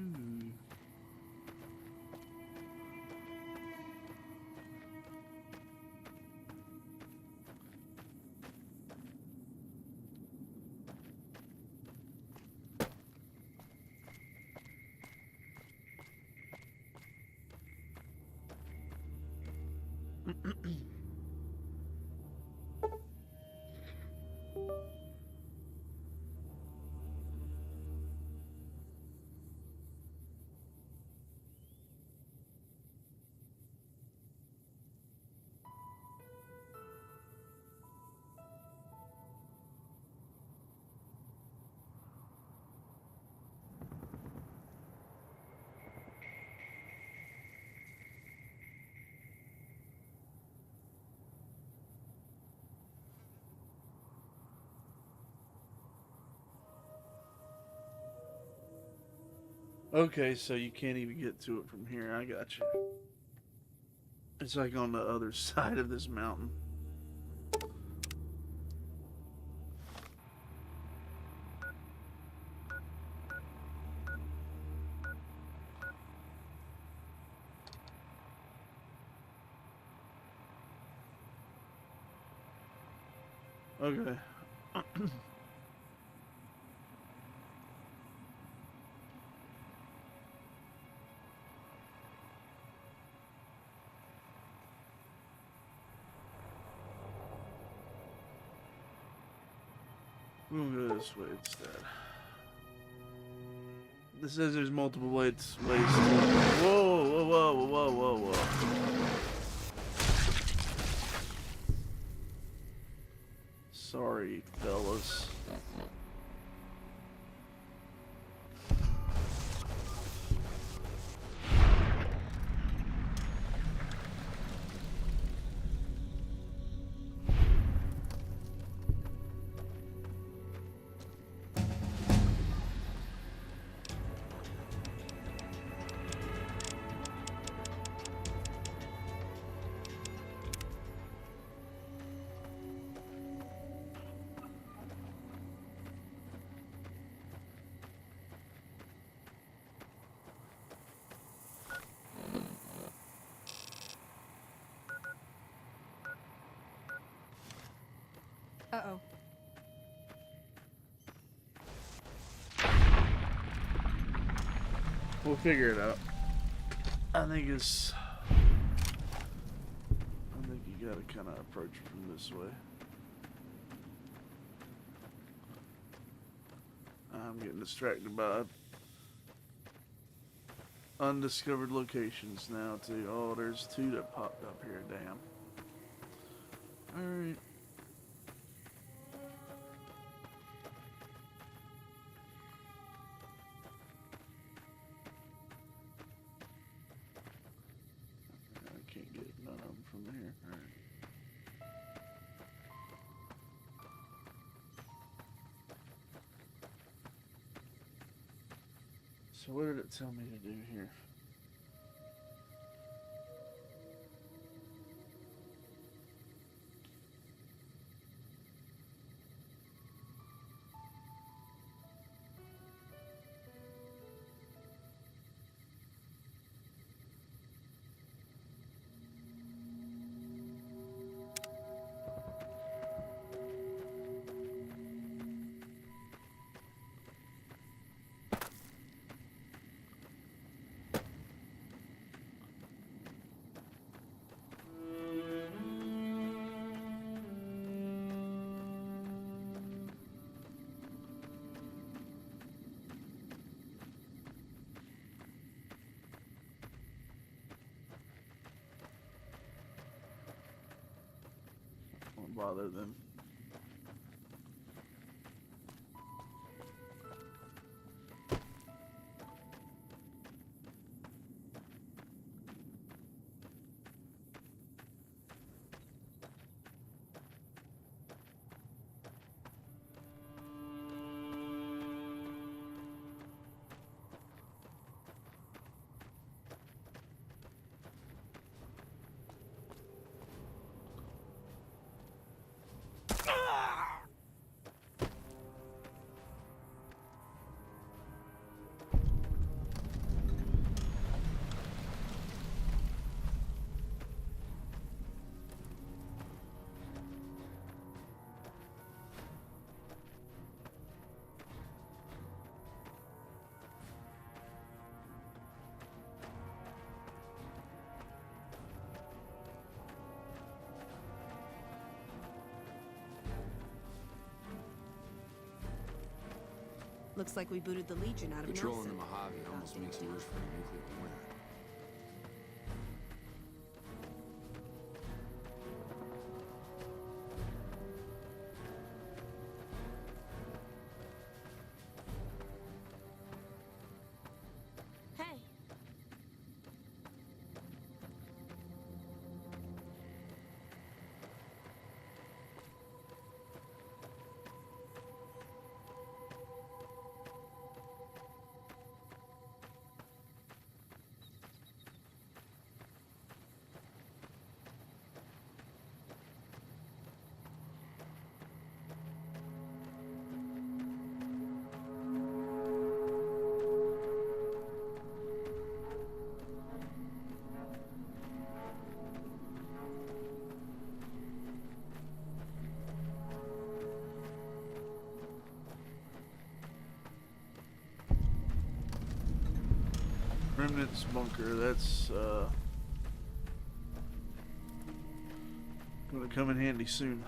Okay, so you can't even get to it from here. I got you. It's like on the other side of this mountain. Okay. We'll go this way instead. This says there's multiple ways to... Whoa, whoa, whoa, whoa, whoa, whoa. Sorry, fellas. Uh-oh. We'll figure it out. I think you gotta kind of approach it from this way. I'm getting distracted by undiscovered locations now too. Oh, there's two that popped up here. Damn. All right. I can't get none of them from here. All right. So what did it tell me to do here? Won't bother them. Looks like we booted the Legion out of Patrolling Nelson. the Mojave almost makes you wish for a nuclear winter. Hey. Remnants bunker, that's gonna come in handy soon.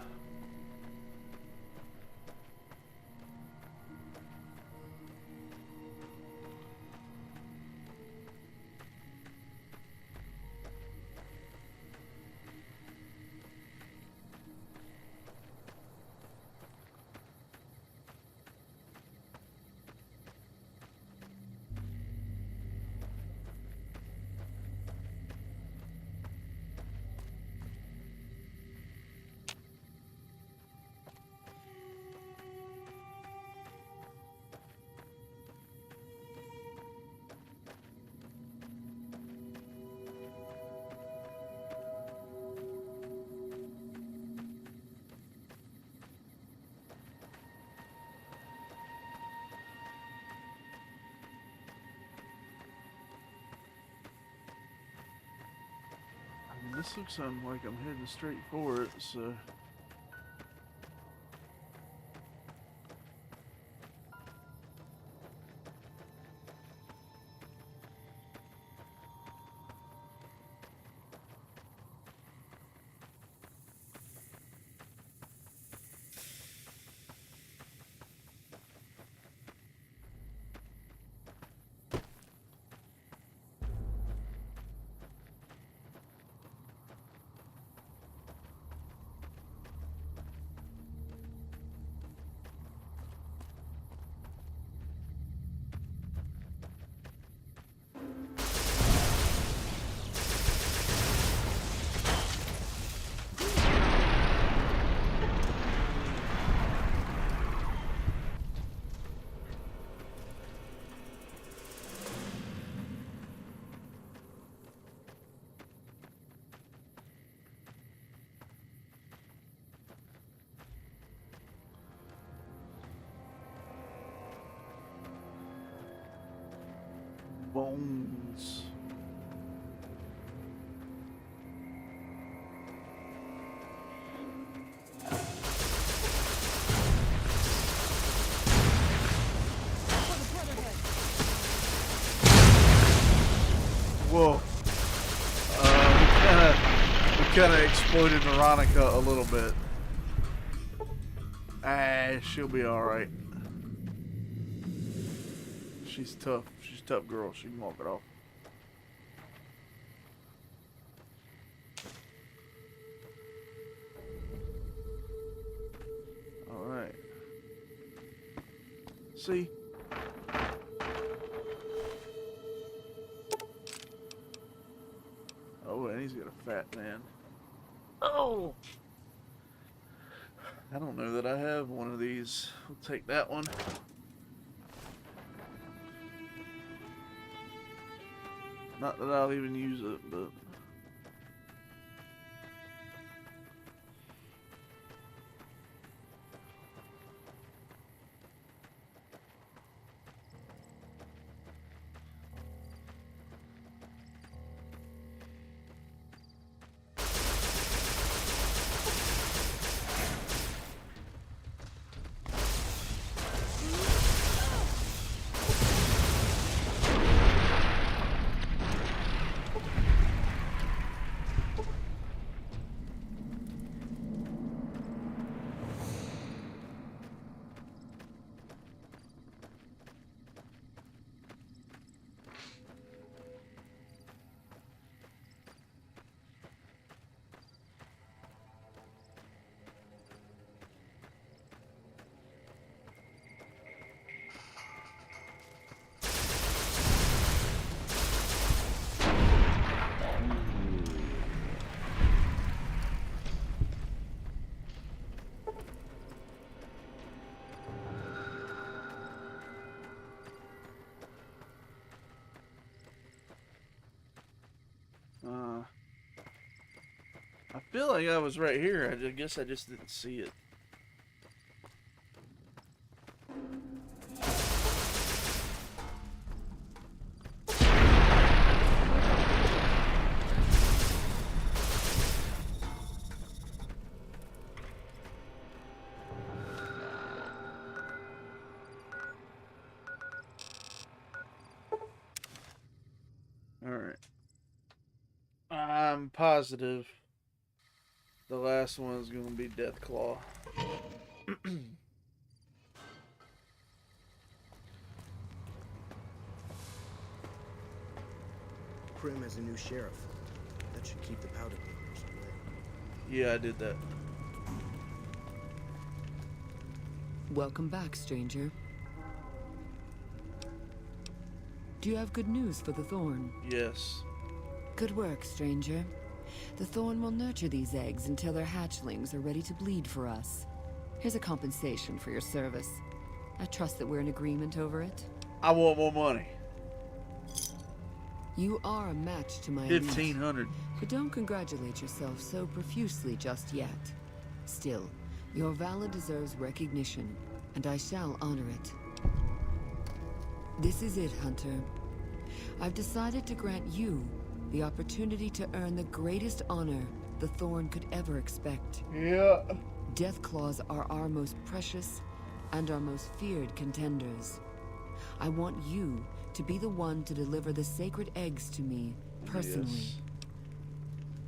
This looks like I'm heading straight for it, so... Bones. Whoa. We kind of exploited Veronica a little bit. She'll be all right. She's tough. She's a tough girl. She can walk it off. All right. See? Oh, and he's got a fat man. Oh! I don't know that I have one of these. We'll take that one. Not that I'll even use it, but... feel like I was right here. I guess I just didn't see it. Alright. I'm positive the last one is going to be Deathclaw. Krim has a new sheriff. That should keep the powder dealers away. Yeah, I did that. Welcome back, stranger. Do you have good news for the Thorn? Yes. Good work, stranger. The Thorn will nurture these eggs until their hatchlings are ready to bleed for us. Here's a compensation for your service. I trust that we're in agreement over it. I want more money. You are a match to my 1,500. elite, but don't congratulate yourself so profusely just yet. Still, your valor deserves recognition, and I shall honor it. This is it, Hunter. I've decided to grant you the opportunity to earn the greatest honor the Thorn could ever expect. Yeah. Deathclaws are our most precious and our most feared contenders. I want you to be the one to deliver the sacred eggs to me personally. Yes.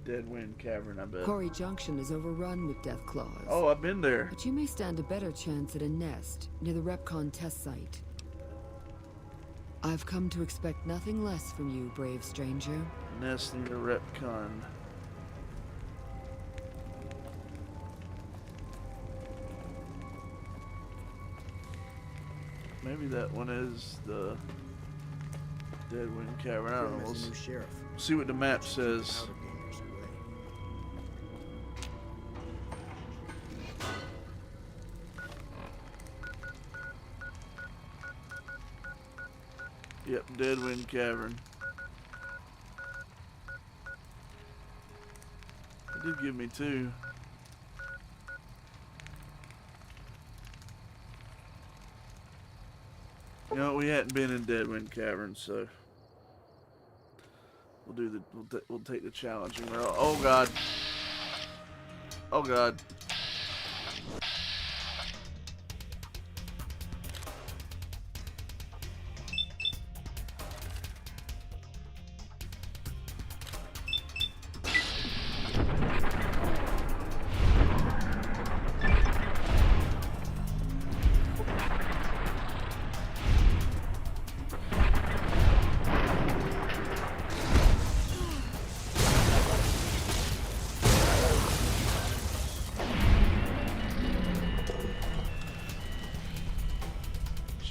Deadwind Cavern, I bet. Quarry Junction is overrun with Deathclaws. Oh, I've been there. But you may stand a better chance at a nest near the Repcon test site. I've come to expect nothing less from you, brave stranger. Nest near Repcon. Maybe that one is the Deadwind Cavern. I don't know. We'll see what the map says. Yep, Deadwind Cavern. It did give me 2. You know, we hadn't been in Deadwind Cavern, so we'll take the challenging route. Oh god. Oh god.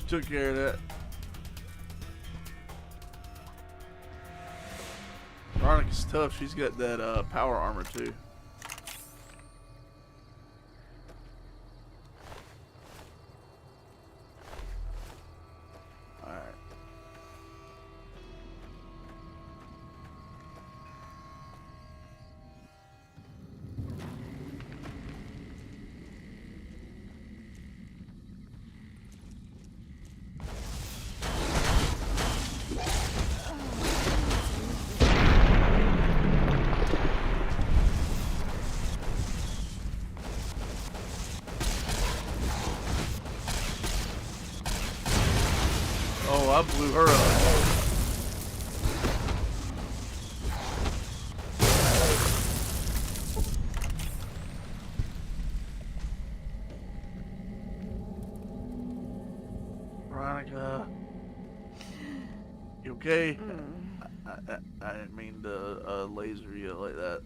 Took care of that. Veronica's tough. She's got that power armor too. Alright. Oh, I blew her up. Veronica, you okay? I didn't mean to laser you like that.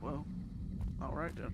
Well, all right then.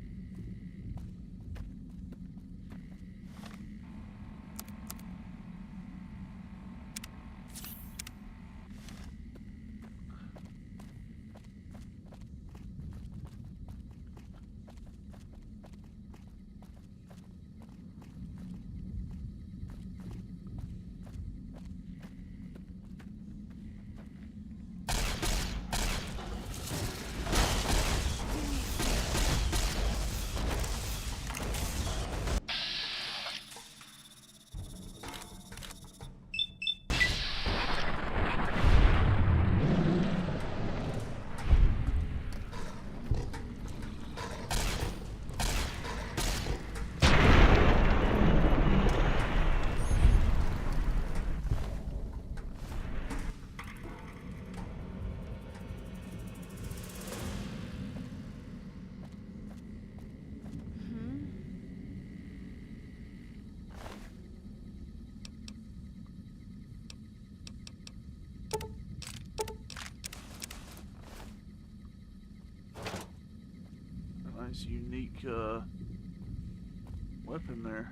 Nice, unique weapon there.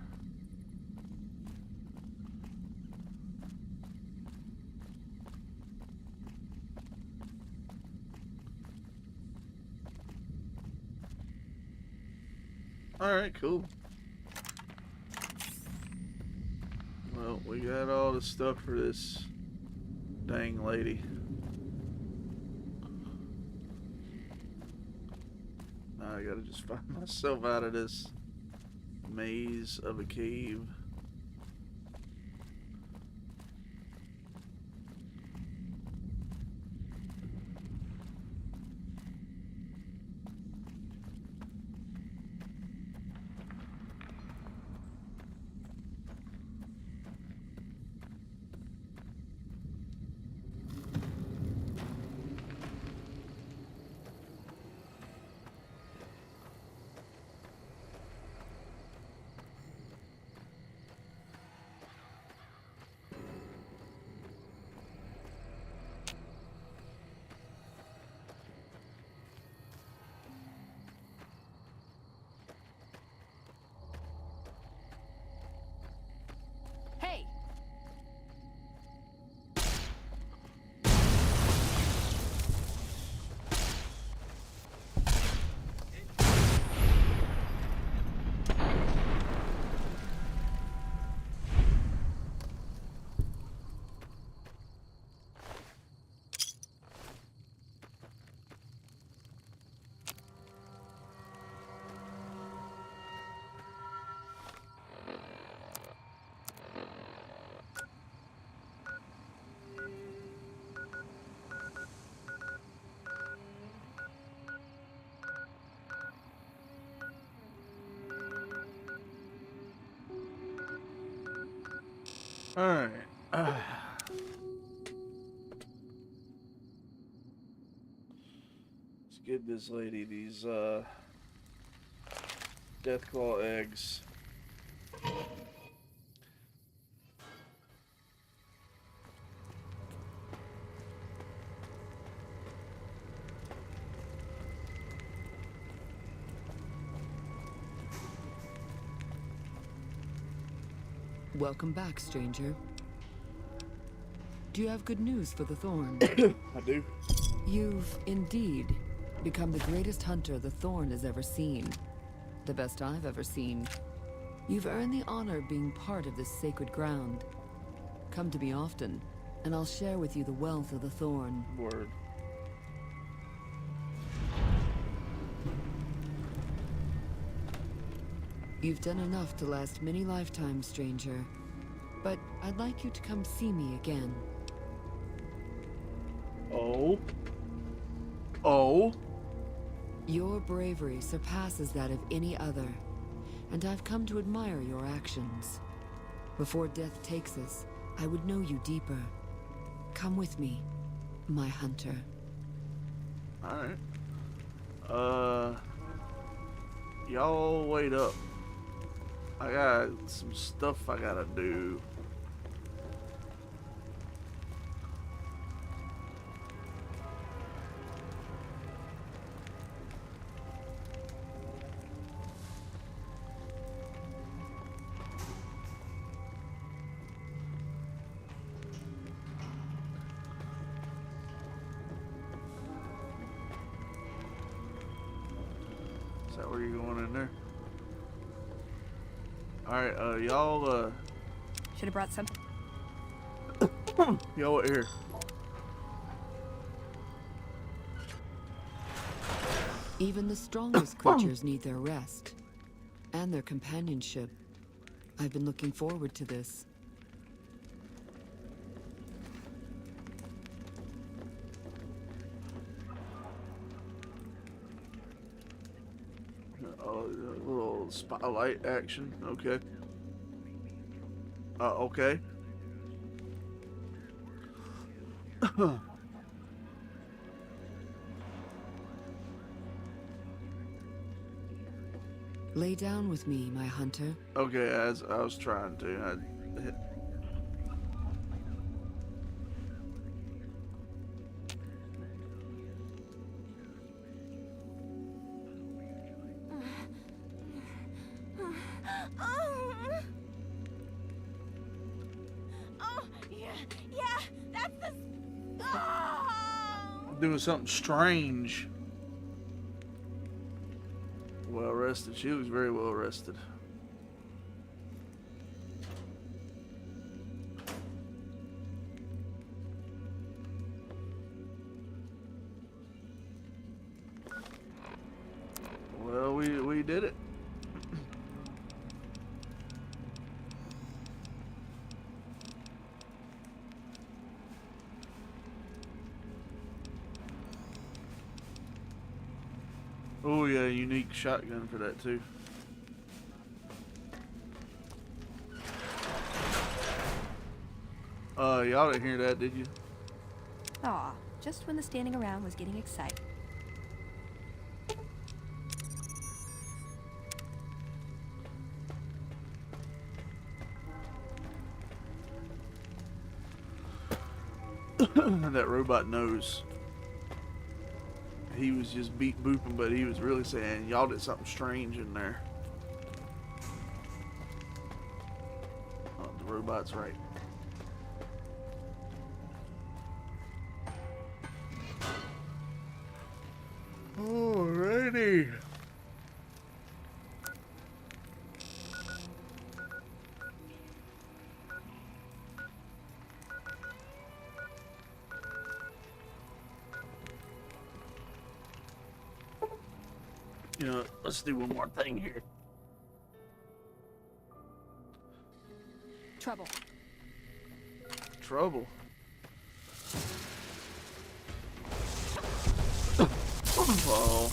Alright, cool. Well, we got all the stuff for this dang lady. Now I gotta just find myself out of this maze of a cave. Hey! Alright. Let's give this lady these Deathclaw eggs. Welcome back, stranger. Do you have good news for the Thorn? I do. You've indeed become the greatest hunter the Thorn has ever seen. The best I've ever seen. You've earned the honor of being part of this sacred ground. Come to me often, and I'll share with you the wealth of the Thorn. Word. You've done enough to last many lifetimes, stranger. But I'd like you to come see me again. Oh? Oh? Your bravery surpasses that of any other, and I've come to admire your actions. Before death takes us, I would know you deeper. Come with me, my hunter. Alright. Y'all wait up. I got some stuff I gotta do. Is that where you're going in there? Alright, y'all, Should have brought some. y'all what here? Even the strongest creatures need their rest. And their companionship. I've been looking forward to this. Oh, a little spotlight action. Okay. Okay. Lay down with me, my hunter. Okay, as I was trying to. Doing something strange. Well rested. She looks very well rested. Well, we did it. Oh yeah, unique shotgun for that too. Y'all didn't hear that, did you? Aw, just when the standing around was getting exciting. That robot knows. He was just beat booping, but he was really saying, y'all did something strange in there. Oh, the robot's right. Alrighty. You know, let's do one more thing here. Trouble. Trouble. Oh.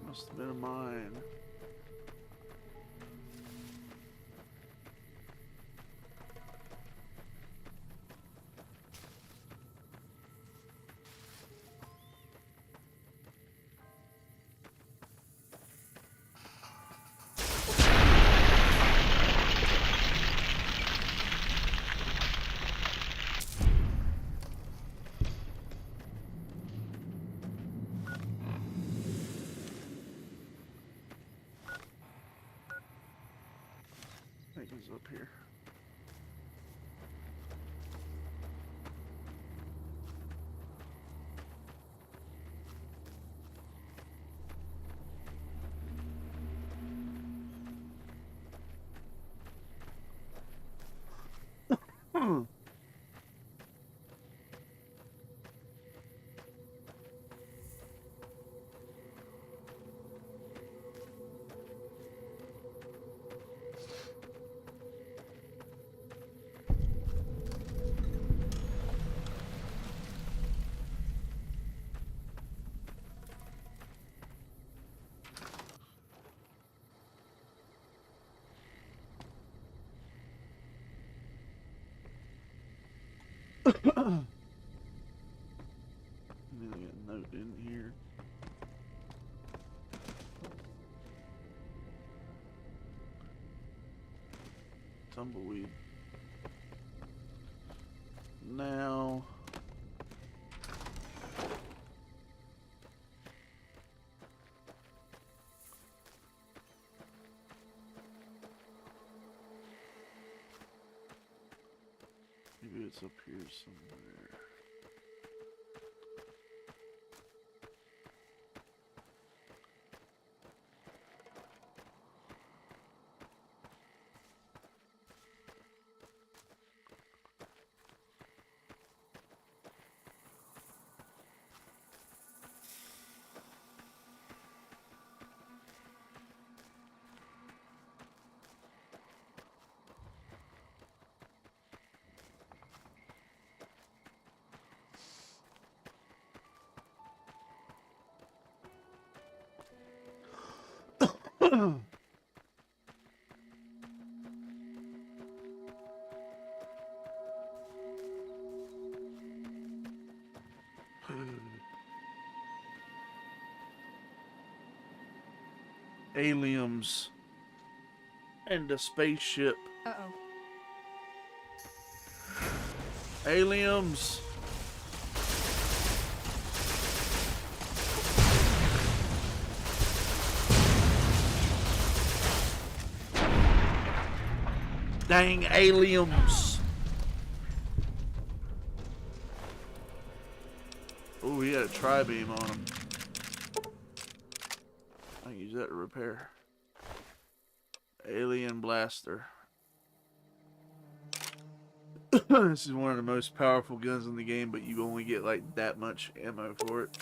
Must have been a mine. I think he's up here. And then I got a note in here. Tumbleweed. Now. Maybe it's up here somewhere. Aliens and a spaceship. Uh-oh. Aliens. Dang aliens. Oh, he had a tri-beam on him. I can use that to repair. Alien blaster. This is one of the most powerful guns in the game, but you only get like that much ammo for it.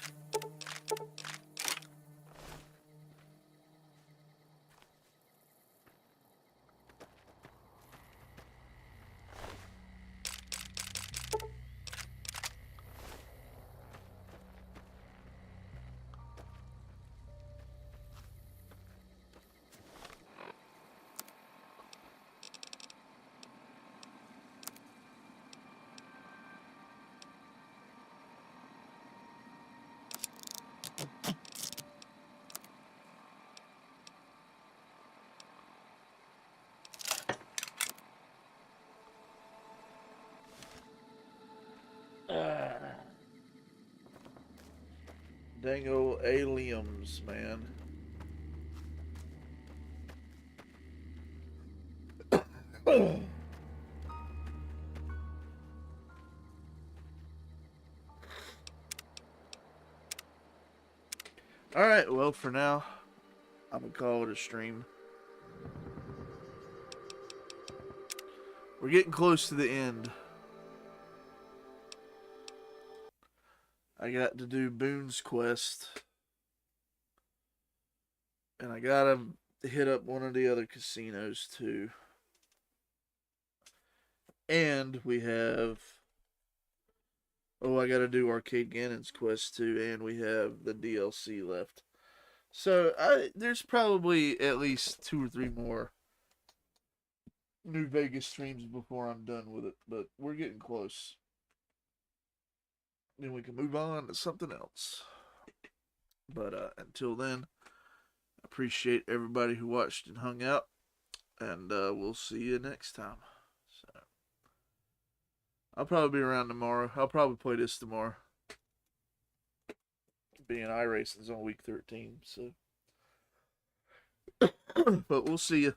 Dang old aliens, man. Alright, well, for now, I'm gonna call it a stream. We're getting close to the end. I got to do Boone's Quest. And I gotta hit up one of the other casinos, too. And we have... Oh, I gotta do Arcade Gannon's Quest, too. And we have the DLC left. So, there's probably at least 2 or 3 more New Vegas streams before I'm done with it. But we're getting close. Then we can move on to something else. But until then, I appreciate everybody who watched and hung out. And we'll see you next time. So, I'll probably be around tomorrow. I'll probably play this tomorrow. Being iRacing's on week 13, so. But we'll see you.